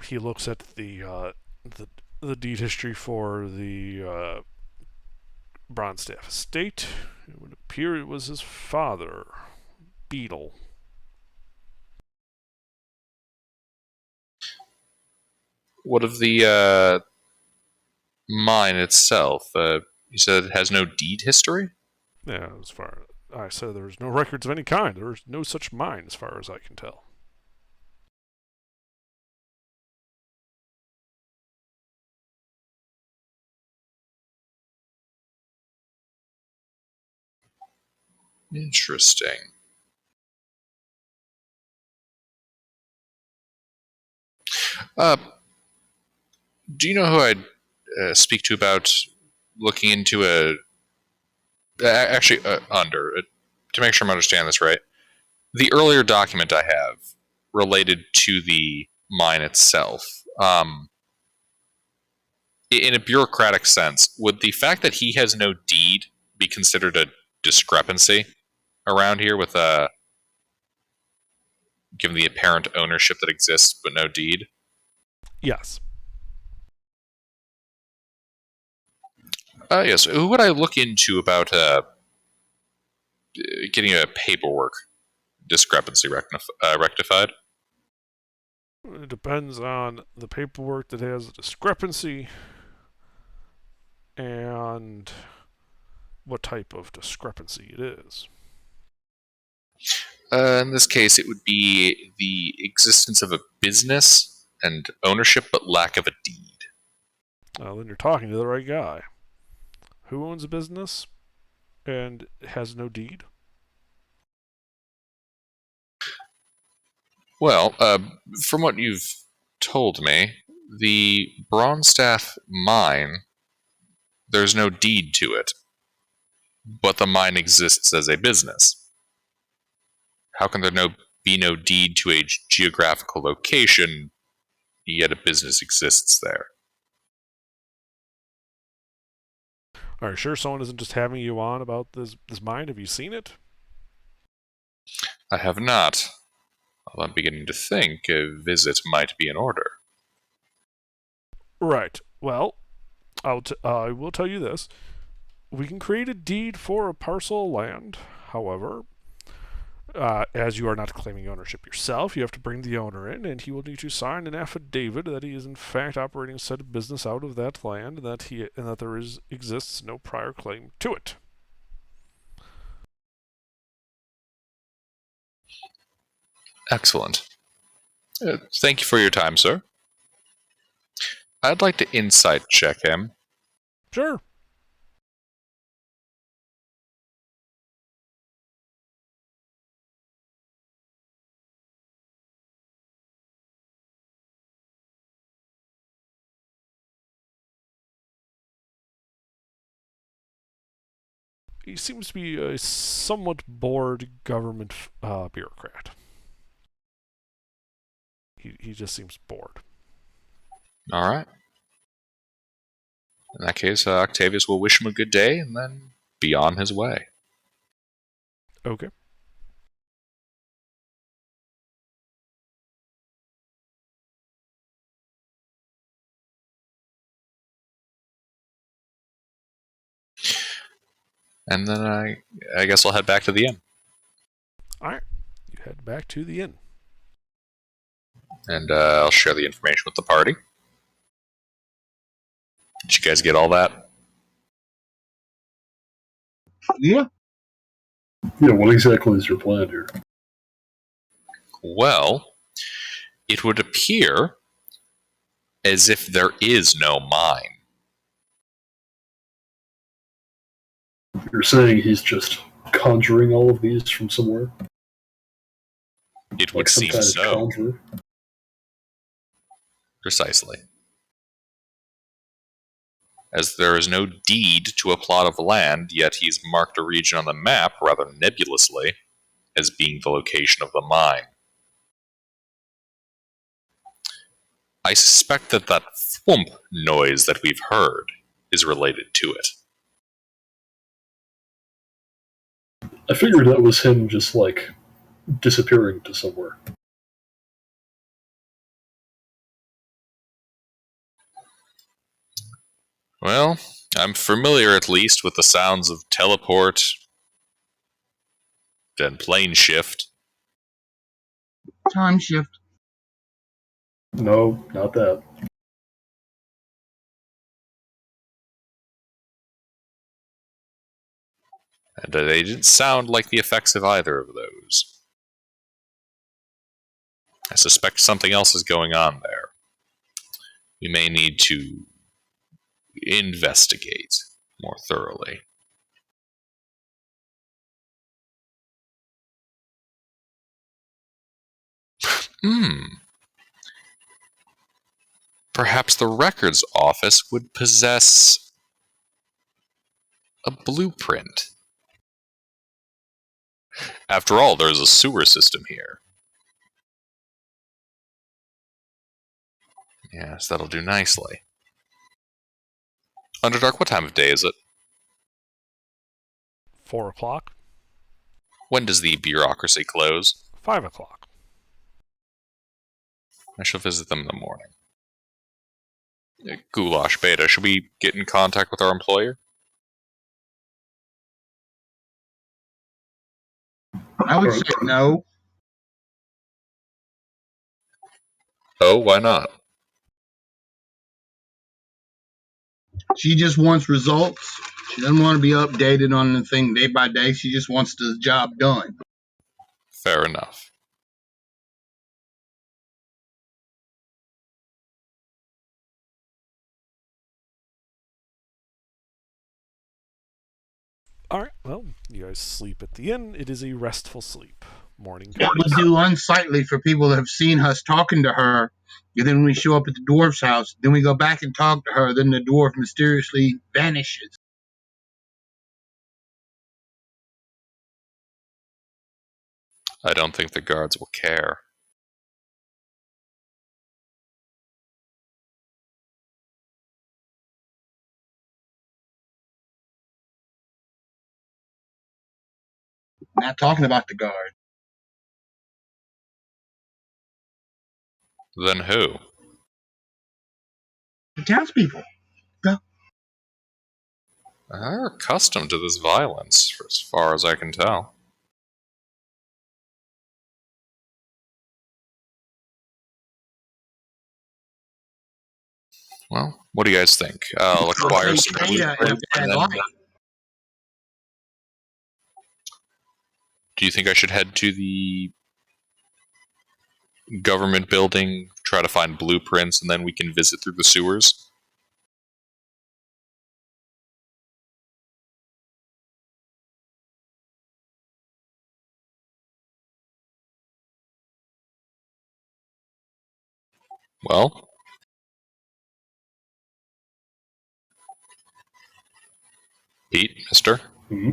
He looks at the deed history for the Bronstaff estate. It would appear it was his father, Beetle. What of the mine itself? You said it has no deed history? Yeah, as far as I said, there's no records of any kind. There's no such mine, as far as I can tell. Interesting. Uh, do you know who I'd speak to about looking into to make sure I'm understanding this right? The earlier document I have related to the mine itself. In a bureaucratic sense, would the fact that he has no deed be considered a discrepancy around here with given the apparent ownership that exists but no deed? Yes. Yes. Who would I look into about getting a paperwork discrepancy rectified? It depends on the paperwork that has a discrepancy and what type of discrepancy it is. In this case, it would be the existence of a business and ownership, but lack of a deed. Then you're talking to the right guy. Who owns a business and has no deed? Well, from what you've told me, the Bronstaff mine, there's no deed to it, but the mine exists as a business. How can there be no deed to a geographical location, yet a business exists there? Are you sure someone isn't just having you on about this mine? Have you seen it? I have not. Although I'm beginning to think a visit might be in order. Right. Well, I will tell you this. We can create a deed for a parcel of land. However, as you are not claiming ownership yourself, you have to bring the owner in, and he will need to sign an affidavit that he is in fact operating said business out of that land, and that there exists no prior claim to it. Excellent. Thank you for your time, sir. I'd like to insight check him. Sure. He seems to be a somewhat bored government bureaucrat. He just seems bored. All right. In that case, Octavius will wish him a good day and then be on his way. Okay. And then I guess I'll head back to the inn. Alright. You head back to the inn. And I'll share the information with the party. Did you guys get all that? Yeah. Yeah, what exactly is your plan here? Well, it would appear as if there is no mine. You're saying he's just conjuring all of these from somewhere? It would Like some seem kind of so. conjurer? Precisely. As there is no deed to a plot of land, yet he's marked a region on the map rather nebulously as being the location of the mine. I suspect that thwomp noise that we've heard is related to it. I figured that was him just, like, disappearing to somewhere. Well, I'm familiar at least with the sounds of teleport and plane shift. Time shift. No, not that. And they didn't sound like the effects of either of those. I suspect something else is going on there. We may need to investigate more thoroughly. Perhaps the records office would possess a blueprint. After all, there's a sewer system here. Yes, that'll do nicely. Underdark, what time of day is it? 4 o'clock. When does the bureaucracy close? 5 o'clock. I shall visit them in the morning. Goulash Beta, should we get in contact with our employer? I would say no. Oh, why not? She just wants results. She doesn't want to be updated on the thing day by day. She just wants the job done. Fair enough. Alright, well, you guys sleep at the inn. It is a restful sleep. Morning It would comes. do unsightly for people that have seen us talking to her, and then we show up at the dwarf's house, then we go back and talk to her, then the dwarf mysteriously vanishes. I don't think the guards will care. Not talking about the guard. Then who? The townspeople. They're accustomed to this violence, for as far as I can tell. Well, what do you guys think? I'll acquire some Beta in a blueprints, and bad then, light. do you think I should head to the government building, try to find blueprints, and then we can visit through the sewers? Well, Pete, mister, Hmm?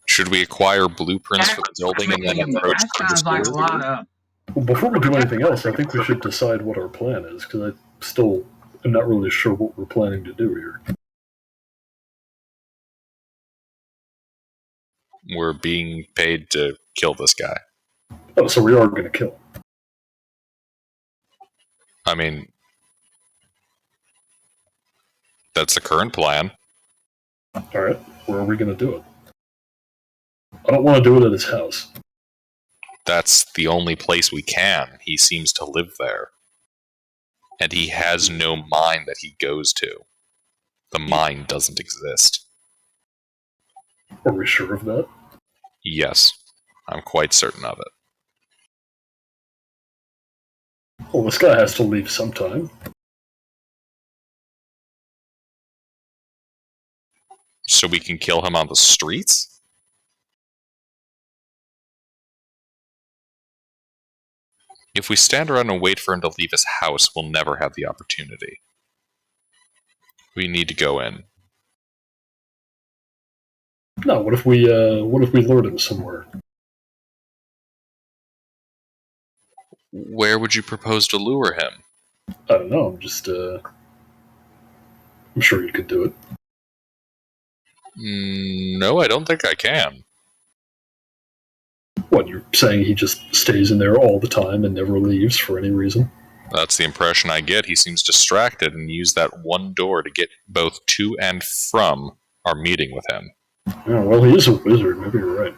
should we acquire blueprints for the building and then approach That through the sounds like a sewers? lot of. Well, before we do anything else, I think we should decide what our plan is, because I still am not really sure what we're planning to do here. We're being paid to kill this guy. Oh, so we are going to kill him. I mean, that's the current plan. Alright, where are we going to do it? I don't want to do it at his house. That's the only place we can. He seems to live there. And he has no mine that he goes to. The mine doesn't exist. Are we sure of that? Yes, I'm quite certain of it. Well, this guy has to leave sometime. So we can kill him on the streets? If we stand around and wait for him to leave his house, we'll never have the opportunity. We need to go in. No, what if we lured him somewhere? Where would you propose to lure him? I don't know, I'm sure you could do it. No, I don't think I can. What, you're saying he just stays in there all the time and never leaves for any reason? That's the impression I get. He seems distracted and used that one door to get both to and from our meeting with him. Oh, well, he is a wizard, maybe you're right.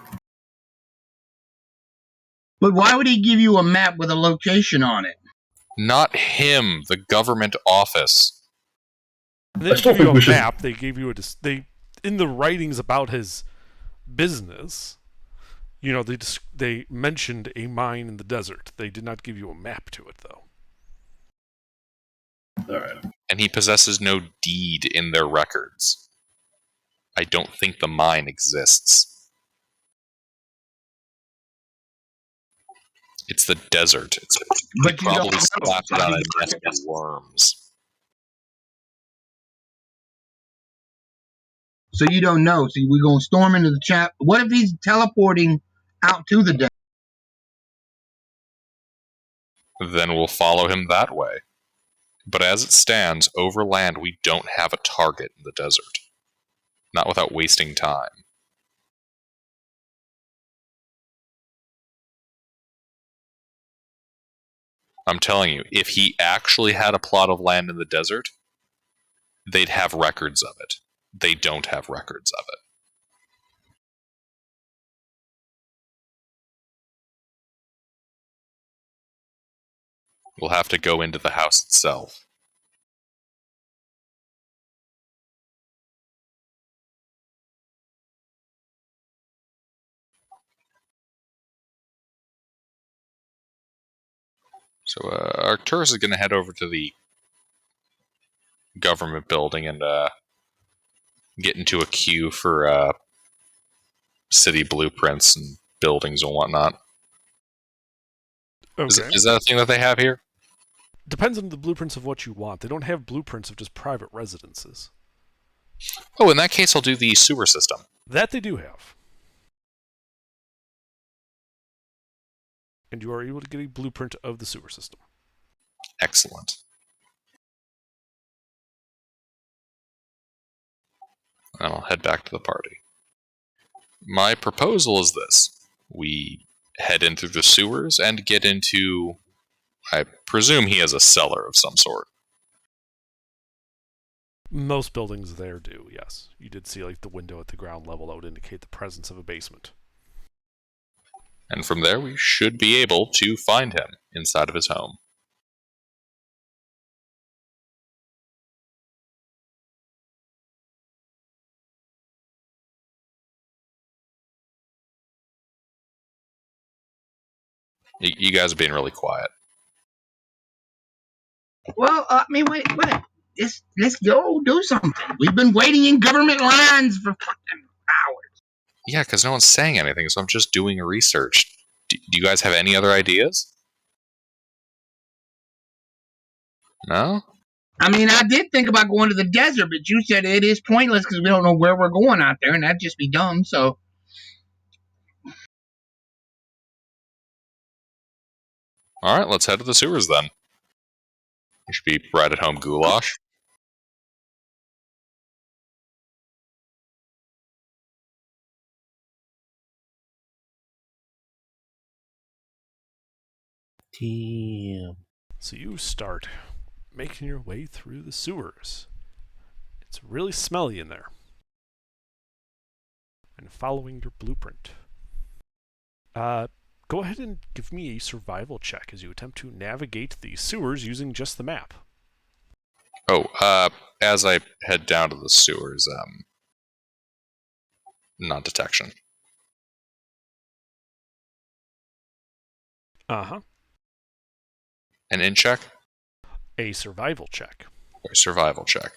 But why would he give you a map with a location on it? Not him, the government office. They I didn't still give you think a we should- map. They gave you they in the writings about his business. You know, they mentioned a mine in the desert. They did not give you a map to it, though. Alright. And he possesses no deed in their records. I don't think the mine exists. It's the desert. It's But you probably don't slapped know. on a nest of worms. So you don't know. See, we're going to storm into the chat. What if he's teleporting out to the desert? Then we'll follow him that way. But as it stands, over land, we don't have a target in the desert. Not without wasting time. I'm telling you, if he actually had a plot of land in the desert, they'd have records of it. They don't have records of it. We'll have to go into the house itself. So Arcturus is going to head over to the government building and get into a queue for city blueprints and buildings and whatnot. Okay. Is that a thing that they have here? Depends on the blueprints of what you want. They don't have blueprints of just private residences. Oh, in that case, I'll do the sewer system. That they do have. And you are able to get a blueprint of the sewer system. Excellent. And I'll head back to the party. My proposal is this. We head in through the sewers and get into... I presume he has a cellar of some sort. Most buildings there do, yes. You did see like the window at the ground level that would indicate the presence of a basement. And from there, we should be able to find him inside of his home. You guys are being really quiet. Well, I mean, wait. Let's go do something. We've been waiting in government lines for fucking hours. Yeah, because no one's saying anything, so I'm just doing research. Do you guys have any other ideas? No? I mean, I did think about going to the desert, but you said it is pointless because we don't know where we're going out there, and that'd just be dumb. So, Alright, let's head to the sewers then. You should be right at home goulash. Damn. So you start making your way through the sewers. It's really smelly in there. and following your blueprint. Go ahead and give me a survival check as you attempt to navigate the sewers using just the map. As I head down to the sewers, non-detection. Uh-huh. An in check? A survival check. Or survival check.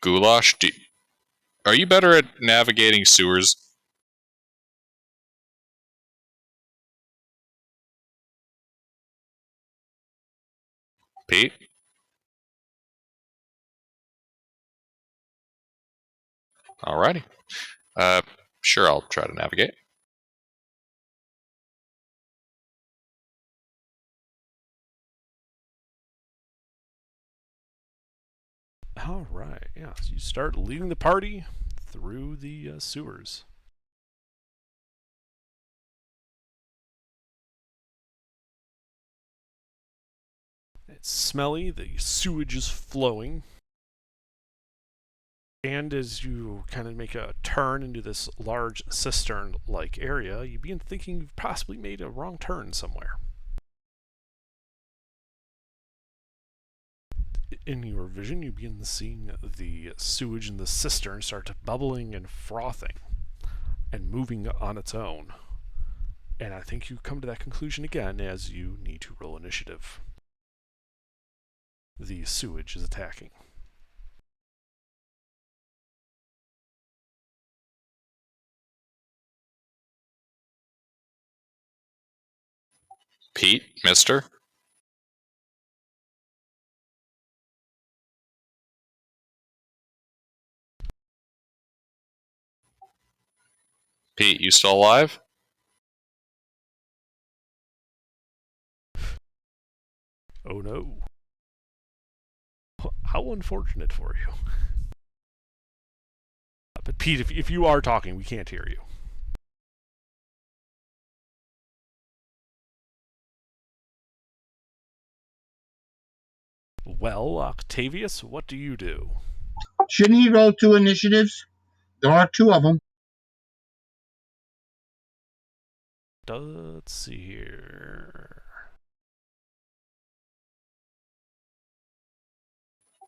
Goulash, are you better at navigating sewers? Pete? Alrighty. Sure, I'll try to navigate. All right, yeah. So you start leading the party through the sewers. It's smelly, the sewage is flowing. And as you kind of make a turn into this large cistern-like area, you begin thinking you've possibly made a wrong turn somewhere. In your vision, you begin seeing the sewage in the cistern start bubbling and frothing and moving on its own. And I think you come to that conclusion again as you need to roll initiative. The sewage is attacking. Pete, mister? Pete, you still alive? Oh no. How unfortunate for you. But Pete, if you are talking, we can't hear you. Well, Octavius, what do you do? Shouldn't he roll 2 initiatives? There are 2 of them. Let's see here.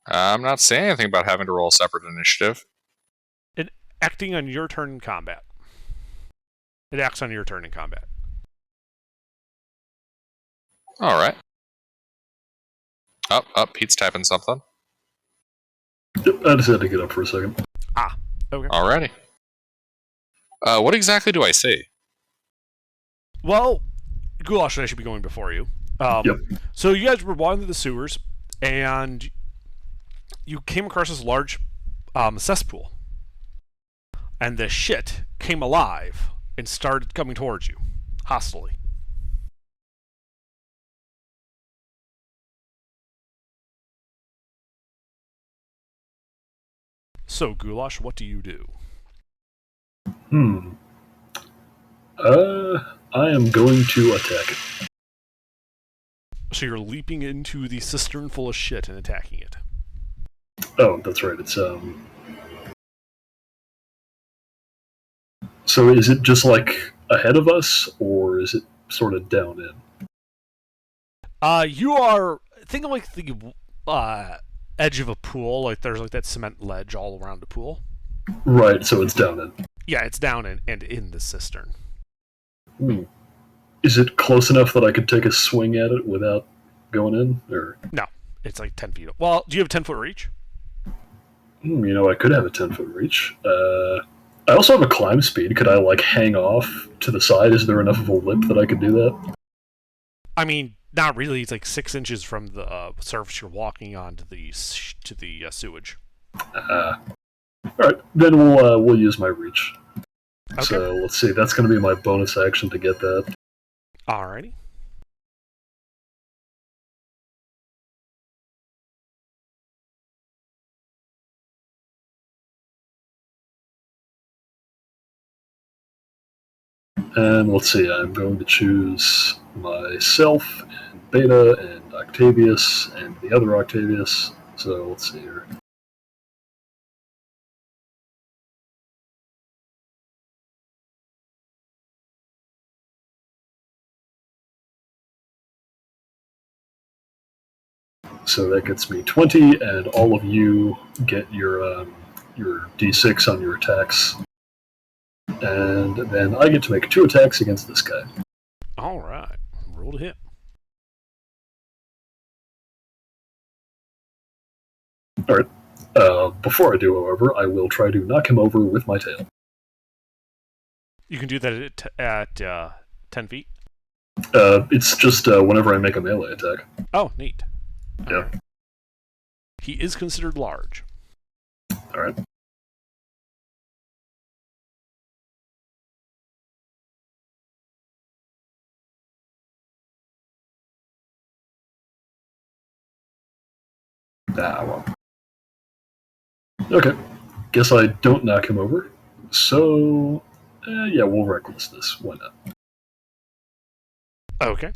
I'm not saying anything about having to roll a separate initiative. Acting on your turn in combat. It acts on your turn in combat. Alright. Pete's typing something. I just had to get up for a second. Okay. Alrighty. What exactly do I say? Well, Goulash and I should be going before you. Yep. So you guys were walking through the sewers, and you came across this large cesspool. And the shit came alive and started coming towards you, hostilely. So, Goulash, what do you do? I am going to attack it. So you're leaping into the cistern full of shit and attacking it. Oh, that's right. It's So is it just like ahead of us, or is it sort of down in? You are think of like the edge of a pool, like there's like that cement ledge all around the pool. Right, so it's down in. Yeah, it's down and in the cistern. Is it close enough that I could take a swing at it without going in, or? No, it's like 10 feet. Well, do you have 10-foot reach? I could have a 10-foot reach. I also have a climb speed. Could I, hang off to the side? Is there enough of a lip that I could do that? I mean, not really. It's like 6 inches from the surface you're walking on to the sewage. All right, then we'll use my reach. Okay. So let's see. That's going to be my bonus action to get that. Alrighty. And let's see. I'm going to choose myself and Beta and Octavius and the other Octavius. So let's see here. So that gets me 20, and all of you get your d6 on your attacks. And then I get to make 2 attacks against this guy. Alright. Roll to hit. Alright. Before I do, however, I will try to knock him over with my tail. You can do that at 10 feet? It's just whenever I make a melee attack. Oh, neat. Yeah. Right. He is considered large. Alright. Ah, well. Okay. Guess I don't knock him over. So, yeah, we'll reckless this. Why not? Okay.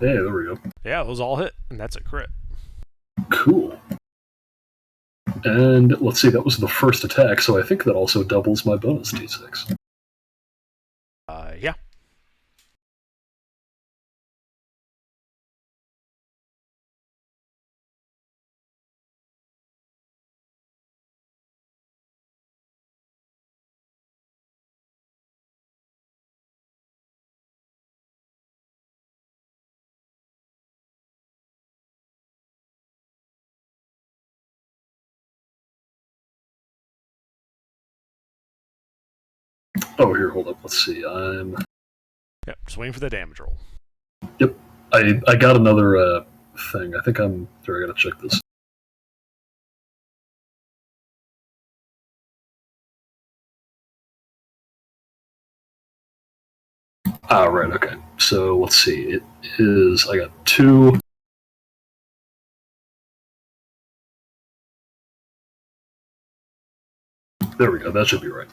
Hey, there we go. Yeah, those all hit, and that's a crit. Cool. And let's see, that was the first attack, so I think that also doubles my bonus d6. Yeah. Oh, here, hold up. Let's see. Yep, just waiting for the damage roll. Yep. I got another thing. I think I'm... Sorry, I gotta check this. Ah, right, okay. So, let's see. It is... I got 2... There we go. That should be right.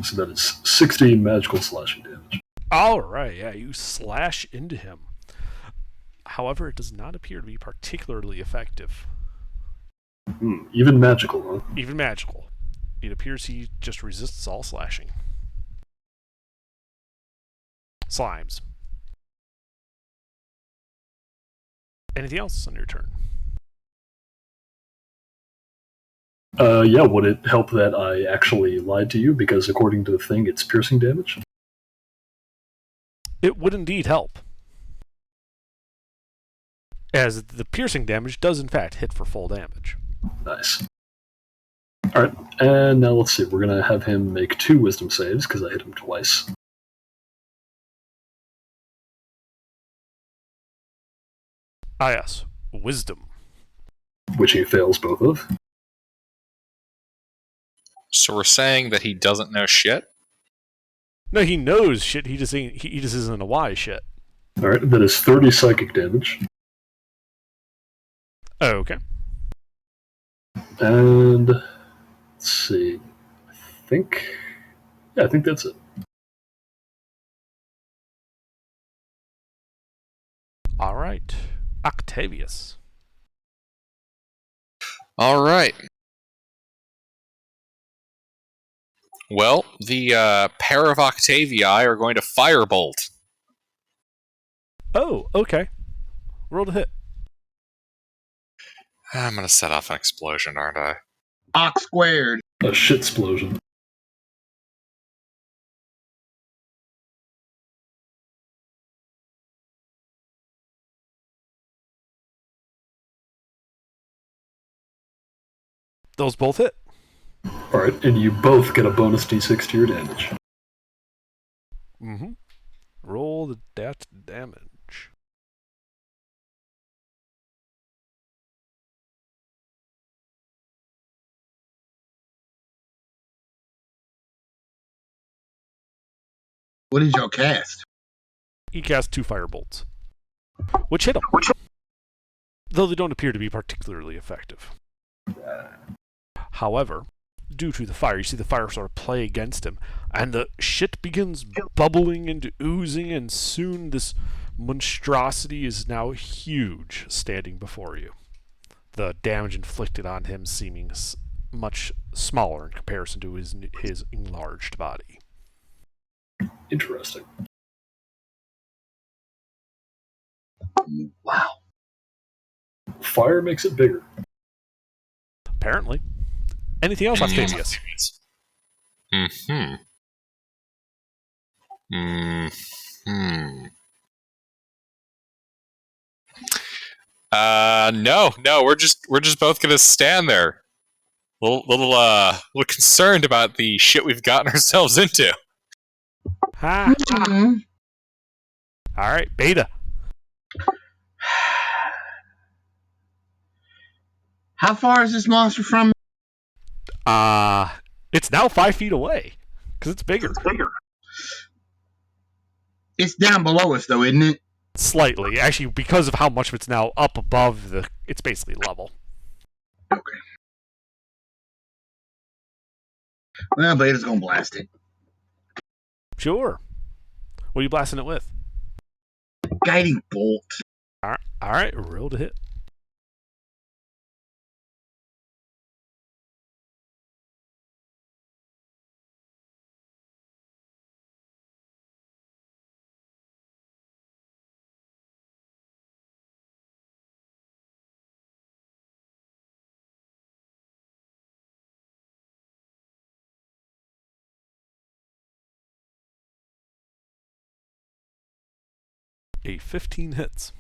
So that is 16 magical slashing damage. Alright, yeah, you slash into him. However, it does not appear to be particularly effective. Even magical, huh? Even magical. It appears he just resists all slashing. Slimes. Anything else on your turn? Yeah, would it help that I actually lied to you? Because according to the thing, it's piercing damage? It would indeed help. As the piercing damage does in fact hit for full damage. Nice. Alright, and now let's see. We're going to have him make 2 wisdom saves, because I hit him twice. Ah yes, wisdom. Which he fails both of. So we're saying that he doesn't know shit? No, he knows shit, he just isn't a wise shit. Alright, that is 30 psychic damage. Oh, okay. And let's see. I think that's it. Alright. Octavius. All right. Well, the pair of Octavii are going to firebolt. Oh, okay. Roll to hit. I'm going to set off an explosion, aren't I? Ox squared. A shit explosion. Those both hit. Alright, and you both get a bonus d6 to your damage. Mm-hmm. Roll that damage. What did y'all cast? He cast 2 firebolts, which hit him. Though they don't appear to be particularly effective. However, due to the fire, you see the fire sort of play against him, and the shit begins bubbling and oozing, and soon this monstrosity is now huge, standing before you. The damage inflicted on him seeming much smaller in comparison to his enlarged body. Interesting. Wow. Fire makes it bigger. Apparently. Anything else, Octavius? No, we're just both gonna stand there. Little concerned about the shit we've gotten ourselves into. Ha! Alright, Beta. How far is this monster from me? It's now 5 feet away. Because it's bigger. It's down below us, though, isn't it? Slightly. Actually, because of how much of it's now up above it's basically level. Okay. Well, Beta's gonna blast it. Sure. What are you blasting it with? Guiding bolt. Alright, roll to hit. A 15 hits.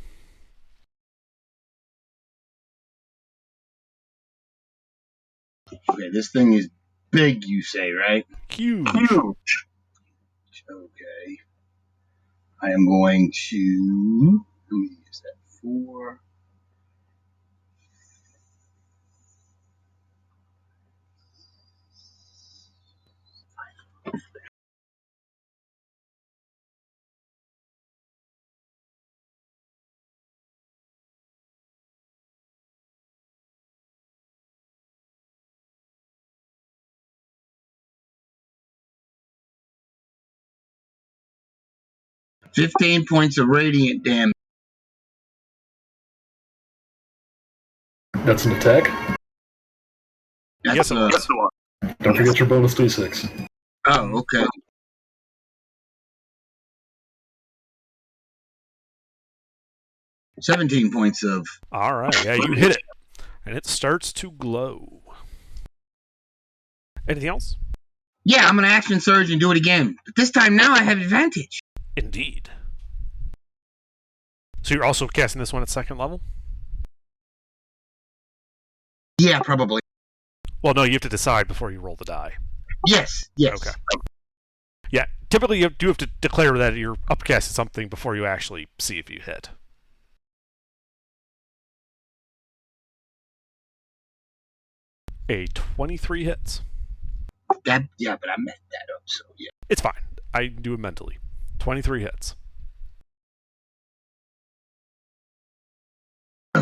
Okay, this thing is big, you say, right? Huge. Okay. I am going to... Let me use that 4. $15 points of radiant damage. That's an attack. Yes, it was. Don't forget your bonus d6. Oh, okay. $17 points of... Alright, yeah, you hit it. And it starts to glow. Anything else? Yeah, I'm going to action surge and do it again. But this time now I have advantage. Indeed. So you're also casting this one at 2nd level? Yeah, probably. Well, no, you have to decide before you roll the die. Yes. Okay. Yeah, typically you do have to declare that you're upcasting something before you actually see if you hit. A 23 hits. Yeah, but I messed that up, so yeah. It's fine. I do it mentally. 23 hits.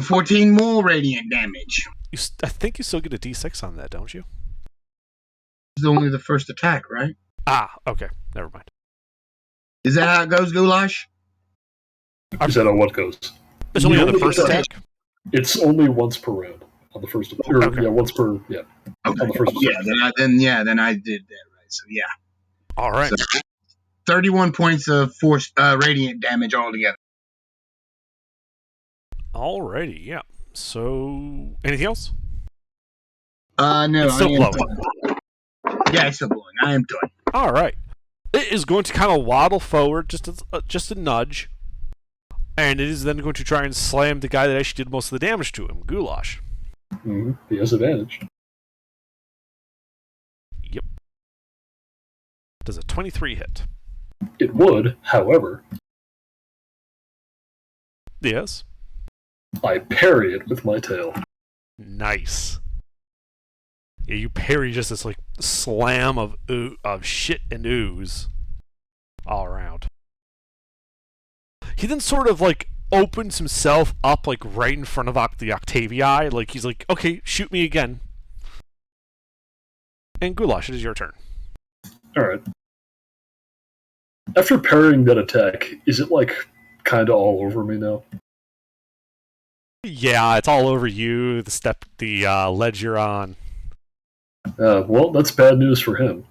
14 more radiant damage. I think you still get a d6 on that, don't you? This is only the first attack, right? Ah, okay. Never mind. Is that how it goes, Goulash? Is that on what goes? It's only on the first attack? It's only once per round. On the first, Okay. yeah, once per, yeah. Okay. On the first. Then I did that right. So yeah. All right. So, 31 points of force radiant damage altogether. Alrighty, yeah. So, anything else? No, It's still I am blowing. done. Yeah, it's still blowing. I am done. All right. It is going to kind of waddle forward, just a nudge, and it is then going to try and slam the guy that actually did most of the damage to him, Goulash. Mm-hmm. He has advantage. Yep. Does a 23 hit? It would, however, Yes. I parry it with my tail. Nice. Yeah, you parry just this like slam of shit and ooze all around. He then sort of like opens himself up like right in front of the Octavii. Like he's like, okay, shoot me again. And Goulash, it is your turn. Alright. After parrying that attack, is it like kind of all over me now? Yeah, it's all over you. The ledge you're on. Well, that's bad news for him.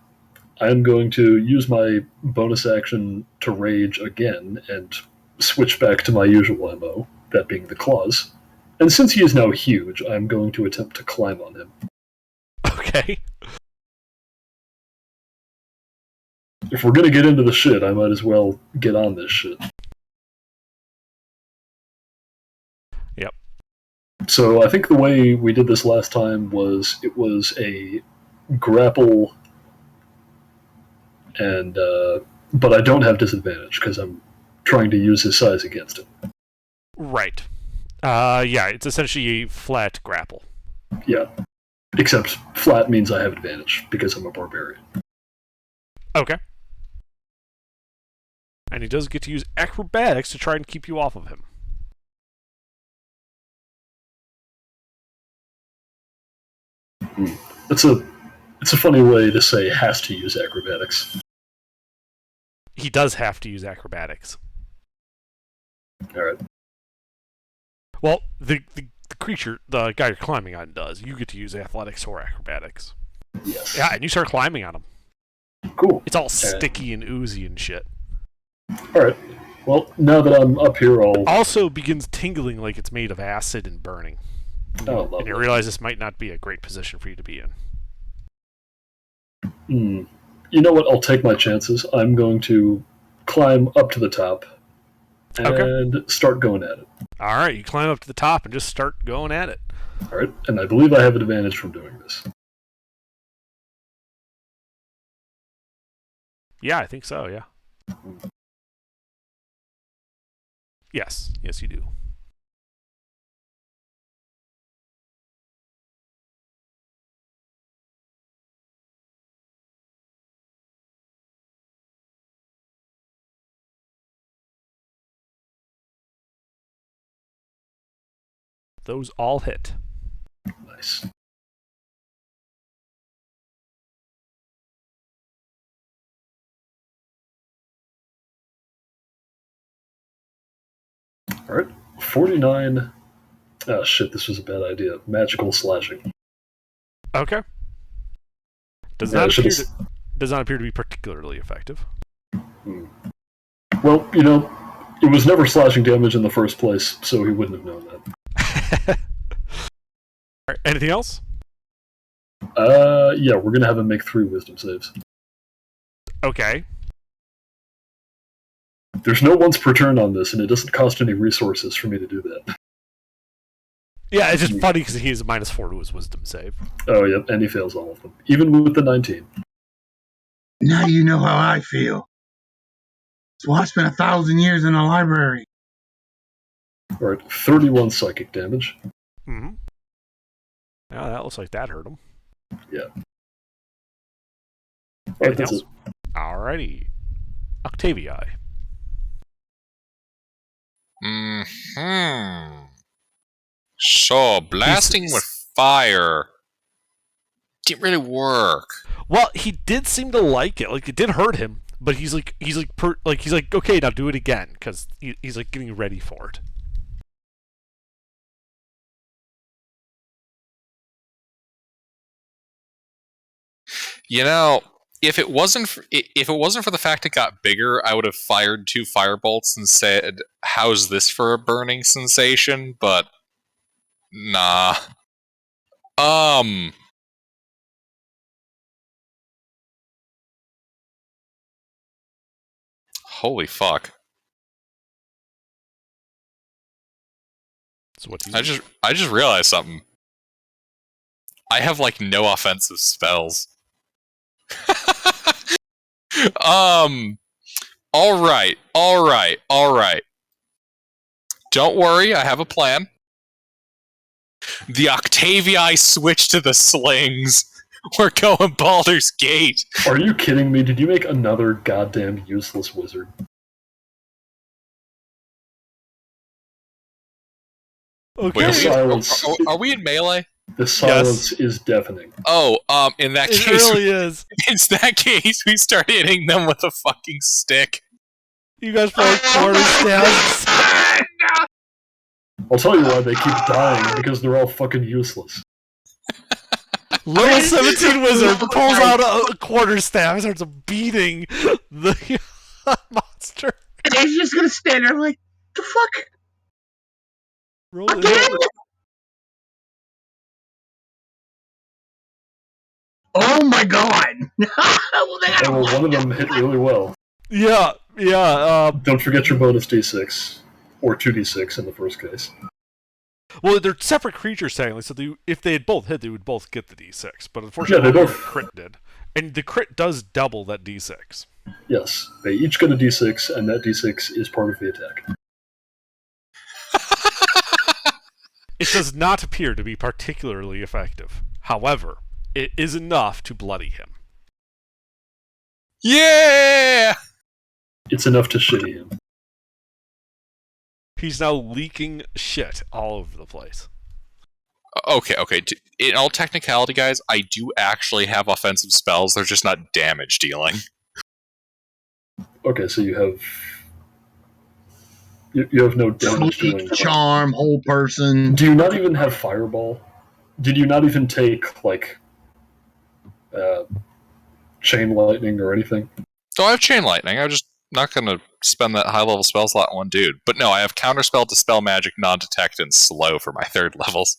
I'm going to use my bonus action to rage again and switch back to my usual MO, that being the claws. And since he is now huge, I'm going to attempt to climb on him. Okay. If we're going to get into the shit, I might as well get on this shit. Yep. So I think the way we did this last time was it was a grapple, and but I don't have disadvantage because I'm trying to use his size against him. Right. Yeah, it's essentially a flat grapple. Yeah. Except flat means I have advantage because I'm a barbarian. Okay. And he does get to use acrobatics to try and keep you off of him. It's a funny way to say has to use acrobatics. He does have to use acrobatics. Alright. Well, the creature, the guy you're climbing on does. You get to use athletics or acrobatics. Yes. Yeah, and you start climbing on him. Cool. It's all sticky and oozy and shit. Alright. Well, now that I'm up here, I'll... Also begins tingling like it's made of acid and burning. Oh, lovely. And you realize this might not be a great position for you to be in. You know what? I'll take my chances. I'm going to climb up to the top and start going at it. Alright, you climb up to the top and just start going at it. Alright, and I believe I have an advantage from doing this. Yeah, I think so, yeah. Yes, you do. Those all hit. Nice. Alright, 49... Oh shit, this was a bad idea. Magical slashing. Okay. Does not appear to be particularly effective. Well, you know, it was never slashing damage in the first place, so he wouldn't have known that. Alright, anything else? Yeah, we're gonna have him make 3 wisdom saves. Okay. There's no once per turn on this, and it doesn't cost any resources for me to do that. Yeah, it's just funny because he has a -4 to his wisdom save. Oh, yep, and he fails all of them. Even with the 19. Now you know how I feel. So I spent 1,000 years in a library. Alright, 31 psychic damage. Mm-hmm. Yeah, that looks like that hurt him. Yeah. Alright, Anything that's else? it. Alrighty. Octavii. So, blasting with fire didn't really work. Well, he did seem to like it. Like, it did hurt him, but he's like, okay, now do it again, because he's like getting ready for it. You know, if it wasn't for the fact it got bigger, I would have fired 2 firebolts and said, "How's this for a burning sensation?" But nah. Holy fuck! So what? I just realized something. I have like no offensive spells. All right. Don't worry, I have a plan. The Octavii switch to the slings. We're going Baldur's Gate. Are you kidding me? Did you make another goddamn useless wizard? Okay. Wait, silence. are we in melee? The silence is deafening. Oh, in that It case, really is. in that case, we start hitting them with a fucking stick. You guys probably corner stabs. I'll tell you why they keep dying, because they're all fucking useless. Level 17 wizard pulls out a quarterstaff and starts beating the monster. And he's just gonna stand there like, the fuck? Roll Again? it. Oh my god! Well, one of them hit really well. Yeah. Don't forget your bonus d6, or 2d6 in the first case. Well, they're separate creatures, technically, so if they had both hit, they would both get the d6. But unfortunately, they both crit did. And the crit does double that d6. Yes, they each get a d6, and that d6 is part of the attack. It does not appear to be particularly effective. However, it is enough to bloody him. Yeah! It's enough to shitty him. He's now leaking shit all over the place. Okay. In all technicality, guys, I do actually have offensive spells. They're just not damage dealing. Okay, so you have no damage doing. Charm, whole person. Do you not even have fireball? Did you not even take chain lightning or anything? So I have chain lightning. I'm just not going to spend that high level spell slot on one dude. But no, I have counterspell, dispel magic, non-detect, and slow for my third levels.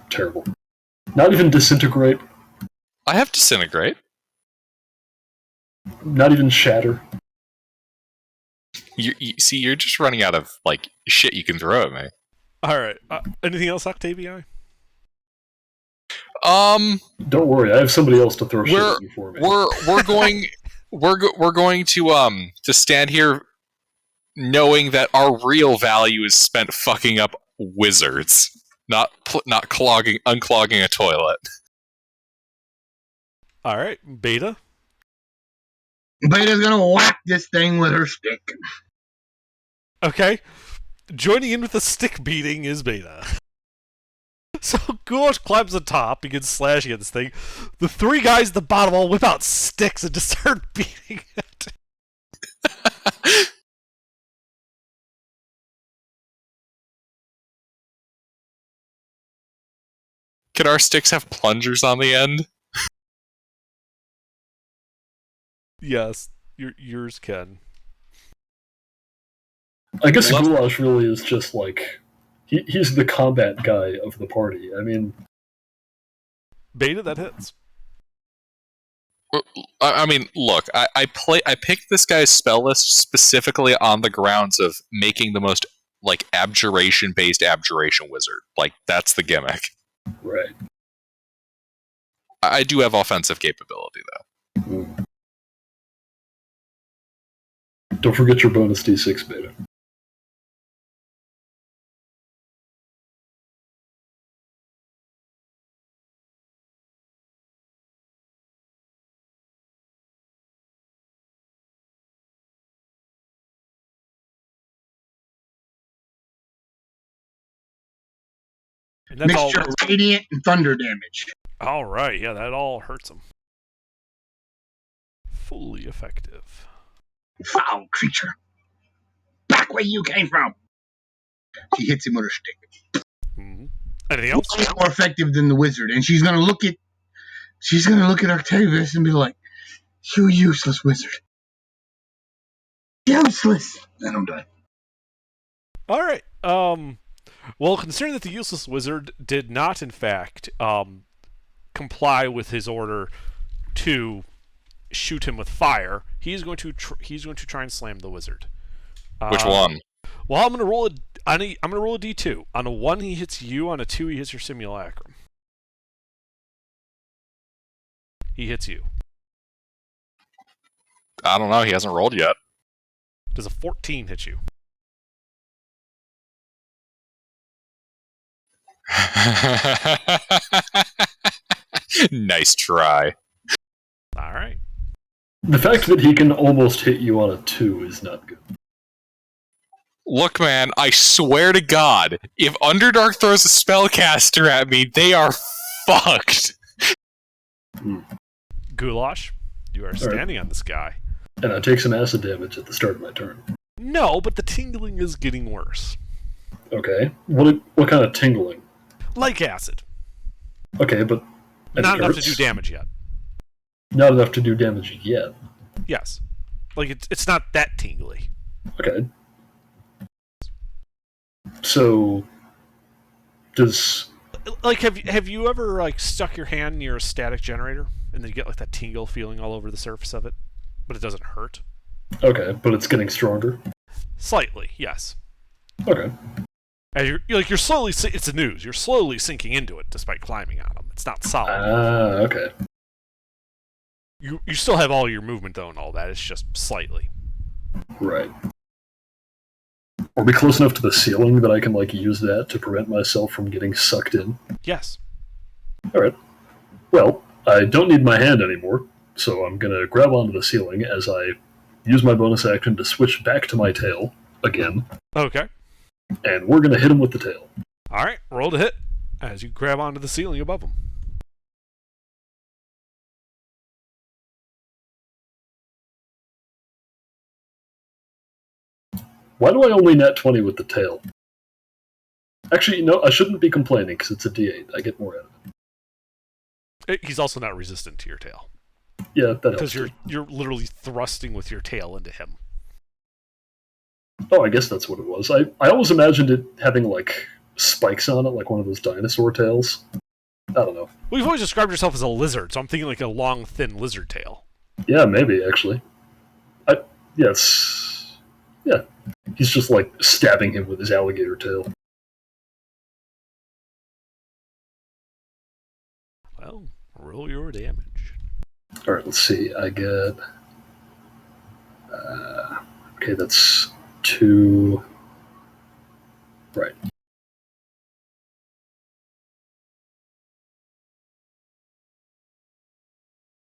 Terrible. Not even disintegrate. I have disintegrate. Not even shatter. See, you're just running out of shit you can throw at me. All right. Anything else, Octavii? Don't worry, I have somebody else to throw shit at you for me. We're going to stand here knowing that our real value is spent fucking up wizards, not unclogging a toilet. All right, Beta. Beta's gonna whack this thing with her stick. Okay. Joining in with the stick beating is Beta. So Goulash climbs on top, begins slashing at this thing. The three guys at the bottom all whip out sticks and just start beating it. Can our sticks have plungers on the end? Yes, yours can. I guess Goulash really is just he's the combat guy of the party. I mean, Beta, that hits. I mean, look, I picked this guy's spell list specifically on the grounds of making the most abjuration-based abjuration wizard. That's the gimmick. Right. I do have offensive capability, though. Mm. Don't forget your bonus d6, Beta. And that's Mixture of radiant and thunder damage. All right, yeah, that all hurts him. Fully effective. Foul creature. Back where you came from. She hits him with her stick. Mm-hmm. Anything else? She's more effective than the wizard, and she's gonna look at Octavius and be like, "You useless wizard. Useless." And I'm done. All right. Well, considering that the useless wizard did not, in fact, comply with his order to shoot him with fire, he's going to try and slam the wizard. Which one? Well, I'm going to roll a d2. On a 1, he hits you. On a 2, he hits your simulacrum. He hits you. I don't know. He hasn't rolled yet. Does a 14 hit you? Nice try. All right. The fact that he can almost hit you on a 2 is not good. Look, man, I swear to God, if Underdark throws a spellcaster at me, they are fucked. Goulash, you are standing on this guy. And I take some acid damage at the start of my turn. No, but the tingling is getting worse. Okay. What kind of tingling? Like acid. Okay, but Not enough to hurts? do damage yet. Not enough to do damage yet. Yes. Like, it's not that tingly. Okay. So, does... Like, have you ever, like, stuck your hand near a static generator, and then you get, like, that tingle feeling all over the surface of it? But it doesn't hurt? Okay, but it's getting stronger? Slightly, yes. Okay. And you're slowly... It's the news. You're slowly sinking into it, despite climbing on them. It's not solid. Okay. You still have all your movement, though, and all that. It's just slightly. Right. Are we close enough to the ceiling that I can, like, use that to prevent myself from getting sucked in? Yes. Alright. Well, I don't need my hand anymore, so I'm gonna grab onto the ceiling as I use my bonus action to switch back to my tail, again. Okay. And we're gonna hit him with the tail. Alright, roll to hit as you grab onto the ceiling above him. Why do I only net 20 with the tail? Actually, no, I shouldn't be complaining, because it's a d8. I get more out of it. He's also not resistant to your tail. Yeah, that helps. Because you're literally thrusting with your tail into him. Oh, I guess that's what it was. I always imagined it having, like, spikes on it, like one of those dinosaur tails. I don't know. Well, you've always described yourself as a lizard, so I'm thinking like a long, thin lizard tail. Yeah, maybe, actually. Yes. Yeah. He's just, like, stabbing him with his alligator tail. Well, roll your damage. Alright, let's see. I get... okay, that's 2... Right.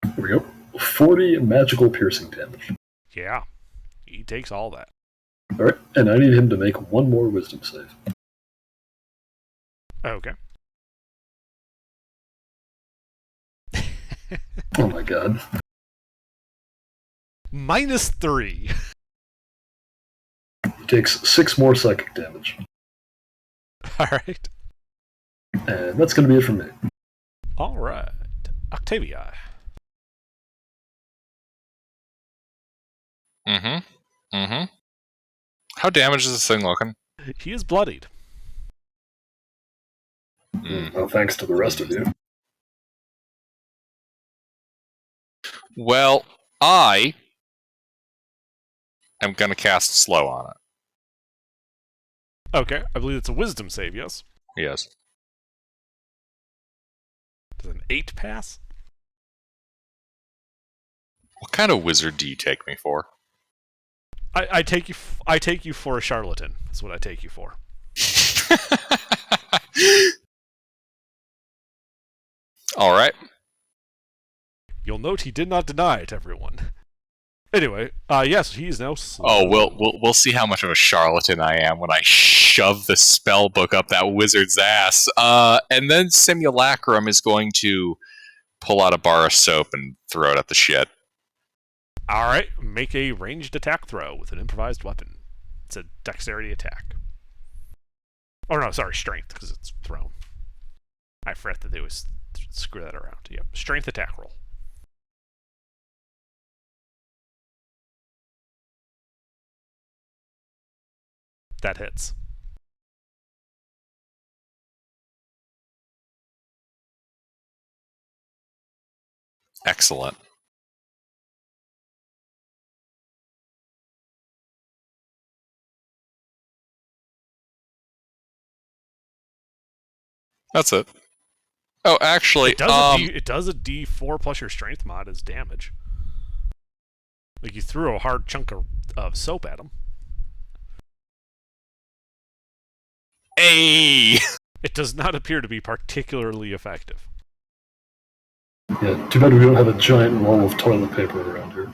Here we go. 40 magical piercing damage. Yeah, he takes all that. Alright, and I need him to make one more wisdom save. Okay. Oh my god. -3. He takes 6 more psychic damage. Alright. And that's going to be it from me. Alright. Octavia. How damaged is this thing looking? He is bloodied. Well, thanks to the rest of you. Well, I am going to cast slow on it. Okay, I believe it's a wisdom save, yes? Yes. Does an 8 pass? What kind of wizard do you take me for? I take you for a charlatan. That's what I take you for. All right. You'll note he did not deny it, everyone. Anyway, yes, he is now slow. Oh, we'll see how much of a charlatan I am when I shove the spell book up that wizard's ass. And then Simulacrum is going to pull out a bar of soap and throw it at the shit. Alright, make a ranged attack throw with an improvised weapon. It's a dexterity attack. Oh no, sorry, strength, because it's thrown. I forgot that they always screw that around. Yep, strength attack roll. That hits. Excellent. That's it. Oh, actually, It does a D4 plus your strength mod as damage. Like you threw a hard chunk of soap at him. Hey! It does not appear to be particularly effective. Yeah, too bad we don't have a giant roll of toilet paper around here.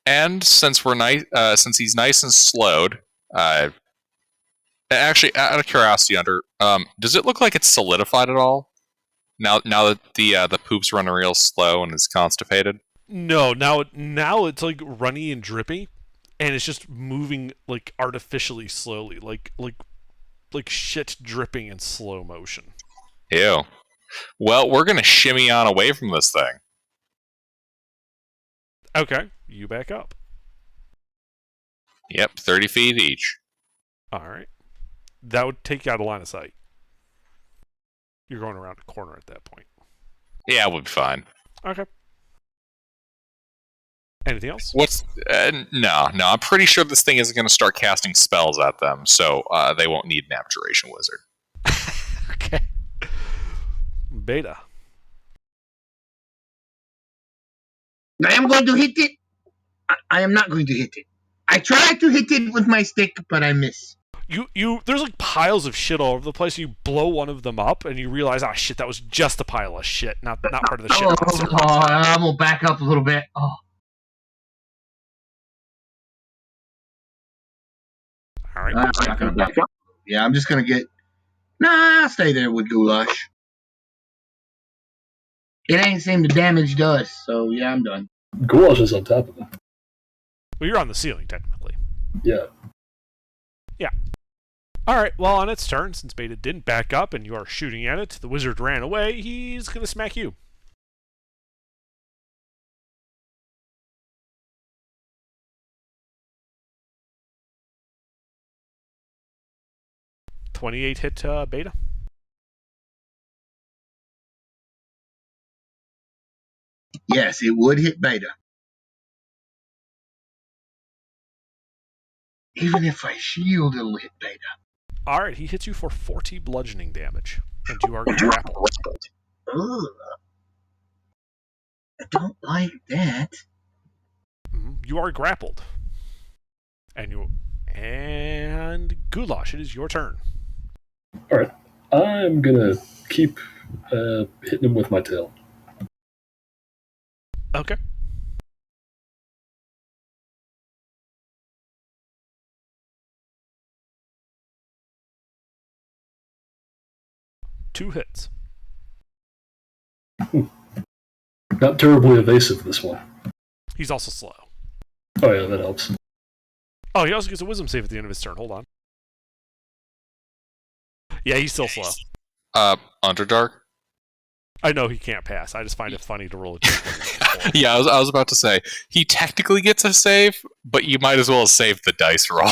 And since we're nice, since he's nice and slowed, actually, out of curiosity, does it look like it's solidified at all? Now that the poop's running real slow and is constipated. No, now it's like runny and drippy, and it's just moving like artificially slowly, like shit dripping in slow motion. Ew. Well, we're gonna shimmy on away from this thing. Okay, you back up. Yep, 30 feet each. All right, that would take you out of line of sight. You're going around a corner at that point. Yeah, we'll be fine. Okay. Anything else? What's no? I'm pretty sure this thing isn't going to start casting spells at them, so they won't need an abjuration wizard. Okay. Beta. I am going to hit it. I am not going to hit it. I tried to hit it with my stick, but I miss. There's like piles of shit all over the place. You blow one of them up, and you realize, ah, shit, that was just a pile of shit, not part of the shit monster. I'm gonna back up a little bit. Oh. All right. I'm not gonna back up. Yeah, I'm just gonna get. Nah, I'll stay there with Goulash. It ain't seemed to damage us, so yeah, I'm done. Goulash is on top of it. Well, you're on the ceiling, technically. Yeah. Yeah. All right, well, on its turn, since Beta didn't back up and you are shooting at it, the wizard ran away, he's going to smack you. .28 hit Beta. Yes, it would hit Beta. Even if I shield, it'll hit Beta. All right, he hits you for 40 bludgeoning damage, and you are grappled. Ugh. I don't like that. You are grappled. And Goulash, it is your turn. Alright. I'm gonna keep hitting him with my tail. Okay. Two hits. Not terribly evasive, this one. He's also slow. Oh yeah, that helps. Oh, he also gets a wisdom save at the end of his turn. Hold on. Yeah, he's still slow. Underdark? I know he can't pass. I just find it funny to roll a check. Yeah, I was about to say, he technically gets a save, but you might as well save the dice roll.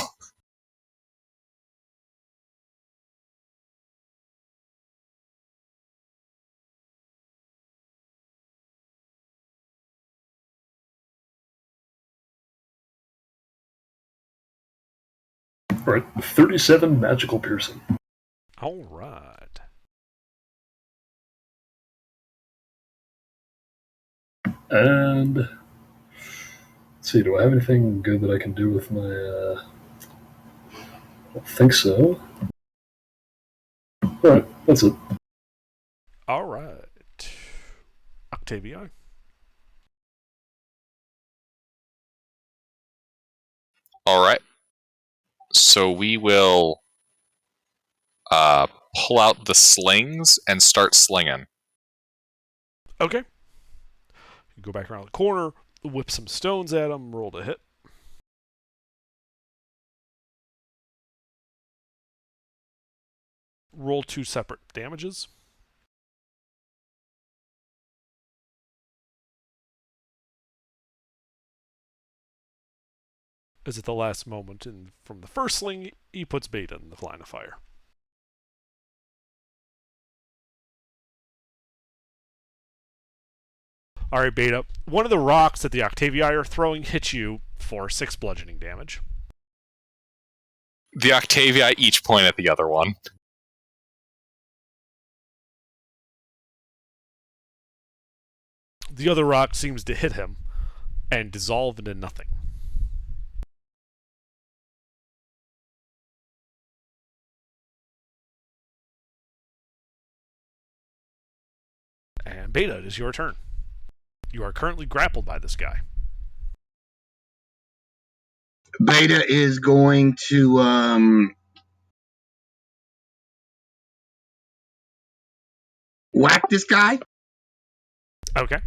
Alright, 37 magical piercing. All right. And let's see, do I have anything good that I can do with my I don't think so. Alright, that's it. All right. Octavia. All right. So we will pull out the slings and start slinging. Okay. You go back around the corner, whip some stones at him, roll to hit. Roll 2 separate damages. As at the last moment, and from the first sling, he puts Beta in the line of fire. All right, Beta. One of the rocks that the Octavii are throwing hits you for 6 bludgeoning damage. The Octavii each point at the other one. The other rock seems to hit him and dissolve into nothing. And Beta, it is your turn. You are currently grappled by this guy. Beta is going to whack this guy. Okay.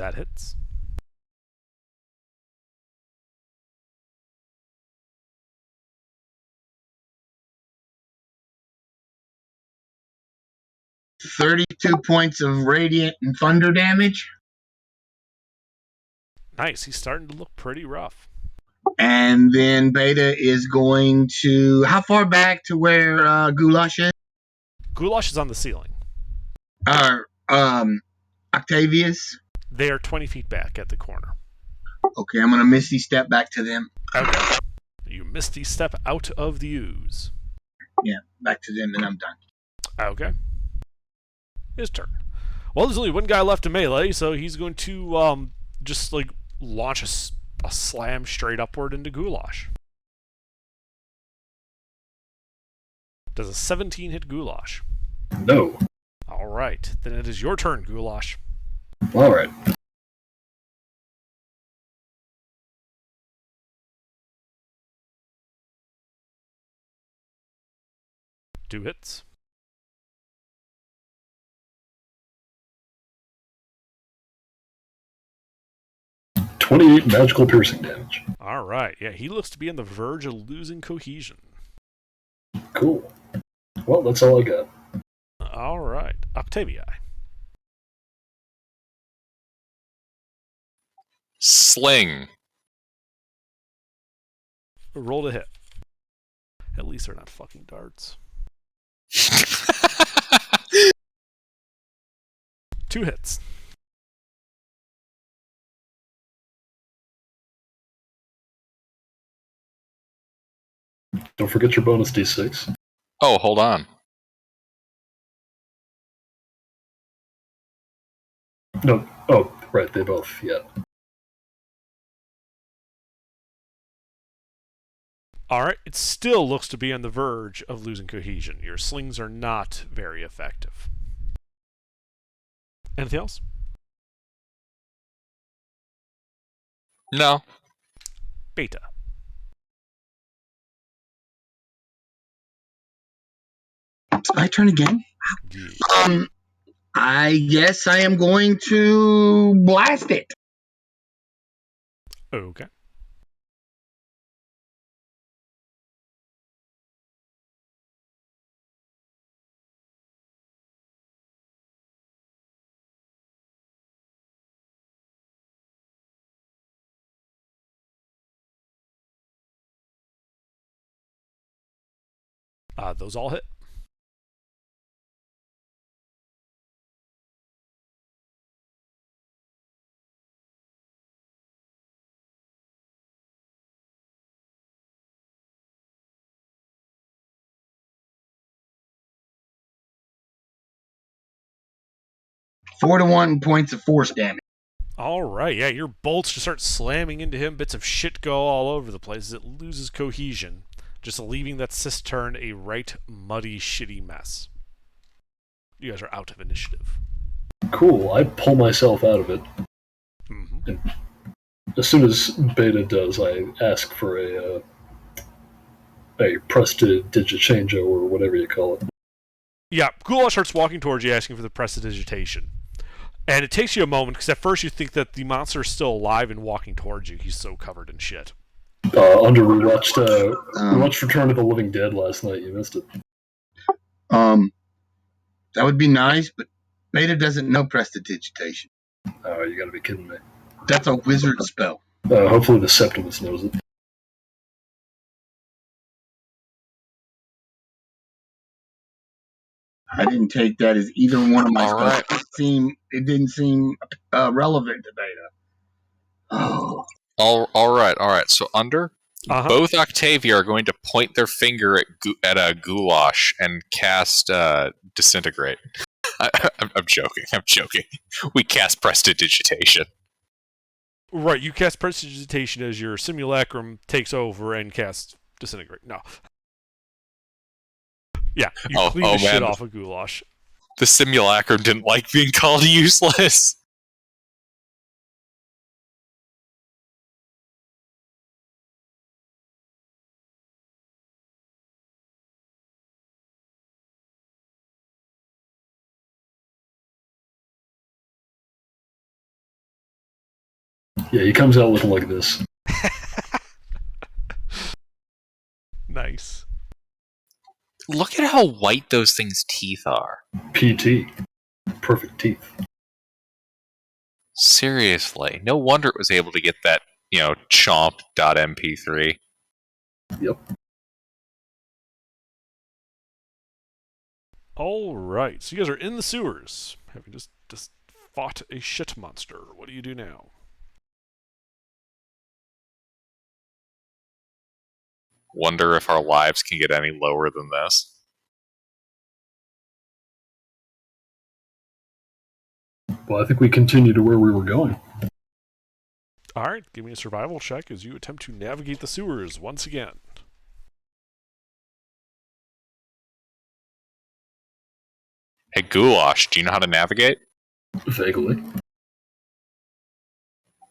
That hits. $32 of radiant and thunder damage. Nice. He's starting to look pretty rough. And then Beta is going to... How far back to where Goulash is? Goulash is on the ceiling. Octavius? They are 20 feet back at the corner. Okay, I'm going to Misty Step back to them. Okay. You misty step out of the ooze. Yeah, back to them, and I'm done. Okay. His turn. Well, there's only one guy left in melee, so he's going to just like launch a slam straight upward into Goulash. Does a 17 hit Goulash? No. All right, then it is your turn, Goulash. All right. Two hits. $28 magical piercing damage. All right, yeah, he looks to be on the verge of losing cohesion. Cool. Well, that's all I got. All right, Octavii. Sling. Roll to hit. At least they're not fucking darts. Two hits. Don't forget your bonus D6. Oh, hold on. No. Oh, right. They both. Yeah. All right, it still looks to be on the verge of losing cohesion. Your slings are not very effective. Anything else? No. Beta. It's my turn again. Yeah. I guess I am going to blast it. Okay. Those all hit. Four to 1 points of force damage. All right, yeah, your bolts just start slamming into him. Bits of shit go all over the place as it loses cohesion, just leaving that cistern a right muddy, shitty mess. You guys are out of initiative. Cool. I pull myself out of it. Mm-hmm. And as soon as Beta does, I ask for a prestidigitation or whatever you call it. Yeah, Goulash starts walking towards you, asking for the prestidigitation. And it takes you a moment, because at first you think that the monster is still alive and walking towards you. He's so covered in shit. We watched Return of the Living Dead last night. You missed it. That would be nice, but Beta doesn't know prestidigitation. Oh, you gotta be kidding me. That's a wizard spell. Hopefully the Septimus knows it. I didn't take that as either one of my All spells. right. It didn't seem relevant to Beta. Oh. All right. So under, both Octavia are going to point their finger at a goulash and cast disintegrate. I'm joking. We cast prestidigitation. Right, you cast prestidigitation as your simulacrum takes over and casts disintegrate. No. Yeah, you clean the shit off of Goulash. The simulacrum didn't like being called useless. Yeah, he comes out looking like this. Nice. Look at how white those things' teeth are. PT. Perfect teeth. Seriously. No wonder it was able to get that, chomp.mp3. Yep. All right. So you guys are in the sewers, having just fought a shit monster. What do you do now? Wonder if our lives can get any lower than this. Well, I think we continue to where we were going. All right. Give me a survival check as you attempt to navigate the sewers once again. Hey, Goulash, do you know how to navigate? Vaguely.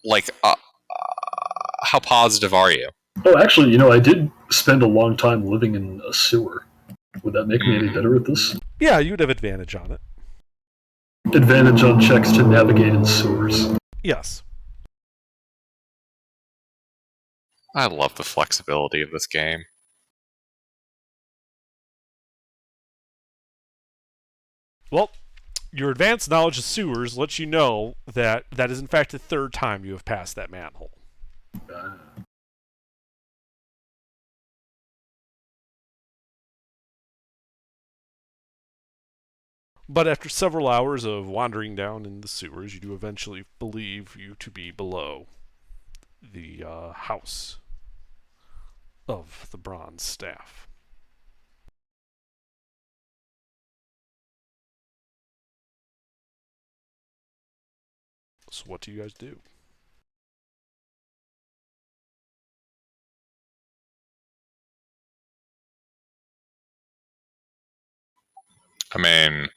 Like, how positive are you? Oh, actually, I did spend a long time living in a sewer. Would that make me any better at this? Yeah, you would have advantage on it. Advantage on checks to navigate in sewers. Yes. I love the flexibility of this game. Well, your advanced knowledge of sewers lets you know that is in fact the third time you have passed that manhole. But after several hours of wandering down in the sewers, you do eventually believe you to be below the house of the bronze staff. So what do you guys do? I mean,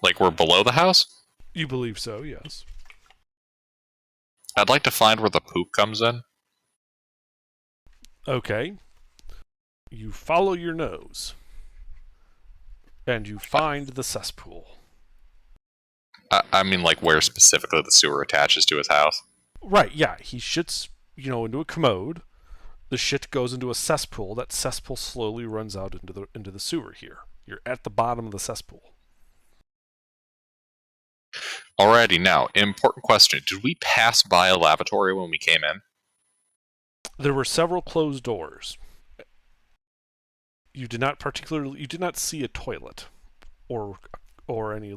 like we're below the house? You believe so, yes. I'd like to find where the poop comes in. Okay. You follow your nose, and you find the cesspool. I mean, like where specifically the sewer attaches to his house. Right, yeah. He shits, into a commode. The shit goes into a cesspool. That cesspool slowly runs out into the sewer here. You're at the bottom of the cesspool. Alrighty, now, important question. Did we pass by a lavatory when we came in? There were several closed doors. You did not see a toilet or any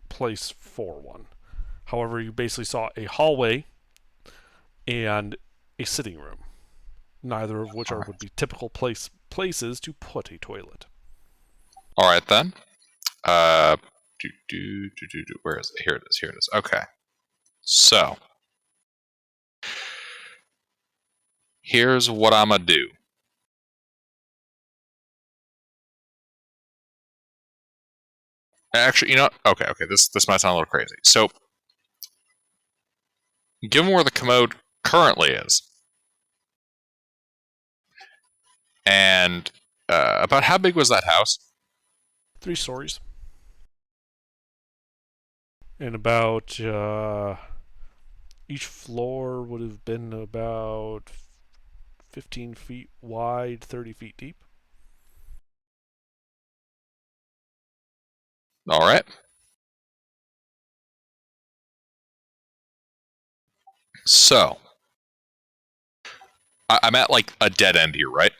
place for one. However, you basically saw a hallway and a sitting room, neither of which would be typical places to put a toilet. Alright then. Where is it? Here it is. Okay. So, here's what I'm gonna do. Actually, okay, this might sound a little crazy. So, given where the commode currently is, and about how big was that house? 3 stories. And about each floor would have been about 15 feet wide, 30 feet deep. Alright. So, I'm at like a dead end here, right?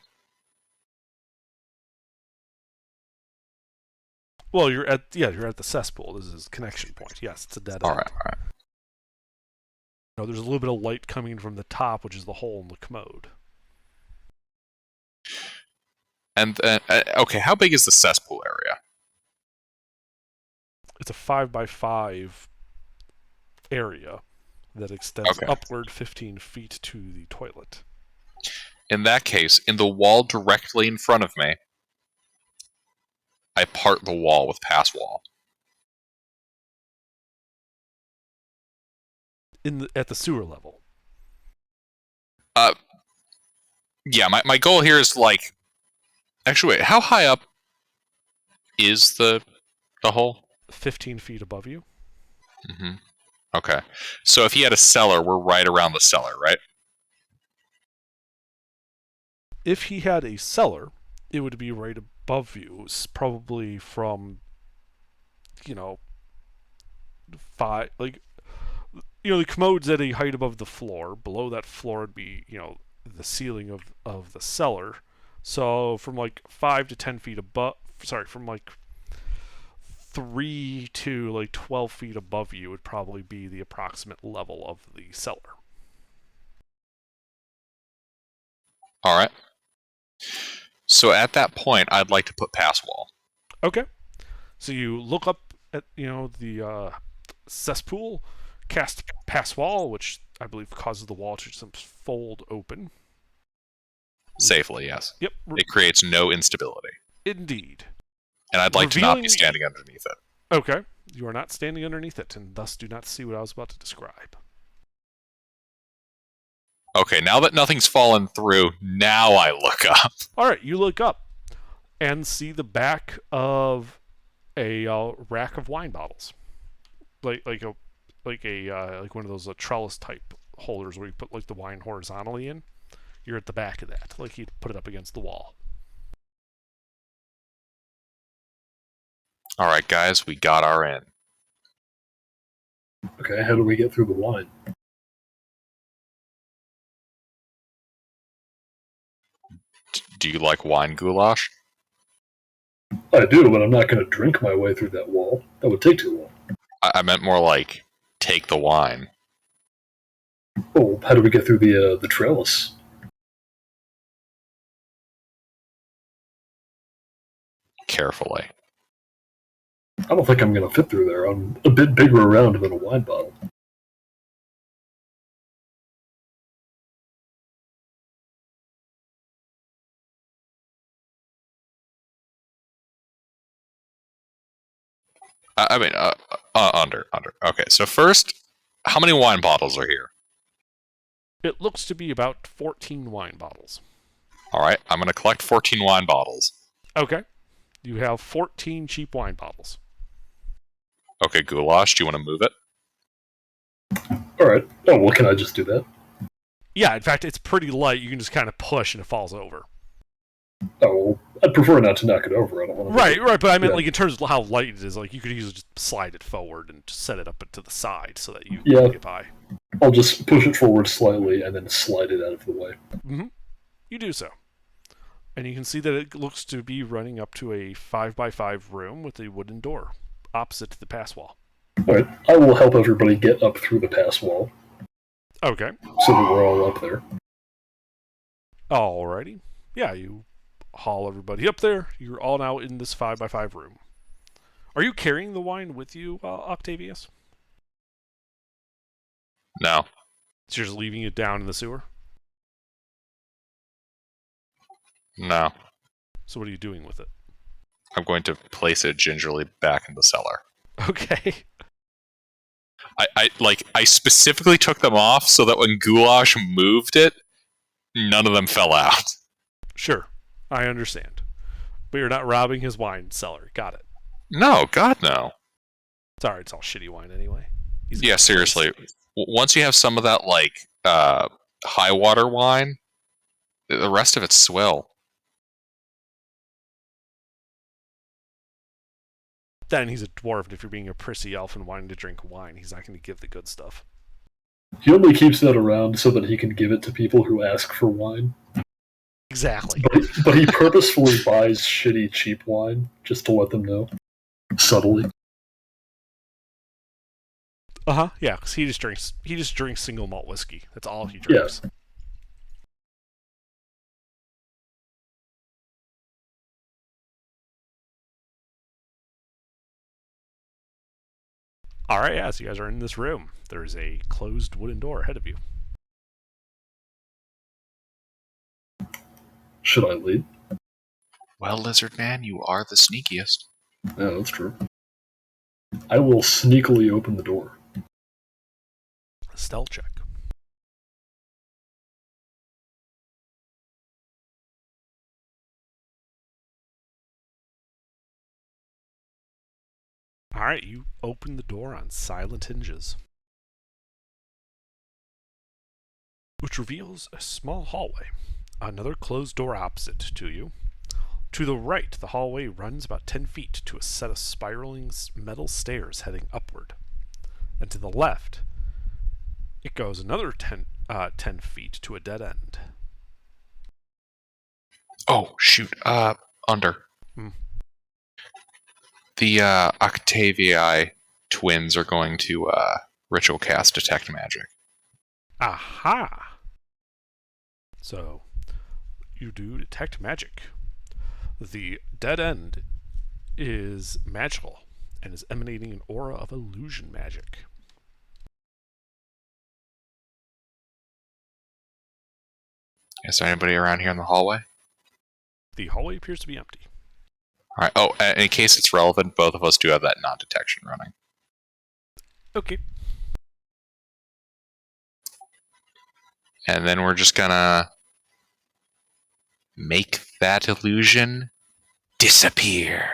Well, you're at the cesspool. This is connection point. Yes, it's a dead end. Alright. There's a little bit of light coming from the top, which is the hole in the commode. And okay, how big is the cesspool area? It's a 5x5 area that extends upward 15 feet to the toilet. In that case, in the wall directly in front of me, I part the wall with pass wall. At the sewer level. Yeah, my goal here is like... Actually, wait, how high up is the hole? 15 feet above you. Mm-hmm. Okay. So if he had a cellar, we're right around the cellar, right? If he had a cellar, it would be right above you. It's probably from, you know, the commode's at a height above the floor. Below that floor would be, the ceiling of the cellar. So from like 5 to 10 feet above, from like 3 to like 12 feet above you would probably be the approximate level of the cellar. All right. So at that point, I'd like to put pass wall. Okay. So you look up at, the cesspool, cast pass wall, which I believe causes the wall to just fold open. Safely, yes. Yep. It creates no instability. Indeed. And I'd like to not be standing underneath it. Okay. You are not standing underneath it, and thus do not see what I was about to describe. Okay, now that nothing's fallen through, now I look up. All right, you look up and see the back of a rack of wine bottles, like one of those trellis type holders where you put like the wine horizontally in. You're at the back of that, like you'd put it up against the wall. All right, guys, we got our in. Okay, how do we get through the wine? Do you like wine goulash? I do, but I'm not going to drink my way through that wall. That would take too long. I meant more like take the wine. Oh, how do we get through the trellis? Carefully. I don't think I'm going to fit through there. I'm a bit bigger around than a wine bottle. Under. Okay, so first, how many wine bottles are here? It looks to be about 14 wine bottles. All right, I'm going to collect 14 wine bottles. Okay. You have 14 cheap wine bottles. Okay, goulash, do you want to move it? All right. Oh, well, can I just do that? Yeah, in fact, it's pretty light. You can just kind of push and it falls over. Oh, well, I'd prefer not to knock it over. I don't want to. Right, but I meant like in terms of how light it is, like you could easily just slide it forward and just set it up to the side so that you can get by. I'll just push it forward slightly and then slide it out of the way. Mm-hmm. You do so. And you can see that it looks to be running up to a 5x5 room with a wooden door opposite to the pass wall. All right, I will help everybody get up through the pass wall. Okay. So that we're all up there. Alrighty. Yeah, you haul everybody up there. You're all now in this 5x5 room. Are you carrying the wine with you, Octavius? No. So you're just leaving it down in the sewer? No. So what are you doing with it? I'm going to place it gingerly back in the cellar. Okay. I specifically took them off so that when Goulash moved it, none of them fell out. Sure. I understand. But you're not robbing his wine cellar. Got it. No, God, no. Sorry, it's all shitty wine anyway. Yeah, seriously. Once you have some of that, high water wine, the rest of it's swill. Then he's a dwarf, and if you're being a prissy elf and wanting to drink wine, he's not going to give the good stuff. He only keeps that around so that he can give it to people who ask for wine. Exactly. But he purposefully buys shitty, cheap wine just to let them know. Subtly. Uh-huh, yeah, because he just drinks single malt whiskey. That's all he drinks. Yeah. Alright, yeah, so you guys are in this room. There's a closed wooden door ahead of you. Should I lead? Well, Lizard Man, you are the sneakiest. Yeah, that's true. I will sneakily open the door. Stealth check. Alright, you open the door on silent hinges, which reveals a small hallway. Another closed door opposite to you. To the right, the hallway runs about 10 feet to a set of spiraling metal stairs heading upward. And to the left, it goes another 10 feet to a dead end. Oh, shoot. Under. Hmm. The Octavii twins are going to ritual cast Detect Magic. Aha! So, you do Detect Magic. The dead end is magical and is emanating an aura of illusion magic. Is there anybody around here in the hallway? The hallway appears to be empty. All right. Oh, in case it's relevant, both of us do have that non-detection running. Okay. And then we're just gonna make that illusion disappear.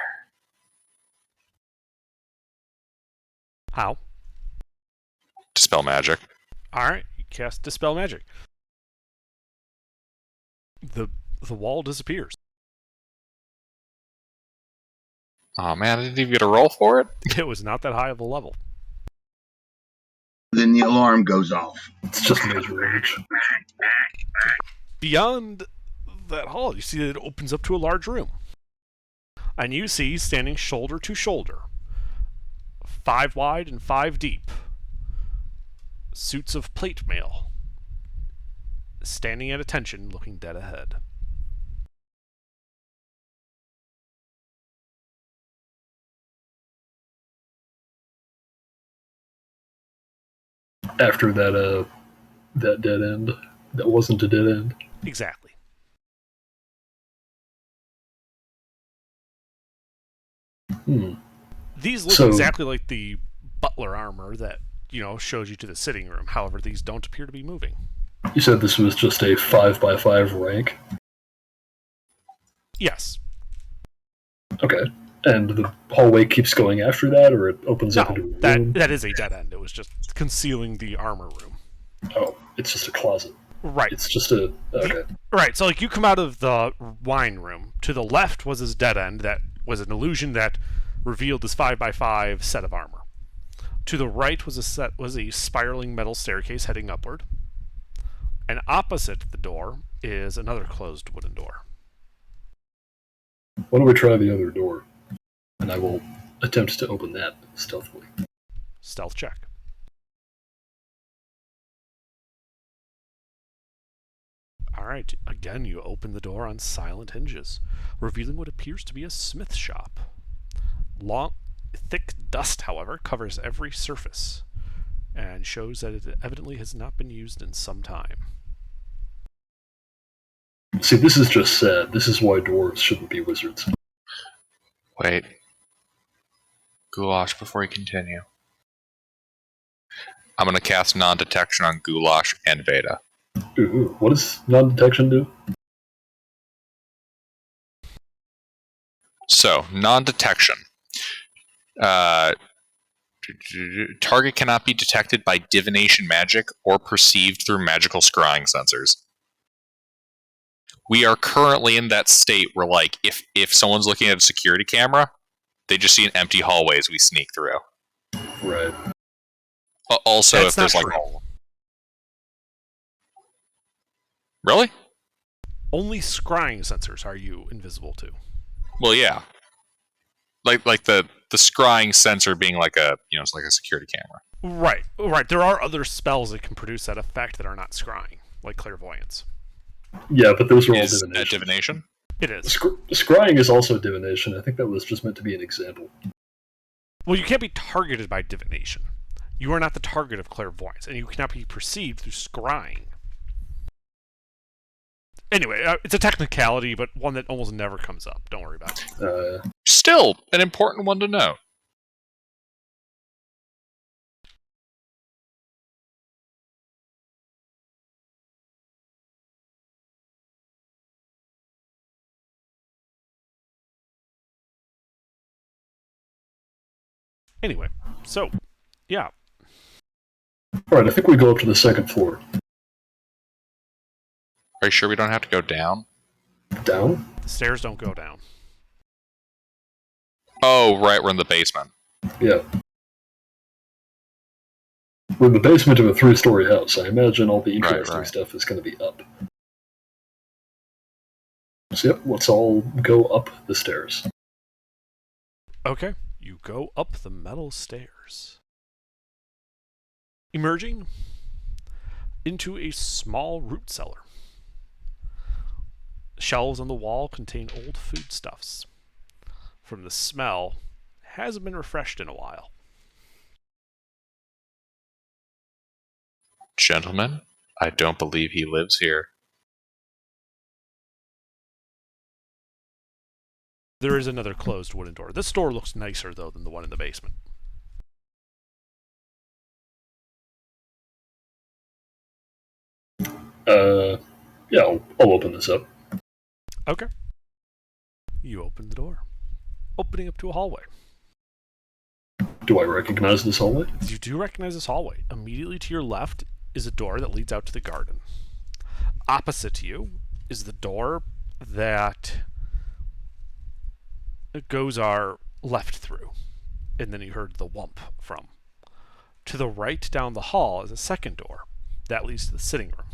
How? Dispel magic. Alright, you cast Dispel Magic. The wall disappears. Oh man, I didn't even get a roll for it. It was not that high of a level. Then the alarm goes off. It's just major rage. Beyond that hall, you see that it opens up to a large room. And you see, standing shoulder to shoulder, 5 wide and 5 deep, suits of plate mail, standing at attention, looking dead ahead. After that dead end, that wasn't a dead end. Exactly. These look exactly like the butler armor that, shows you to the sitting room. However, these don't appear to be moving. You said this was just a 5x5 rank? Yes. Okay. And the hallway keeps going after that, or it opens up into a room? That is a dead end. It was just concealing the armor room. Oh, it's just a closet. Right. It's just a... Okay. Right, so you come out of the wine room. To the left was this dead end that was an illusion that revealed this 5x5 set of armor. To the right was a spiraling metal staircase heading upward. And opposite the door is another closed wooden door. Why don't we try the other door? And I will attempt to open that stealthily. Stealth check. Alright, again you open the door on silent hinges, revealing what appears to be a smith shop. Thick dust, however, covers every surface, and shows that it evidently has not been used in some time. See, this is just sad. This is why dwarves shouldn't be wizards. Wait. Goulash before you continue. I'm going to cast non-detection on Goulash and Veda. Ooh, what does non-detection do? So, non-detection. Target cannot be detected by divination magic or perceived through magical scrying sensors. We are currently in that state where, like, if someone's looking at a security camera, they just see an empty hallway as we sneak through. Right. Also, That's if there's not like... true. Really? Only scrying sensors are you invisible to. Well, yeah. Like the scrying sensor being like a, it's like a security camera. Right. There are other spells that can produce that effect that are not scrying, like clairvoyance. Yeah, but those are all Is divination. that divination? It is. Scrying is also divination. I think that was just meant to be an example. Well, you can't be targeted by divination. You are not the target of clairvoyance, and you cannot be perceived through scrying. Anyway, it's a technicality, but one that almost never comes up. Don't worry about it. Still, an important one to note. Anyway, so, yeah. Alright, I think we go up to the second floor. Are you sure we don't have to go down? Down? The stairs don't go down. Oh, right, we're in the basement. Yeah. We're in the basement of a 3-story house. I imagine all the interesting Right. stuff is going to be up. So yep, let's all go up the stairs. Okay, you go up the metal stairs. Emerging into a small root cellar. Shelves on the wall contain old foodstuffs. From the smell, hasn't been refreshed in a while. Gentlemen, I don't believe he lives here. There is another closed wooden door. This door looks nicer, though, than the one in the basement. Yeah, I'll open this up. Okay. You open the door, opening up to a hallway. Do I recognize this hallway? You do recognize this hallway. Immediately to your left is a door that leads out to the garden. Opposite to you is the door that goes are left through, and then you heard the whump from. To the right down the hall is a second door that leads to the sitting room.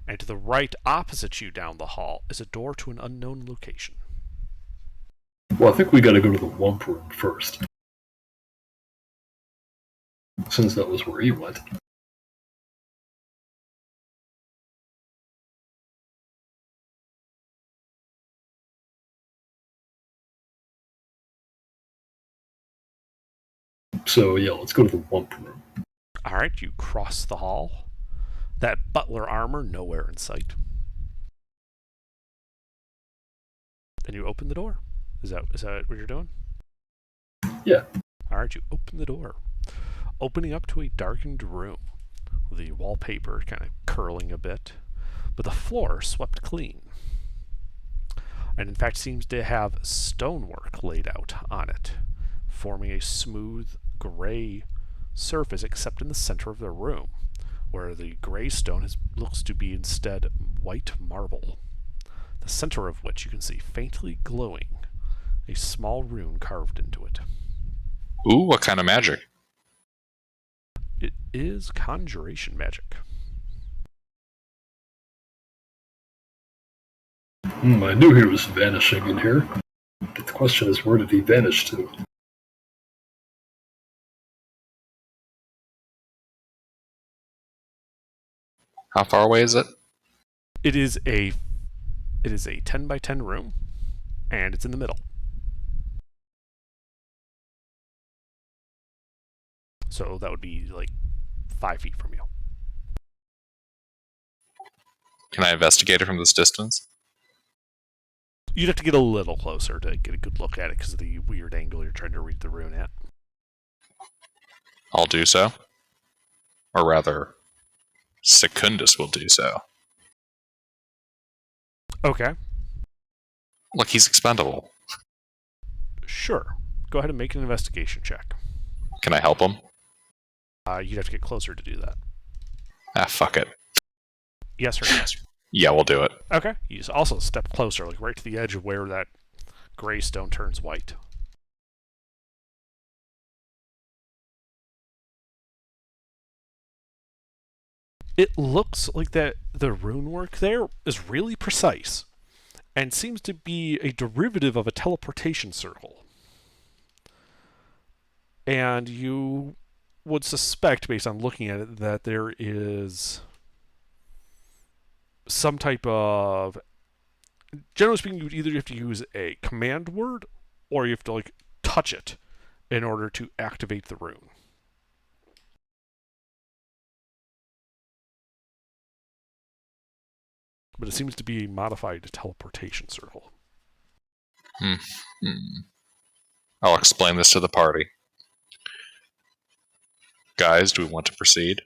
And to the right opposite you down the hall is a door to an unknown location. Well, I think we gotta go to the wump room first. Since that was where he went. So yeah, let's go to the wump room. Alright, you cross the hall. That butler armor nowhere in sight. And you open the door. Is that what you're doing? Yeah. Alright, you open the door. Opening up to a darkened room. The wallpaper kind of curling a bit, but the floor swept clean. And in fact seems to have stonework laid out on it, forming a smooth gray surface except in the center of the room, where the gray stone looks to be instead white marble, the center of which you can see faintly glowing, a small rune carved into it. Ooh, what kind of magic? It is conjuration magic. I knew he was vanishing in here. But the question is, where did he vanish to? How far away is it? It is a 10 by 10 room, and it's in the middle. So that would be like 5 feet from you. Can I investigate it from this distance? You'd have to get a little closer to get a good look at it because of the weird angle you're trying to read the rune at. I'll do so. Or rather, Secundus will do so. Okay. Look, he's expendable. Sure. Go ahead and make an investigation check. Can I help him? You'd have to get closer to do that. Ah, fuck it. Yes or no? Yeah, we'll do it. Okay. You just also step closer, like right to the edge of where that gray stone turns white. It looks like that the rune work there is really precise and seems to be a derivative of a teleportation circle. And you would suspect, based on looking at it, that there is some type of... Generally speaking, you would either have to use a command word or you have to like touch it in order to activate the rune. But it seems to be a modified teleportation circle. I'll explain this to the party. Guys, do we want to proceed?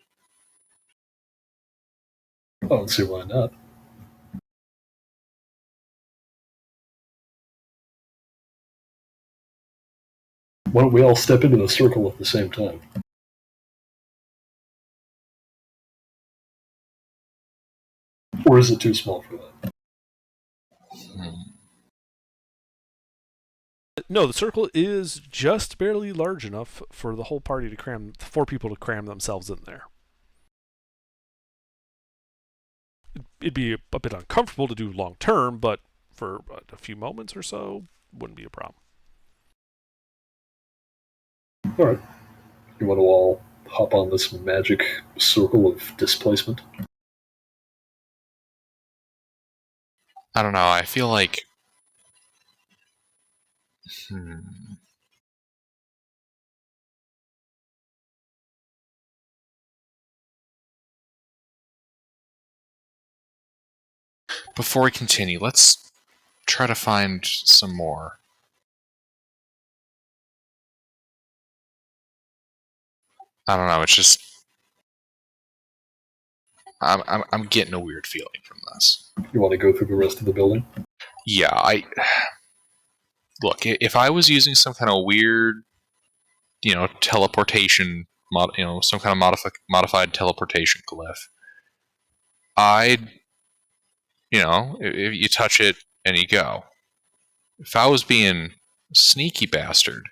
I don't see why not. Why don't we all step into the circle at the same time? Or is it too small for that? No, the circle is just barely large enough for the whole party to cram, 4 people to cram themselves in there. It'd be a bit uncomfortable to do long term, but for a few moments or so, wouldn't be a problem. Alright. You want to all hop on this magic circle of displacement? I don't know. I feel like. Before we continue, let's try to find some more. I don't know. It's just I'm getting a weird feeling from this. You want to go through the rest of the building? Yeah, look. If I was using some kind of weird, teleportation, some kind of modified teleportation glyph, I'd, if you touch it and you go. If I was being a sneaky bastard,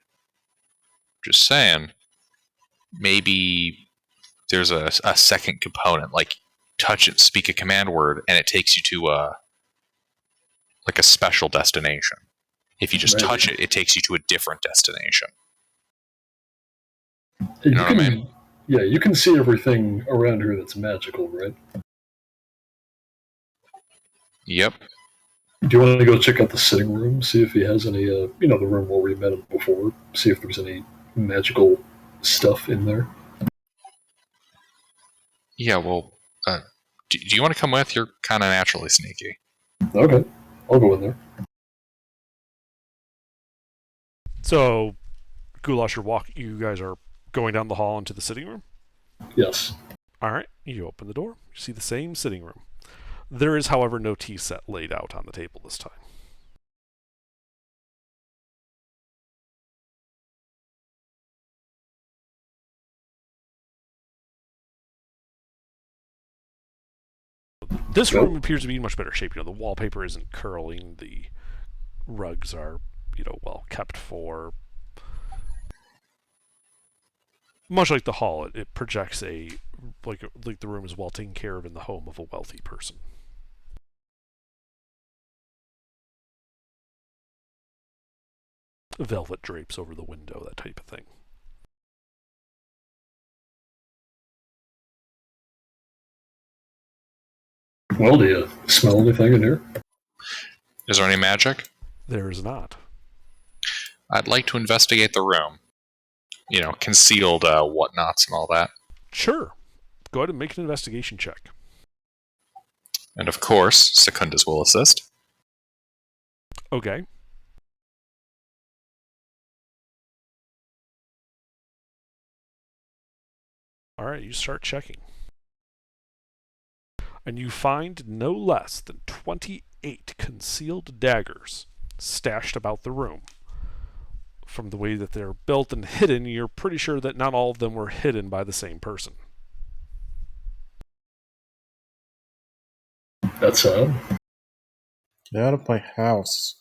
just saying, maybe there's a second component, like touch it, speak a command word, and it takes you to a special destination. If you just touch it, it takes you to a different destination. You know what I mean? Yeah, you can see everything around here that's magical, right? Yep. Do you want to go check out the sitting room, see if he has any, the room where we met him before, see if there's any magical stuff in there? Yeah, well, do you want to come with? You're kind of naturally sneaky. Okay, I'll go in there. So, Goulash, you guys are going down the hall into the sitting room? Yes. Alright, you open the door, you see the same sitting room. There is, however, no tea set laid out on the table this time. This room appears to be in much better shape. The wallpaper isn't curling, the rugs are, well kept for. Much like the hall, it projects like the room is well taken care of in the home of a wealthy person. Velvet drapes over the window, that type of thing. Well, do you smell anything in here? Is there any magic? There is not. I'd like to investigate the room. Concealed whatnots and all that. Sure. Go ahead and make an investigation check. And of course, Secundus will assist. Okay. Alright, you start checking. And you find no less than 28 concealed daggers stashed about the room. From the way that they're built and hidden, you're pretty sure that not all of them were hidden by the same person. That's Get out of my house.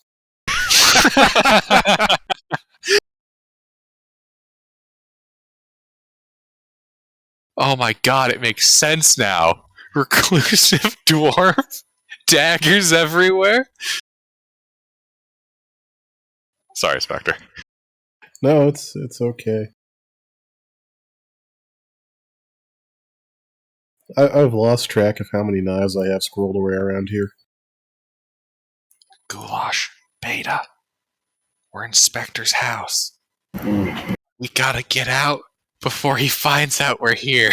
Oh my god, it makes sense now. Reclusive dwarf? Daggers everywhere? Sorry, Spectre. No, it's okay. I've lost track of how many knives I have squirreled away around here. Goulash, Beta. We're in Spectre's house. We gotta get out before he finds out we're here.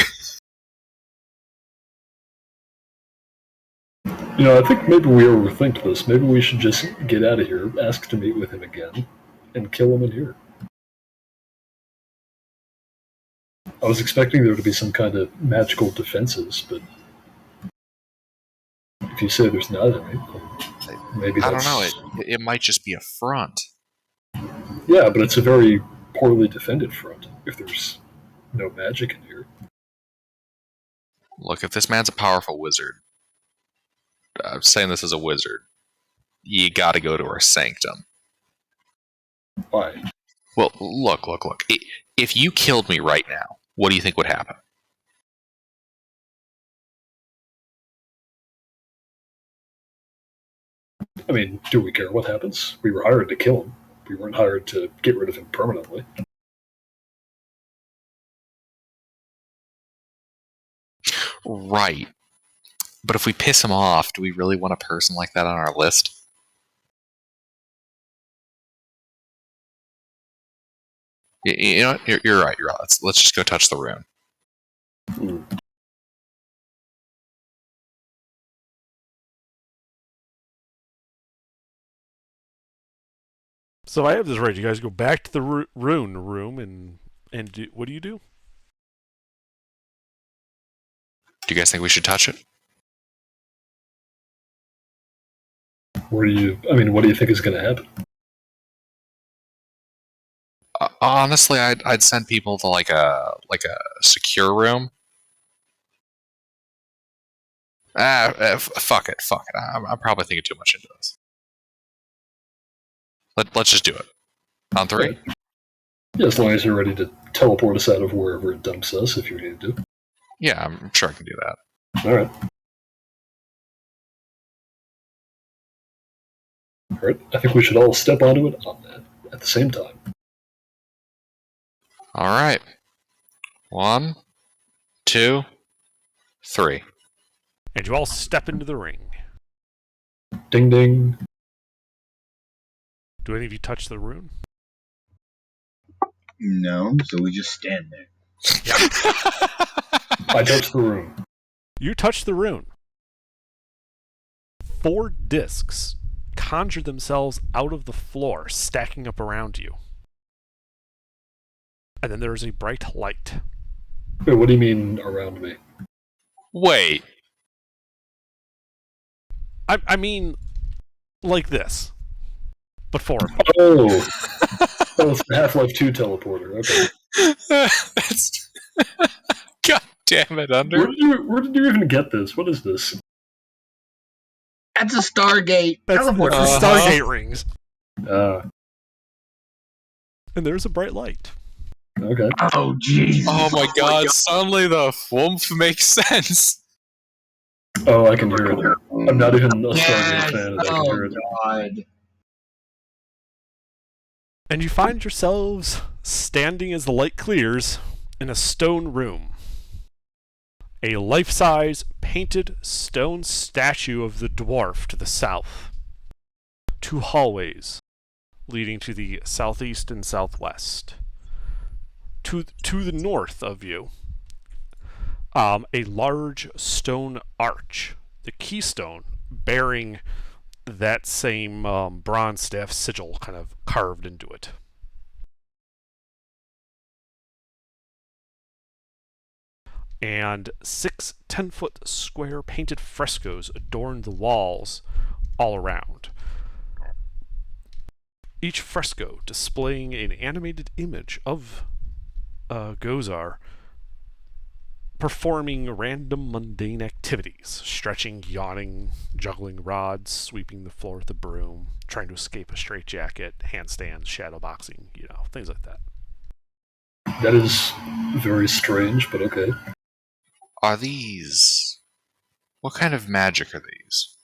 I think maybe we overthink this. Maybe we should just get out of here, ask to meet with him again, and kill him in here. I was expecting there to be some kind of magical defenses, but if you say there's not any, maybe that's... I don't know, it might just be a front. Yeah, but it's a very poorly defended front if there's no magic in here. Look, if this man's a powerful wizard, I'm saying this as a wizard, you gotta go to our sanctum. Why? Well, look. If you killed me right now, what do you think would happen? I mean, do we care what happens? We were hired to kill him. We weren't hired to get rid of him permanently. Right. But if we piss him off, do we really want a person like that on our list? You know what? You're right. Let's just go touch the rune. Hmm. So I have this right. You guys go back to the rune room and do, what do you do? Do you guys think we should touch it? What do you think is going to happen? Honestly, I'd send people to like a secure room. Fuck it. I'm probably thinking too much into this. Let's just do it. On three? Right. Yeah, as long as you're ready to teleport us out of wherever it dumps us, if you need to. Yeah, I'm sure I can do that. All right. All right. I think we should all step onto it at the same time. All right. 1, 2, 3. And you all step into the ring. Ding ding. Do any of you touch the rune? No, so we just stand there. I touched the room. You touch the rune. 4 discs conjure themselves out of the floor, stacking up around you. And then there is a bright light. Wait, what do you mean around me? Wait. I mean, like this. But 4 of them. Oh, it's the Half-Life 2 teleporter. Okay. That's... God damn it, Under. Where did you even get this? What is this? That's a Stargate That's teleporter. the Stargate rings. And there's a bright light. Okay. Oh, jeez. Oh my god, suddenly the woomph makes sense. Oh, I can hear it. I'm not even a Stargate Yes. fan, and I can Oh, hear it. God. And you find yourselves standing as the light clears in a stone room. A life-size painted stone statue of the dwarf to the south. 2 hallways leading to the southeast and southwest. To the north of you, a large stone arch, the keystone bearing that same bronze staff sigil kind of carved into it. And 6 10-foot square painted frescoes adorn the walls all around. Each fresco displaying an animated image of Gozar performing random mundane activities, stretching, yawning, juggling rods, sweeping the floor with a broom, trying to escape a straitjacket, handstands, shadowboxing, things like that. That is very strange, but okay. Are these... What kind of magic are these?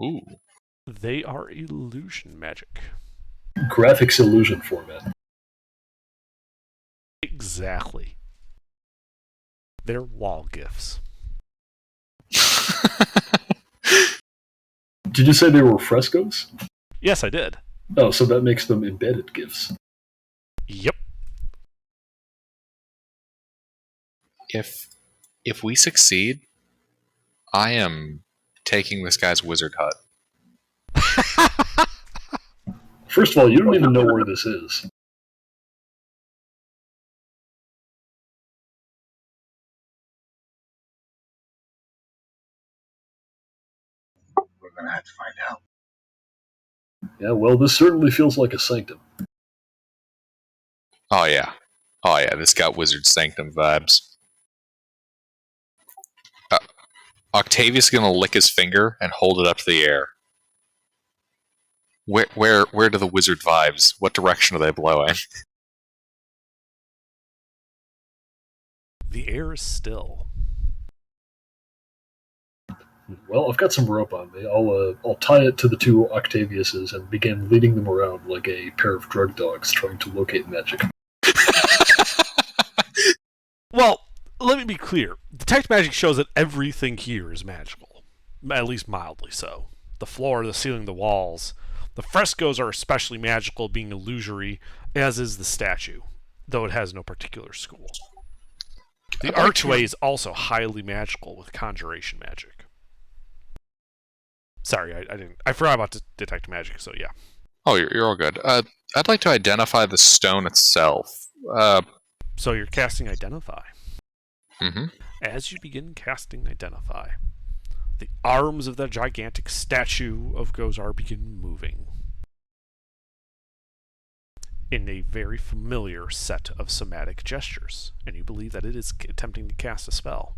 Ooh. They are illusion magic. Graphics illusion format. Exactly. They're wall gifts. Did you say they were frescoes? Yes, I did. Oh, so that makes them embedded gifts. Yep. If we succeed, I am taking this guy's wizard hut. First of all, you don't even know where this is. going to have to find out. Yeah, well, this certainly feels like a sanctum. Oh yeah, this got Wizard Sanctum vibes. Octavius is gonna lick his finger and hold it up to the air. Where do the wizard vibes? What direction are they blowing? The air is still. Well, I've got some rope on me. I'll tie it to the two Octaviuses and begin leading them around like a pair of drug dogs trying to locate magic. Well, let me be clear. Detect magic shows that everything here is magical. At least mildly so. The floor, the ceiling, the walls. The frescoes are especially magical, being illusory, as is the statue, though it has no particular school. The archway is also highly magical with conjuration magic. Sorry, I forgot about detect magic, so yeah. Oh, you're all good. I'd like to identify the stone itself. So you're casting Identify. Mm-hmm. As you begin casting Identify, the arms of the gigantic statue of Gozar begin moving in a very familiar set of somatic gestures, and you believe that it is attempting to cast a spell.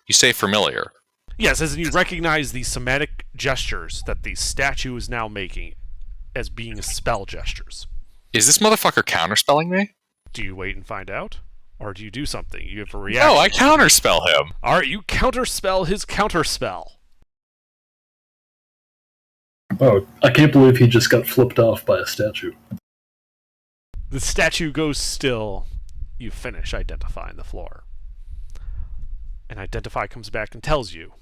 You say familiar. Yes, as in you recognize the somatic gestures that the statue is now making as being spell gestures. Is this motherfucker counterspelling me? Do you wait and find out? Or do you do something? You have a reaction. No, I counterspell him. Alright, you counterspell his counterspell. Oh, I can't believe he just got flipped off by a statue. The statue goes still. You finish identifying the floor. And Identify comes back and tells you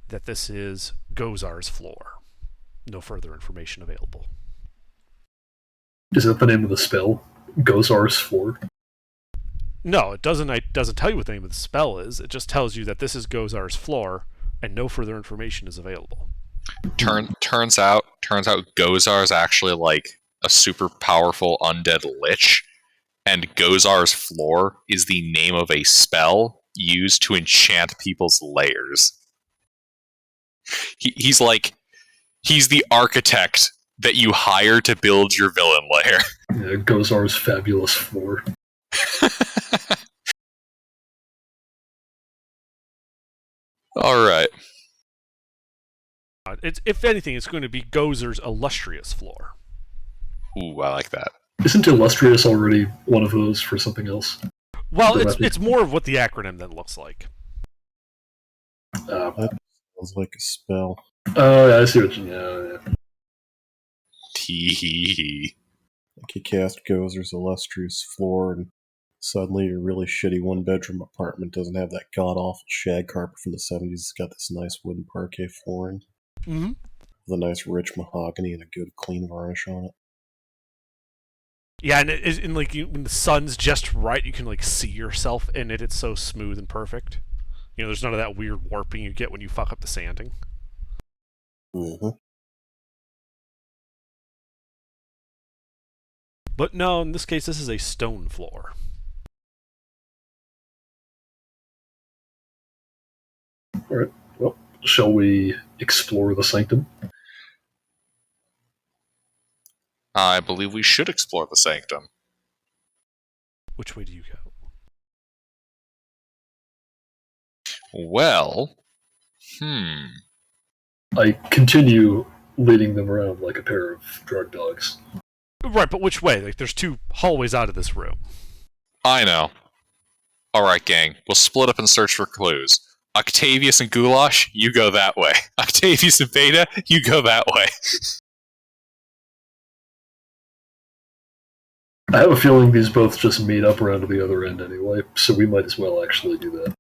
that this is Gozar's floor. No further information available. Is that the name of the spell? Gozar's floor? No, it doesn't tell you what the name of the spell is. It just tells you that this is Gozar's floor, and no further information is available. Turns out Gozar is actually like a super powerful undead lich, and Gozar's floor is the name of a spell used to enchant people's lairs. He's the architect that you hire to build your villain lair. Yeah, Gozar's fabulous floor. All right. If anything, it's going to be Gozar's illustrious floor. Ooh, I like that. Isn't illustrious already one of those for something else? Well, it's more of what the acronym then looks like. That sounds like a spell. Oh, yeah, I see what you mean. Yeah. Tee. Like you cast Gozer's illustrious floor, and suddenly your really shitty one-bedroom apartment doesn't have that god-awful shag carpet from the 70s. It's got this nice wooden parquet flooring. Mm-hmm. With a nice rich mahogany and a good clean varnish on it. Yeah, and when the sun's just right, you can like see yourself in it. It's so smooth and perfect. You know, there's none of that weird warping you get when you fuck up the sanding. Mm-hmm. But no, in this case, this is a stone floor. Alright, well, shall we explore the sanctum? I believe we should explore the sanctum. Which way do you go? Well, I continue leading them around like a pair of drug dogs. Right, but which way? Like, there's two hallways out of this room. I know. Alright, gang. We'll split up and search for clues. Octavius and Goulash, you go that way. Octavius and Beta, you go that way. I have a feeling these both just meet up around to the other end anyway, so we might as well actually do that.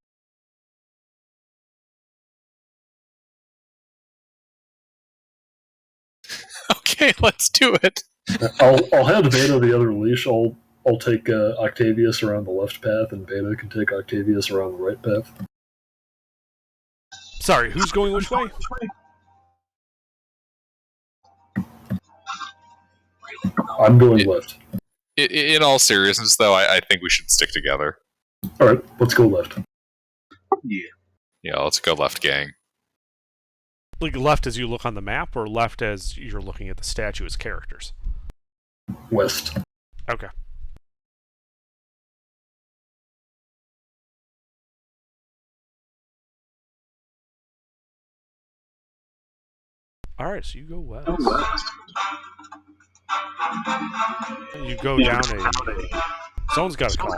Okay, let's do it. I'll hand Beta the other leash. I'll take Octavius around the left path, and Beta can take Octavius around the right path. Sorry, who's going which way? I'm going left. In all seriousness, though, I think we should stick together. Alright, let's go left. Yeah. Yeah, let's go left, gang. Like left as you look on the map, or left as you're looking at the statue as characters? West. Okay. Alright, so you go west. You go down a... Someone's got a call.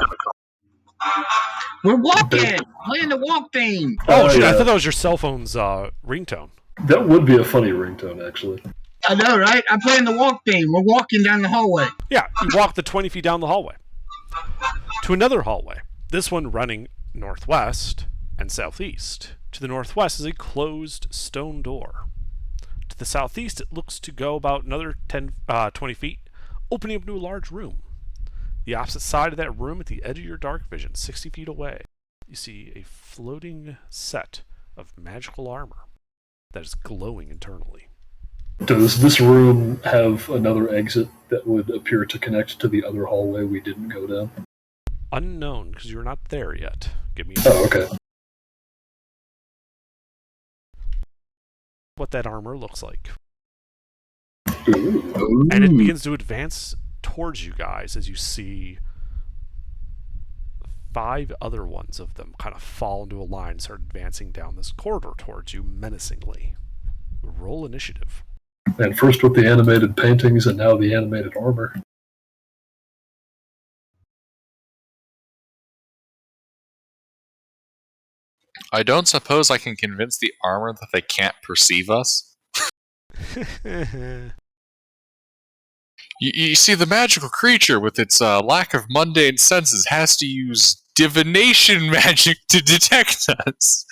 We're walking! Playing the walk theme! Oh, shit, I yeah. thought that was your cell phone's ringtone. That would be a funny ringtone, actually. I know, right? I'm playing the walk theme. We're walking down the hallway. Yeah, you walk the 20 feet down the hallway. To another hallway. This one running northwest and southeast. To the northwest is a closed stone door. To the southeast, it looks to go about another 20 feet, opening up into a large room. The opposite side of that room, at the edge of your dark vision, 60 feet away, you see a floating set of magical armor that is glowing internally. Does this room have another exit that would appear to connect to the other hallway we didn't go down? Unknown, because you're not there yet. Give me Oh, okay. what that armor looks like. Ooh. And it begins to advance towards you guys as you see 5 other ones of them kind of fall into a line and start advancing down this corridor towards you menacingly. Roll initiative. And first with the animated paintings and now the animated armor. I don't suppose I can convince the armor that they can't perceive us. You see, the magical creature, with its lack of mundane senses, has to use divination magic to detect us.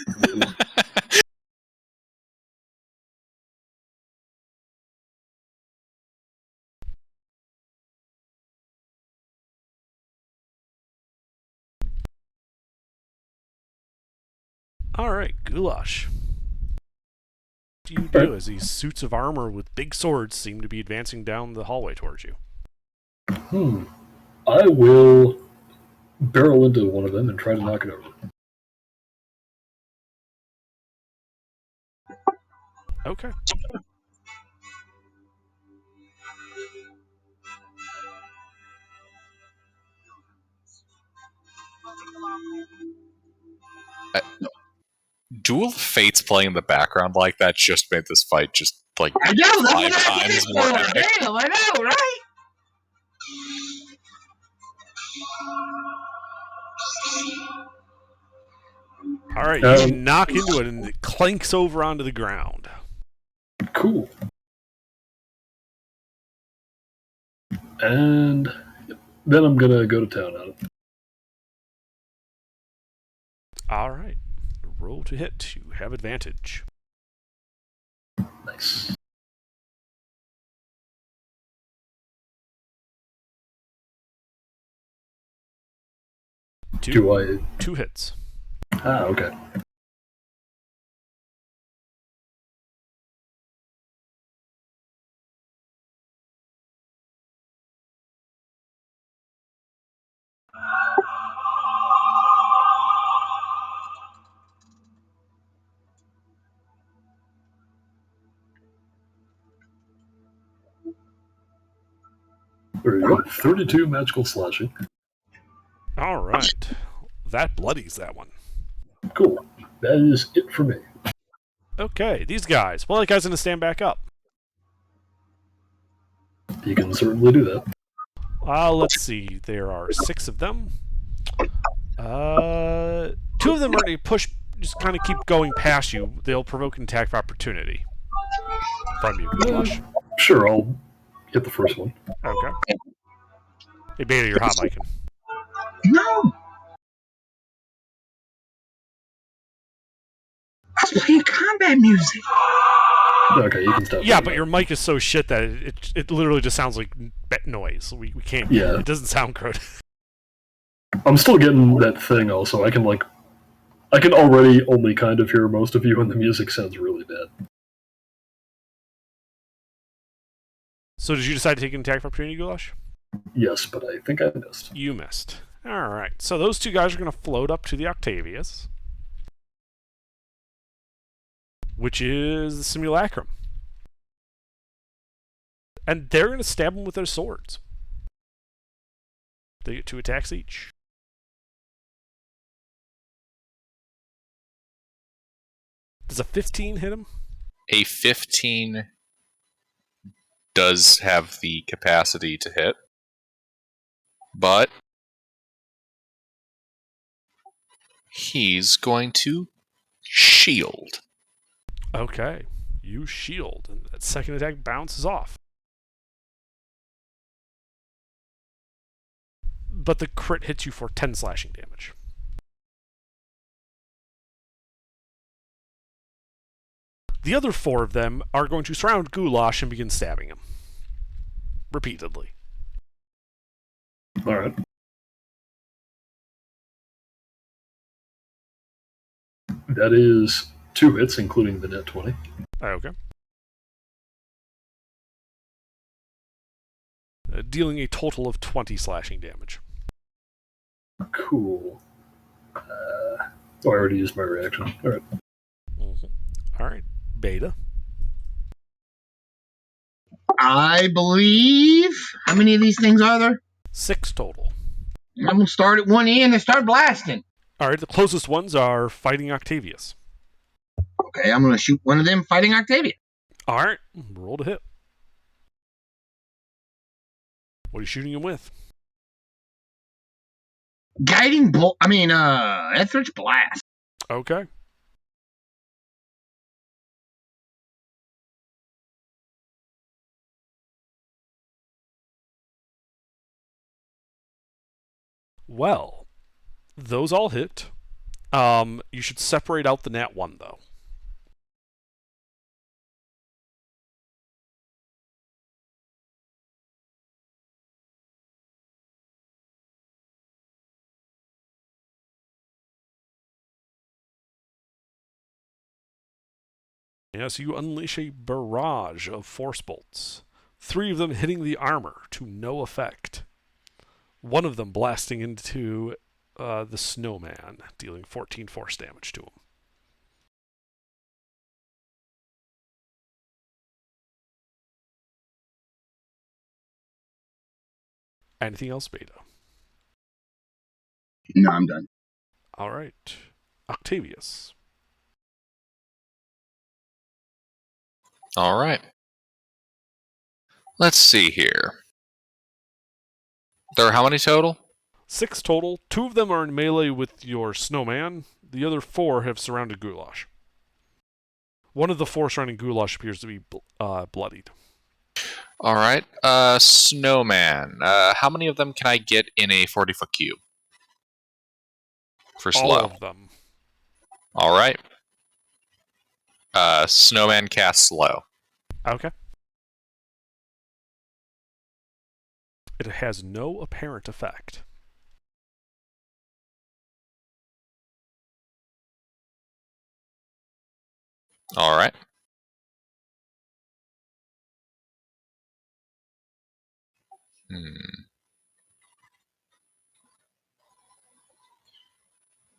Alright, Goulash. What do you do as these suits of armor with big swords seem to be advancing down the hallway towards you? I will barrel into one of them and try to knock it over. Okay. Duel of Fates playing in the background like that just made this fight just like I know, that's 5 what I times did more for. epic. Damn, I know, right? Alright, you knock into it and it clanks over onto the ground. Cool. And then I'm gonna go to town on it. Alright. Roll to hit. You have advantage. Nice. Two hits. Ah, okay. There you go. 32 magical slashing. Alright. That bloodies that one. Cool. That is it for me. Okay, these guys. Well, that guy's going to stand back up. You can certainly do that. Let's see. There are 6 of them. 2 of them are going to push, just kind of keep going past you. They'll provoke an attack of opportunity from you, Goulash. Sure, I'll get the first one. Okay. Hey, Beta, you're hot micing. No. I was playing combat music. Okay, you can stop. Yeah, but your mic is so shit that it literally just sounds like noise. We can't. Yeah. It doesn't sound good. I'm still getting that thing also. I can already only kind of hear most of you and the music sounds really bad. So did you decide to take an attack of opportunity, Goulash? Yes, but I think I missed. You missed. Alright, so those 2 guys are going to float up to the Octavius. which is the simulacrum. And they're going to stab him with their swords. They get 2 attacks each. Does a 15 hit him? A 15 does have the capacity to hit, but he's going to shield. Okay. You shield, and that second attack bounces off. But the crit hits you for 10 slashing damage. The other 4 of them are going to surround Goulash and begin stabbing him. Repeatedly. Alright. That is 2 hits, including the net 20. Okay. Dealing a total of 20 slashing damage. Cool. I already used my reaction. Alright. Mm-hmm. Alright. Beta. I believe. How many of these things are there? 6 total. I'm going to start at one end and start blasting. Alright, the closest ones are fighting Octavius. Okay, I'm going to shoot one of them fighting Octavia. Alright, roll to hit. What are you shooting him with? Guiding bolt. Etheridge blast. Okay. Well, those all hit. You should separate out the nat 1, though. Yes, you unleash a barrage of force bolts. 3 of them hitting the armor to no effect. 1 of them blasting into the snowman, dealing 14 force damage to him. Anything else, Beta? No, I'm done. All right. Octavius. All right. Let's see here. There are how many total? 6 total. 2 of them are in melee with your snowman. The other 4 have surrounded Goulash. One of the 4 surrounding Goulash appears to be bloodied. All right. Snowman. How many of them can I get in a 40-foot cube? For slow. All of them. All right. Snowman cast slow. Okay. It has no apparent effect. All right.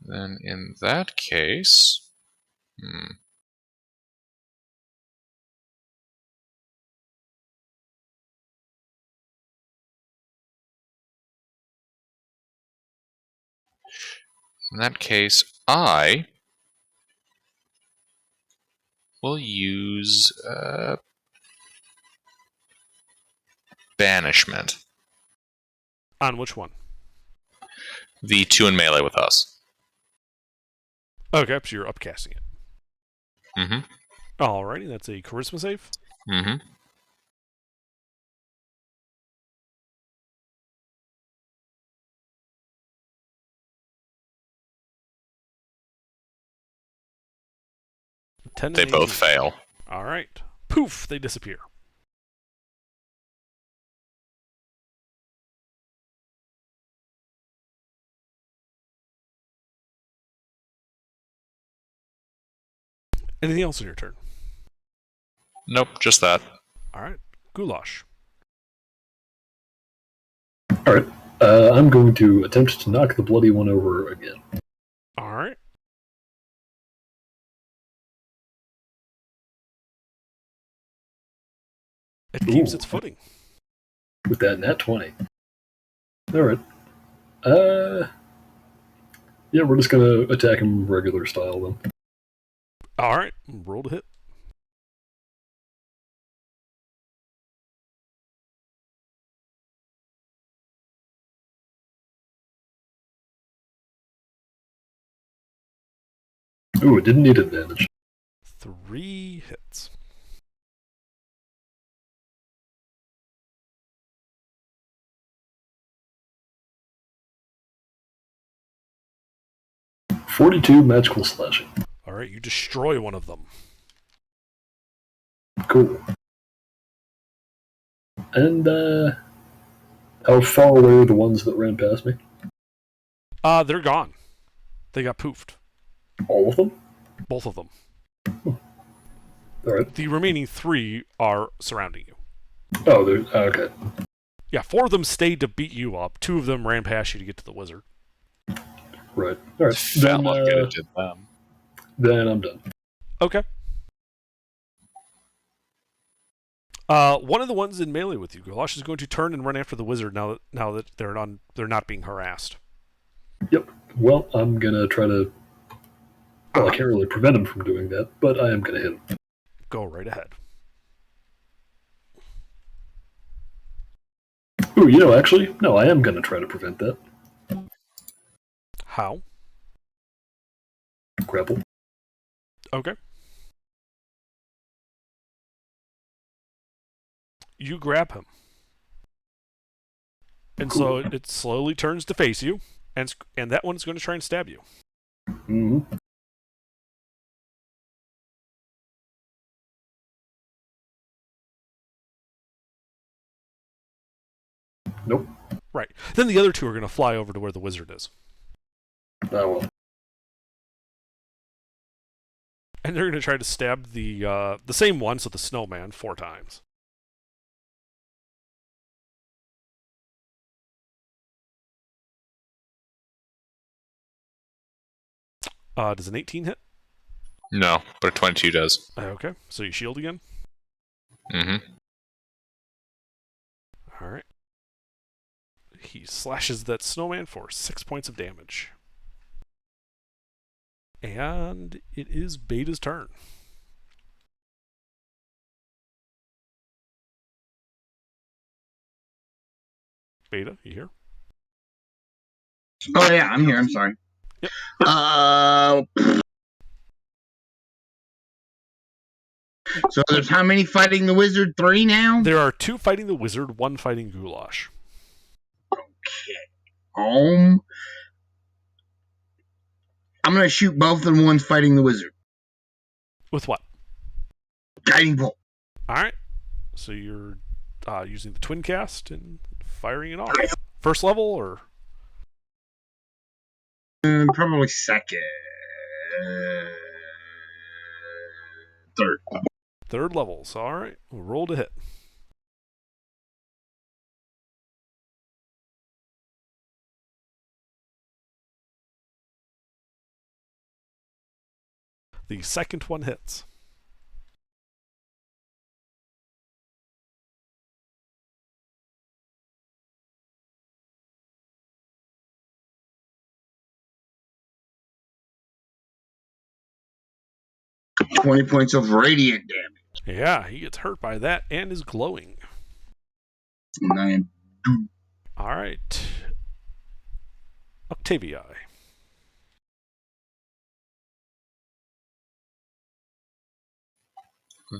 Then in that case... In that case, I will use banishment. On which one? The 2 in melee with us. Okay, so you're upcasting it. Mm-hmm. Alrighty, that's a charisma save. Mm-hmm. They both fail. Alright. Poof, they disappear. Anything else on your turn? Nope, just that. Alright. Goulash. Alright. I'm going to attempt to knock the bloody one over again. Alright. It keeps Ooh. its footing. With that nat 20. All right. Yeah, we're just gonna attack him regular style then. All right, roll to hit. Ooh, it didn't need advantage. 3 hits. .42 magical slashing. All right, you destroy one of them. Cool. And how far away are the ones that ran past me? They're gone. They got poofed. All of them? Both of them. All right. The remaining 3 are surrounding you. Oh, they're okay. Yeah, 4 of them stayed to beat you up. 2 of them ran past you to get to the wizard. Right. All right. Fell off good it did them. Then I'm done. Okay. One of the ones in melee with you, Gulash, is going to turn and run after the wizard now that they're not being harassed. Yep. Well, I'm gonna try to. Well, I can't really prevent him from doing that, but I am gonna hit him. Go right ahead. Ooh, actually, no, I am gonna try to prevent that. How? Grapple. Okay. You grab him. And so it slowly turns to face you, and that one is going to try and stab you. Mm-hmm. Nope. Right. Then the other 2 are going to fly over to where the wizard is. Oh well. And they're going to try to stab the same one, so the snowman, 4 times. Does an 18 hit? No, but a 22 does. Okay, so you shield again? Mm-hmm. Alright. He slashes that snowman for 6 points of damage. And it is Beta's turn. Beta, you here? Oh yeah, I'm here. I'm sorry. Yep. So there's how many fighting the wizard? 3 now? There are 2 fighting the wizard, 1 fighting Goulash. Okay. I'm gonna shoot both of them. One's fighting the wizard. With what? Guiding bolt. Alright. So you're using the twin cast and firing it off. First level or? Probably second. Third. Third level. So alright. We'll roll to hit. The second one hits. $20 points of radiant damage. Yeah, he gets hurt by that and is glowing. And I am Alright. Octavii.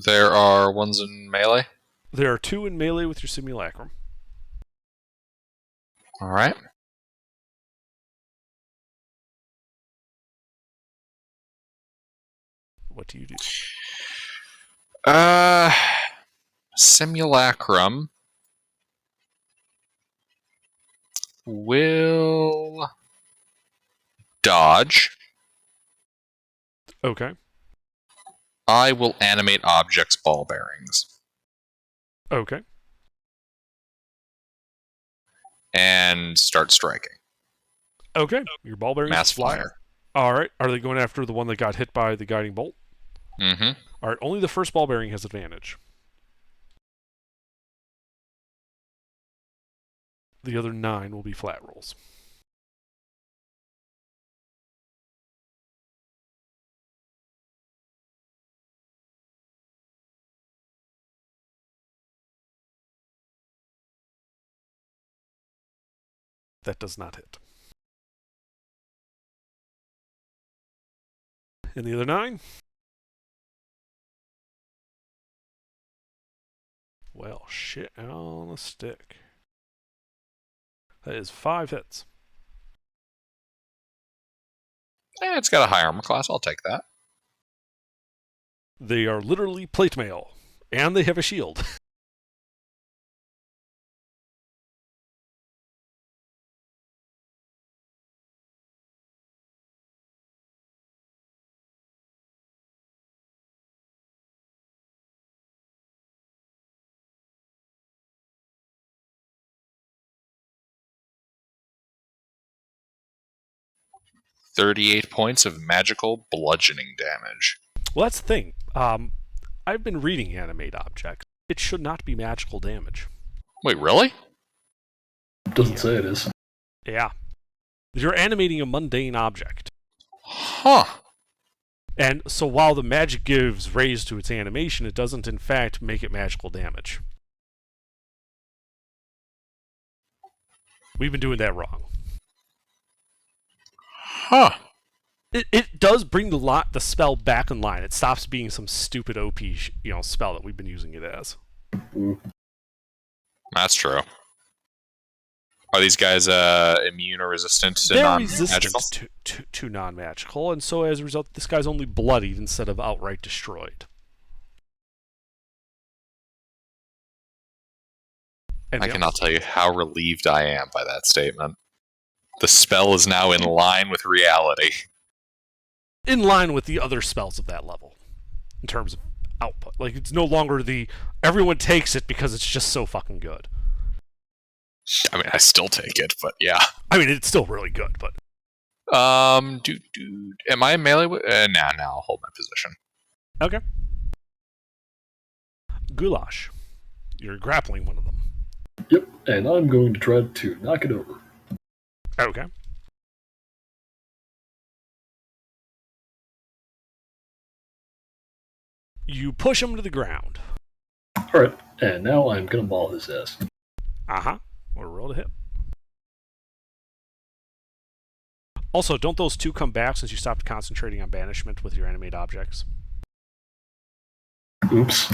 There are ones in melee. There are 2 in melee with your simulacrum. Alright. What do you do? Simulacrum will dodge. Okay. I will animate objects ball bearings. Okay. And start striking. Okay. Your ball bearings Mass fly. fire. Alright. Are they going after the one that got hit by the guiding bolt? Mm-hmm. Alright. Only the first ball bearing has advantage. The other 9 will be flat rolls. That does not hit. And the other 9? Well, shit on a stick. That is 5 hits. It's got a high armor class. I'll take that. They are literally plate mail, and they have a shield. $38 points of magical bludgeoning damage. Well, that's the thing. I've been reading animate objects. It should not be magical damage. Wait, really? Doesn't say it is. Yeah. You're animating a mundane object. Huh. And so while the magic gives raise to its animation, it doesn't in fact make it magical damage. We've been doing that wrong. Huh. It does bring the spell back in line. It stops being some stupid OP spell that we've been using it as. That's true. Are these guys immune or resistant to They're non-magical? resistant to non-magical, and so as a result, this guy's only bloodied instead of outright destroyed. I cannot tell you how relieved I am by that statement. The spell is now in line with reality. In line with the other spells of that level, in terms of output. Like, it's no longer everyone takes it because it's just so fucking good. I mean, I still take it, but yeah. I mean, it's still really good, but... Am I melee? Nah, I'll hold my position. Okay. Goulash. You're grappling one of them. Yep, and I'm going to try to knock it over. Okay. You push him to the ground. Alright, and now I'm going to maul his ass. Uh-huh. Or roll to hit. Also, don't those 2 come back since you stopped concentrating on banishment with your animate objects? Oops.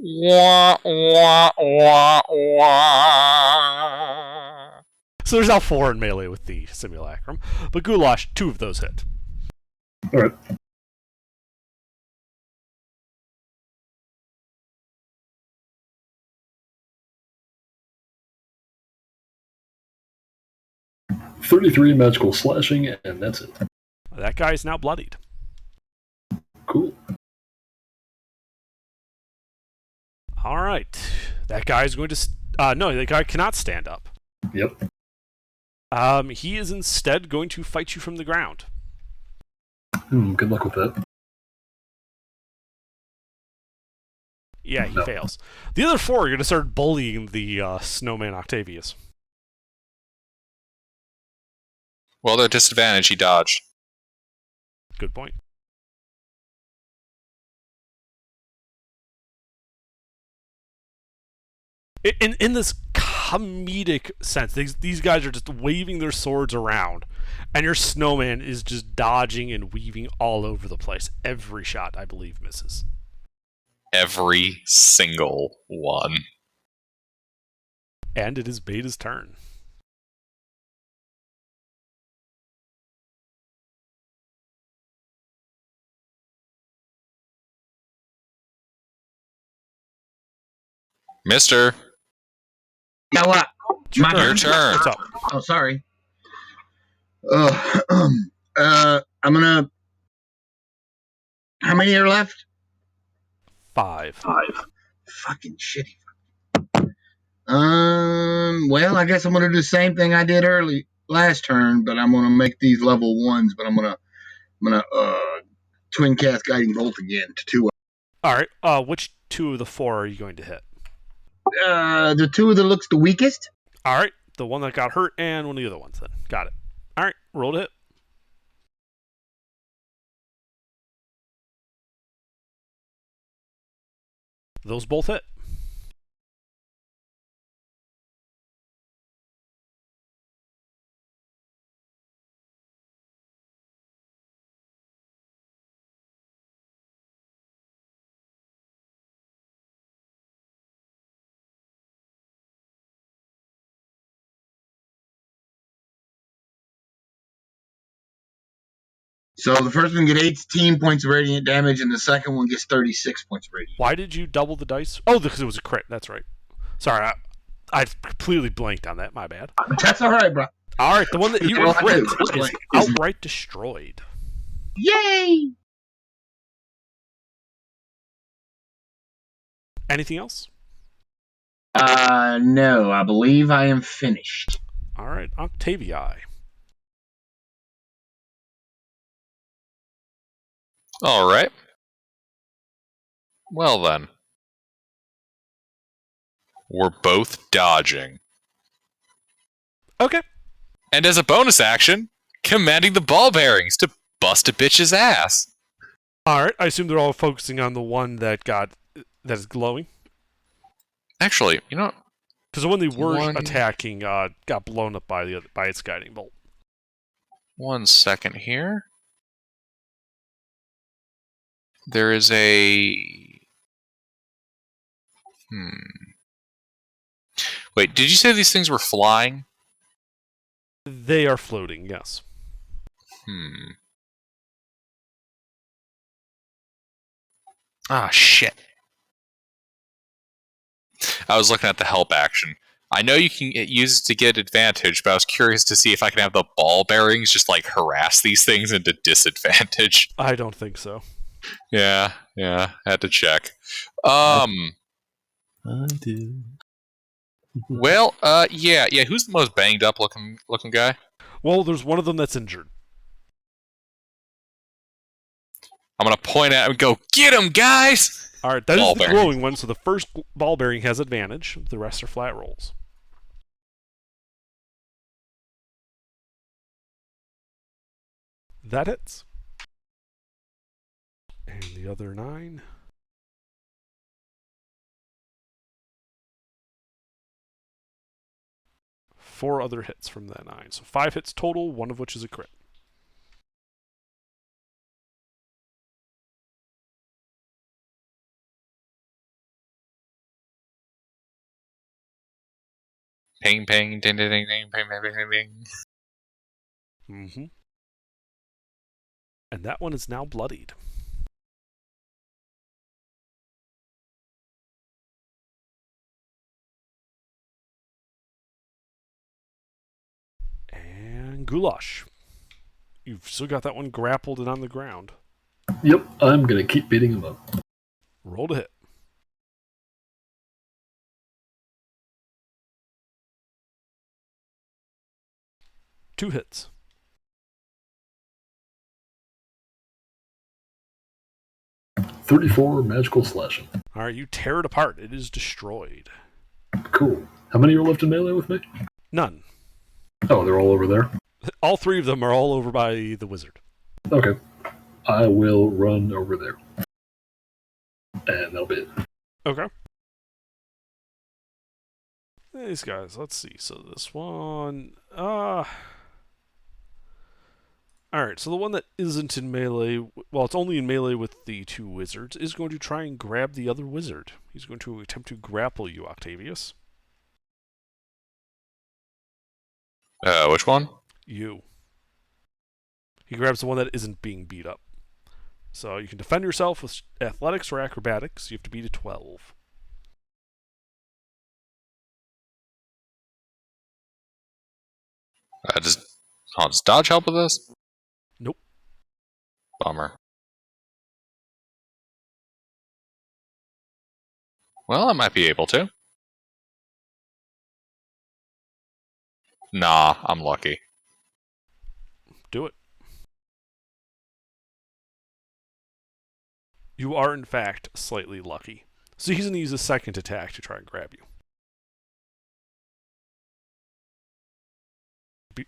Wah, wah, wah, wah. So there's now 4 in melee with the simulacrum. But Goulash, 2 of those hit. Alright. $33 magical slashing, and that's it. That guy is now bloodied. Cool. Alright. That guy is going to... no, that guy cannot stand up. Yep. He is instead going to fight you from the ground. Good luck with that. Yeah, he fails. The other 4 are going to start bullying the snowman Octavius. Well, they're disadvantaged. He dodged. Good point. In this comedic sense, these guys are just waving their swords around, and your snowman is just dodging and weaving all over the place. Every shot, I believe, misses. Every single one. And it is Beta's turn. Mister, Now what? your turn. What's up? Oh, sorry. I'm gonna. How many are left? 5. Fucking shitty. Well, I guess I'm gonna do the same thing I did last turn, but I'm gonna make these level 1s. But I'm gonna twin cast guiding bolt again to 2. All right. Which 2 of the 4 are you going to hit? The two that looks the weakest. All right, the one that got hurt and one of the other ones. Then got it. All right, roll to hit. Those both hit. So the first one gets 18 points of radiant damage, and the second one gets 36 points of radiant. Why did you double the dice? Oh, because it was a crit. That's right. Sorry, I completely blanked on that. My bad. That's all right, bro. All right, the one that you Well, I crit do. is outright destroyed. Yay! Anything else? No, I believe I am finished. All right, Octavii. All right. Well then. We're both dodging. Okay. And as a bonus action, commanding the ball bearings to bust a bitch's ass. All right. I assume they're all focusing on the one that is glowing. Actually, you know, Because the one they were attacking got blown up by its guiding bolt. 1 second here. There is a... Wait, did you say these things were flying? They are floating, yes. Ah, shit. I was looking at the help action. I know you can use it to get advantage, but I was curious to see if I can have the ball bearings just like harass these things into disadvantage. I don't think so. Yeah, had to check. I do. Well, yeah. Who's the most banged up looking guy? Well, there's one of them that's injured. I'm gonna point at him and go, "Get him, guys!" All right, that is Ball the bearing. glowing one. So the first ball bearing has advantage. The rest are flat rolls. That hits. And the other 9. Four other hits from that 9. So 5 hits total, one of which is a crit. Ping, ping, ding, ding, ding, ding, ping, ping, ping, ping, ping. Mm-hmm. And that one is now bloodied. And Goulash. You've still got that one grappled and on the ground. Yep, I'm gonna keep beating him up. Roll to hit. Two hits. $34 magical slashing. All right, you tear it apart. It is destroyed. Cool. How many are left in melee with me? None. Oh, they're all over there? All 3 of them are all over by the wizard. Okay. I will run over there. And that'll be it. Okay. These guys, let's see. So this one... Alright, so the one that isn't in melee, well, it's only in melee with the 2 wizards, is going to try and grab the other wizard. He's going to attempt to grapple you, Octavius. Which one? You. He grabs the one that isn't being beat up. So you can defend yourself with athletics or acrobatics. You have to beat a 12. Does dodge help with this? Nope. Bummer. Well, I might be able to. Nah, I'm lucky. Do it. You are, in fact, slightly lucky. So he's going to use a second attack to try and grab you.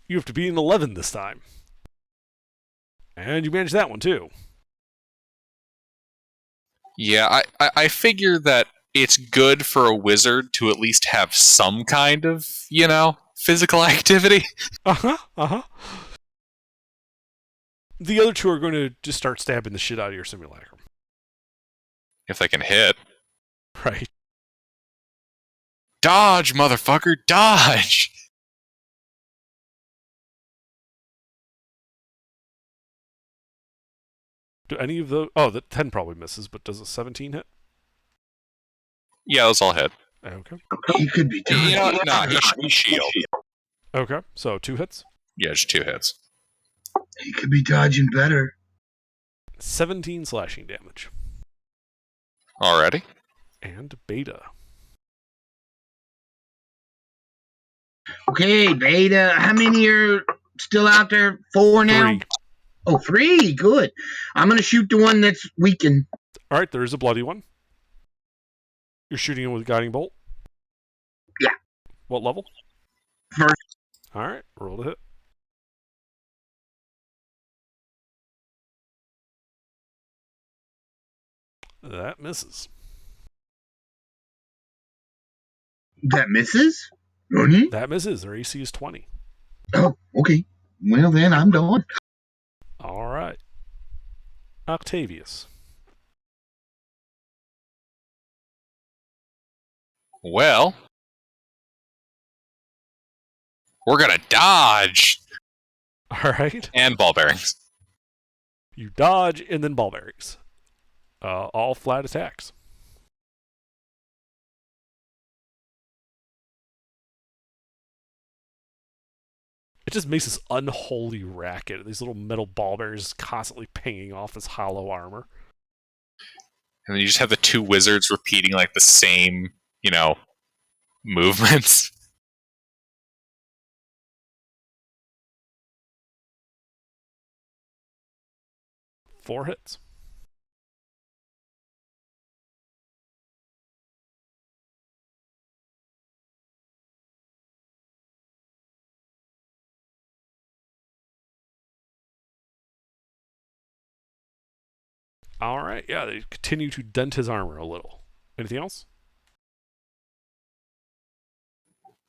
You have to be an 11 this time. And you managed that one, too. Yeah, I figure that it's good for a wizard to at least have some kind of, physical activity. Uh-huh. The other two are going to just start stabbing the shit out of your simulacrum. If they can hit. Right. Dodge, motherfucker, dodge! Do any of those... Oh, the 10 probably misses, but does a 17 hit? Yeah, those all hit. Okay. He could be doing You know what? No, he shield. Okay, so 2 hits. Yeah, just 2 hits. He could be dodging better. 17 slashing damage. Already? And Beta. Okay, Beta. How many are still out there? 4 now? 3. Oh, 3. Good. I'm going to shoot the one that's weakened. Alright, there is a bloody one. You're shooting him with a guiding bolt? Yeah. What level? First. Alright, roll to hit. That misses. That misses? Really? That misses. Their AC is 20. Oh, okay. Well, then I'm done. Alright. Octavius. Well, we're gonna dodge! Alright. And ball bearings. You dodge and then ball bearings. All flat attacks. It just makes this unholy racket. These little metal ball bearings constantly pinging off this hollow armor. And then you just have the 2 wizards repeating like the same, movements. Four hits. Alright, yeah, they continue to dent his armor a little. Anything else?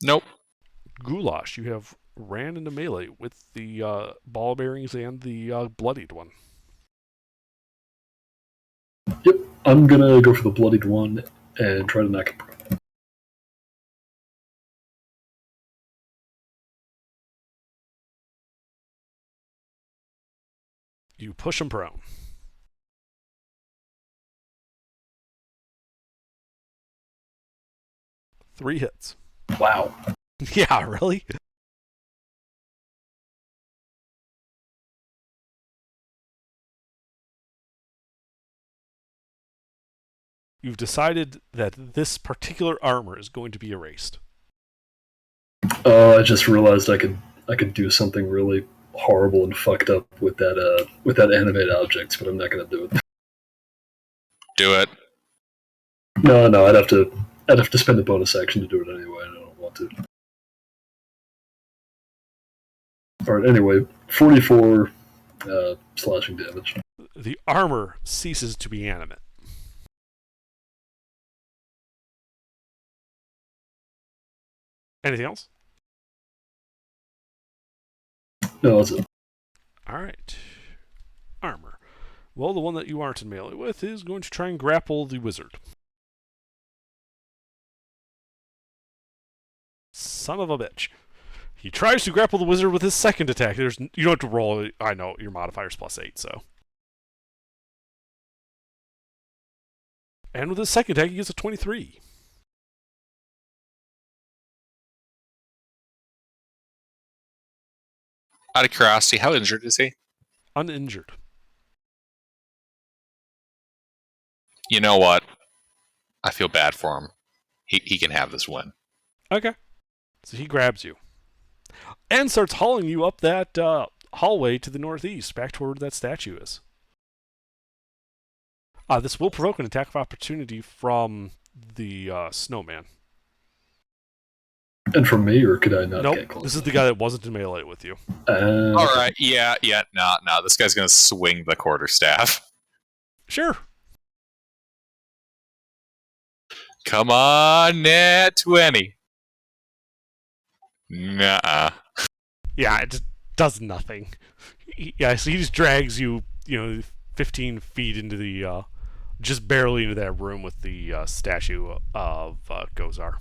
Nope. Goulash, you have ran into melee with the ball bearings and the bloodied one. Yep, I'm gonna go for the bloodied one and try to knock it prone. You push him prone. Three hits. Wow. Yeah, really? You've decided that this particular armor is going to be erased. I just realized I could do something really horrible and fucked up with that animate objects, but I'm not gonna do it. Do it. No, I'd have to spend a bonus action to do it anyway, and I don't want to. Alright, anyway, 44 slashing damage. The armor ceases to be animate. Anything else? No, that's it. Alright. Armor. Well, the one that you aren't in melee with is going to try and grapple the wizard. Son of a bitch. He tries to grapple the wizard with his second attack. You don't have to roll. I know, your modifier's +8, so. And with his second attack, he gets a 23. Out of curiosity, how injured is he? Uninjured. You know what? I feel bad for him. He can have this win. Okay. So he grabs you. And starts hauling you up that hallway to the northeast, back toward where that statue is. This will provoke an attack of opportunity from the snowman. And from me, or could I not Nope, get close? this is the guy that wasn't in melee with you. All right, yeah, no. This guy's gonna swing the quarterstaff. Sure. Come on, net 20. Nuh-uh. Yeah, it just does nothing. Yeah, so he just drags you, 15 feet into the, just barely into that room with the statue of Gozar.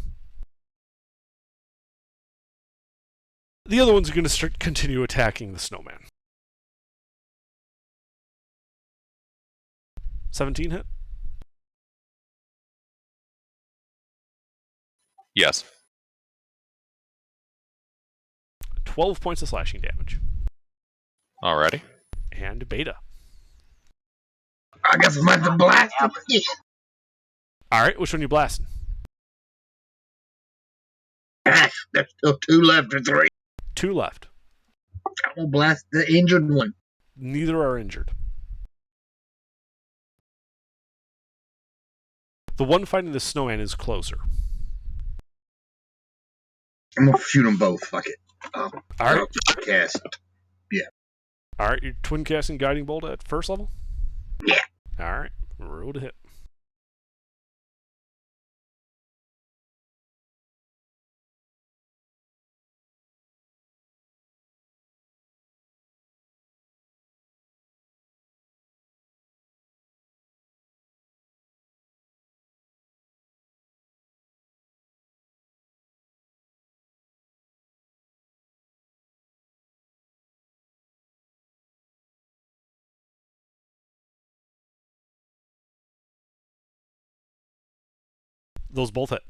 The other ones are going to continue attacking the snowman. 17 hit? Yes. 12 points of slashing damage. Alrighty. And Beta. I guess I'm about to blast him. Alright, which one are you blasting? There's still 2 left or 3. 2 left. I'm gonna blast the injured one. Neither are injured. The one fighting the snowman is closer. I'm gonna shoot them both. Fuck it. Alright. Cast. Alright, you're twin casting Guiding Bolt at first level? Yeah. Alright, roll to hit. Those both hit.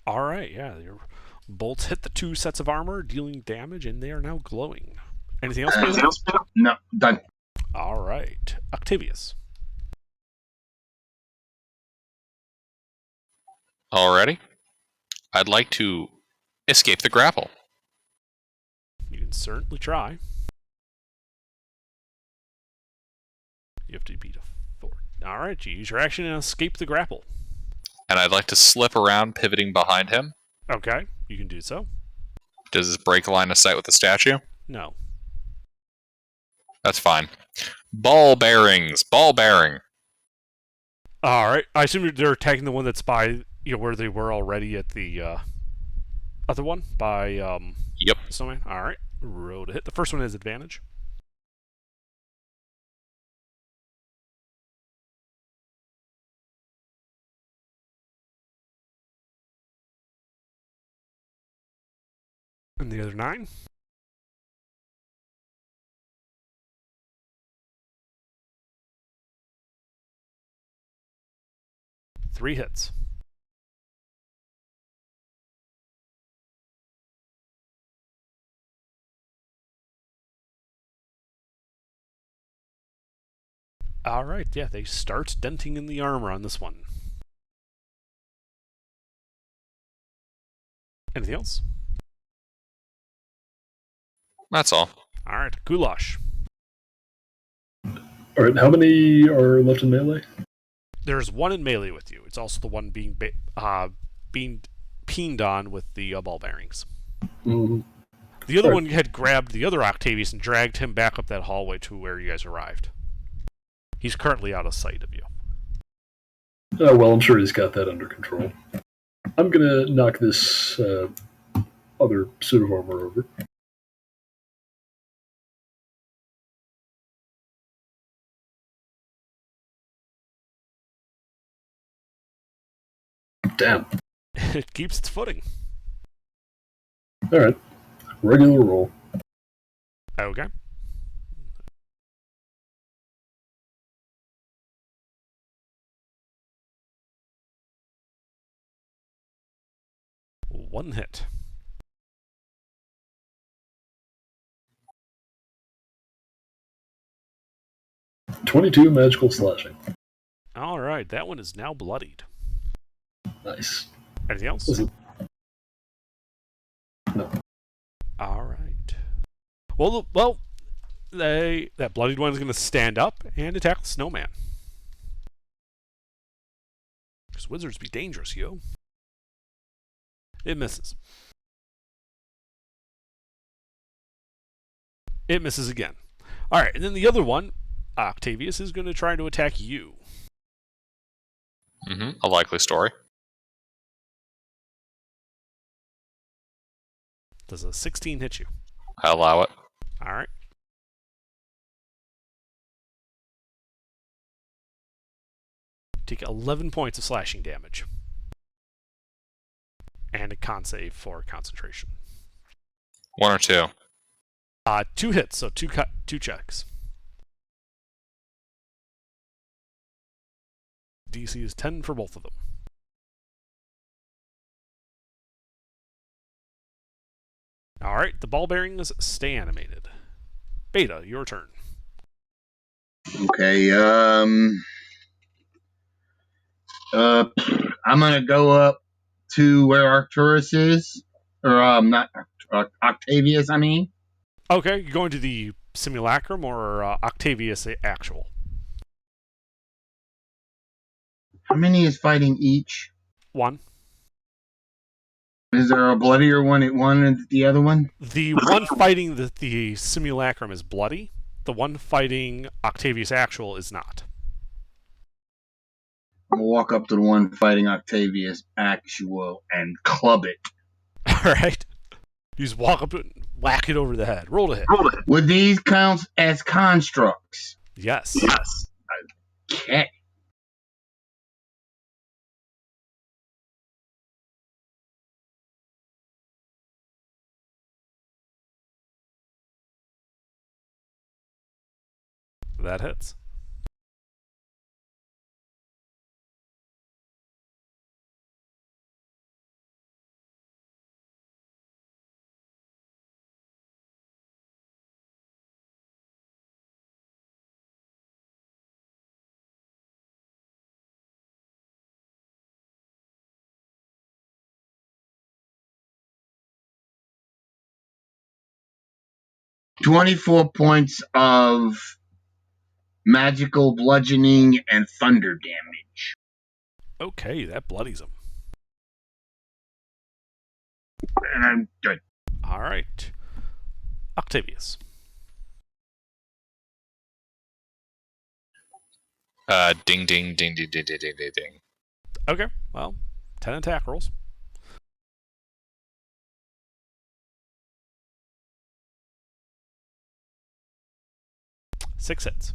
Alright, yeah, your bolts hit the 2 sets of armor, dealing damage, and they are now glowing. Anything else, Bailey? No, done. Alright, Octavius. Alrighty. I'd like to escape the grapple. You can certainly try. You have to beat a 4. Alright, you use your action and escape the grapple. And I'd like to slip around, pivoting behind him. Okay, you can do so. Does this break line of sight with the statue? No. That's fine. Ball bearings. Ball bearing. Alright, I assume they're attacking the one that's by, where they were already at the other one? By, Yep. Snowman? Alright, roll to hit. The first one has advantage. And the other 9. Three hits. Alright, yeah, they start denting in the armor on this one. Anything else? That's all. Alright, Goulash. Alright, how many are left in melee? There's one in melee with you. It's also the one being peened on with the ball bearings. Mm-hmm. The other one had grabbed the other Octavius and dragged him back up that hallway to where you guys arrived. He's currently out of sight of you. Oh, well, I'm sure he's got that under control. I'm gonna knock this other suit of armor over. Damn. It keeps its footing. Alright. Regular roll. Okay. One hit. $22 magical slashing. Alright, that one is now bloodied. Nice. Anything else? Was it? No. That bloodied one is going to stand up and attack the snowman. Because wizards be dangerous, yo. It misses. It misses again. All right, and then the other one, Octavius, is going to try to attack you. A likely story. Does a 16 hit you? I allow it. All right. Take 11 points of slashing damage. And a con save for concentration. 1 or 2? 2 hits, so two checks. DC is 10 for both of them. Alright, the ball bearings stay animated. Beta, your turn. Okay, I'm gonna go up to where Arcturus is, or not Octavius. I mean, Okay, you're going to the simulacrum or Octavius actual? how many is fighting each? 1. Is there a bloodier one at one and the other one? The one fighting the simulacrum is bloody. The one fighting Octavius actual is not. I'm gonna walk up to the one fighting Octavius actual and club it. Alright. You just walk up to it and whack it over the head. Roll to hit. Would these count as constructs? Yes. Okay. That hits. $24 points of magical bludgeoning and thunder damage. Okay, that bloodies him. And I'm good. Alright. Octavius. Ding, ding, ding, ding, ding, ding, ding, ding, ding. Okay, well, 10 attack rolls. Six hits.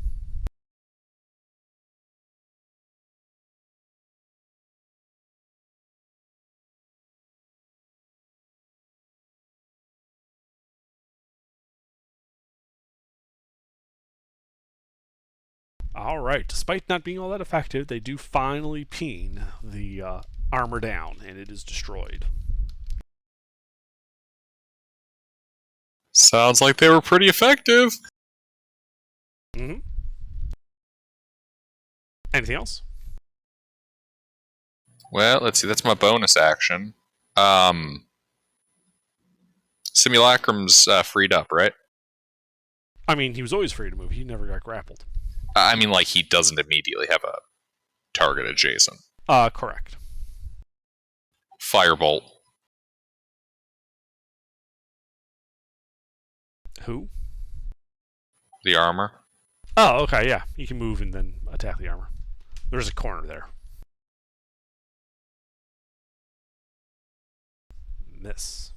Alright, despite not being all that effective, they do finally peen the armor down, and it is destroyed. Sounds like they were pretty effective. Mm-hmm. Anything else? Well, let's see. That's my bonus action. Simulacrum's freed up, right? I mean, he was always free to move. He never got grappled. I mean, like, he doesn't immediately have a target adjacent. Correct. Firebolt. Who? The armor. Oh, okay, yeah. You can move and then attack the armor. There's a corner there. Miss.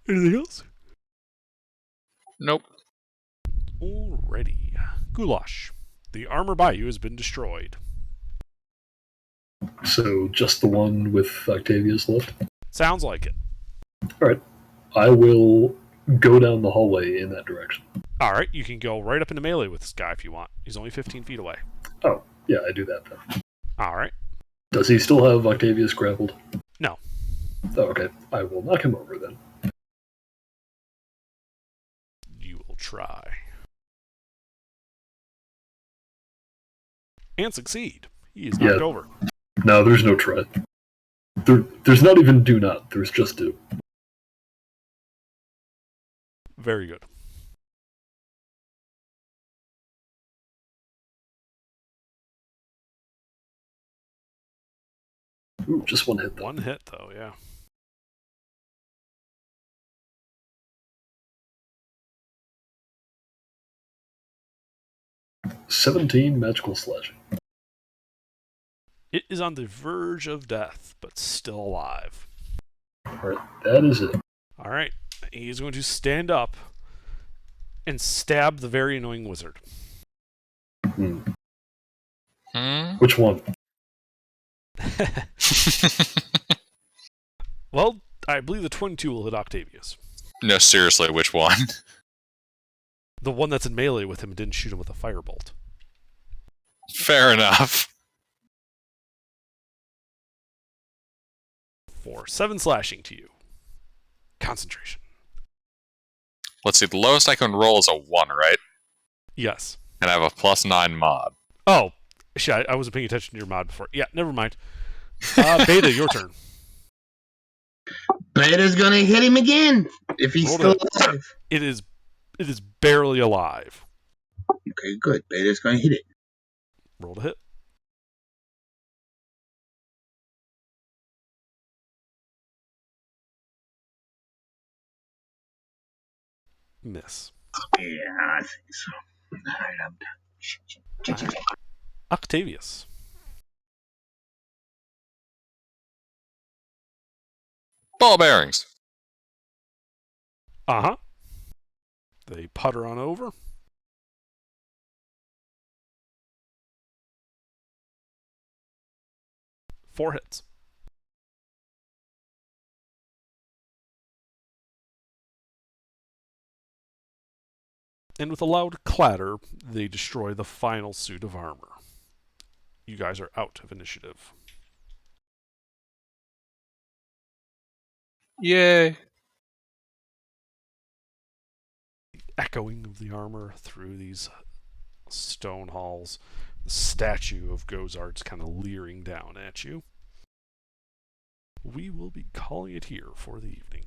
Anything else? Nope. Alrighty. Goulash. The armor by you has been destroyed. So just the one with Octavius left? Sounds like it. Alright. I will go down the hallway in that direction. Alright, you can go right up into melee with this guy if you want. He's only 15 feet away. Oh, yeah, I do that then. Alright. Does he still have Octavius grappled? No. Oh, okay. I will knock him over then. You will try. And succeed. He is knocked over. No, there's no try. There's not even do not. There's just do. Very good. Ooh, just one hit, though. One hit, though, yeah. $17 magical slashing. It is on the verge of death, but still alive. Alright, that is it. Alright, he's going to stand up and stab the very annoying wizard. Which one? Well, I believe the 22 will hit Octavius. No, seriously, which one? The one that's in melee with him and didn't shoot him with a firebolt. Fair enough. For 7 slashing to you. Concentration. Let's see, the lowest I can roll is a 1, right? Yes. And I have a +9 mod. Oh, shit, I wasn't paying attention to your mod before. Yeah, never mind. Beta, your turn. Beta's gonna hit him again if he's Roll still it. alive. It is barely alive. Okay, good. Beta's gonna hit it. Roll to hit. Miss. Yeah, I think so. Alright, I'm done. Octavius. Ball bearings. Uh-huh. They putter on over. Four hits. And with a loud clatter, they destroy the final suit of armor. You guys are out of initiative. Yay. The echoing of the armor through these stone halls. The statue of Gozard's kind of leering down at you. We will be calling it here for the evening.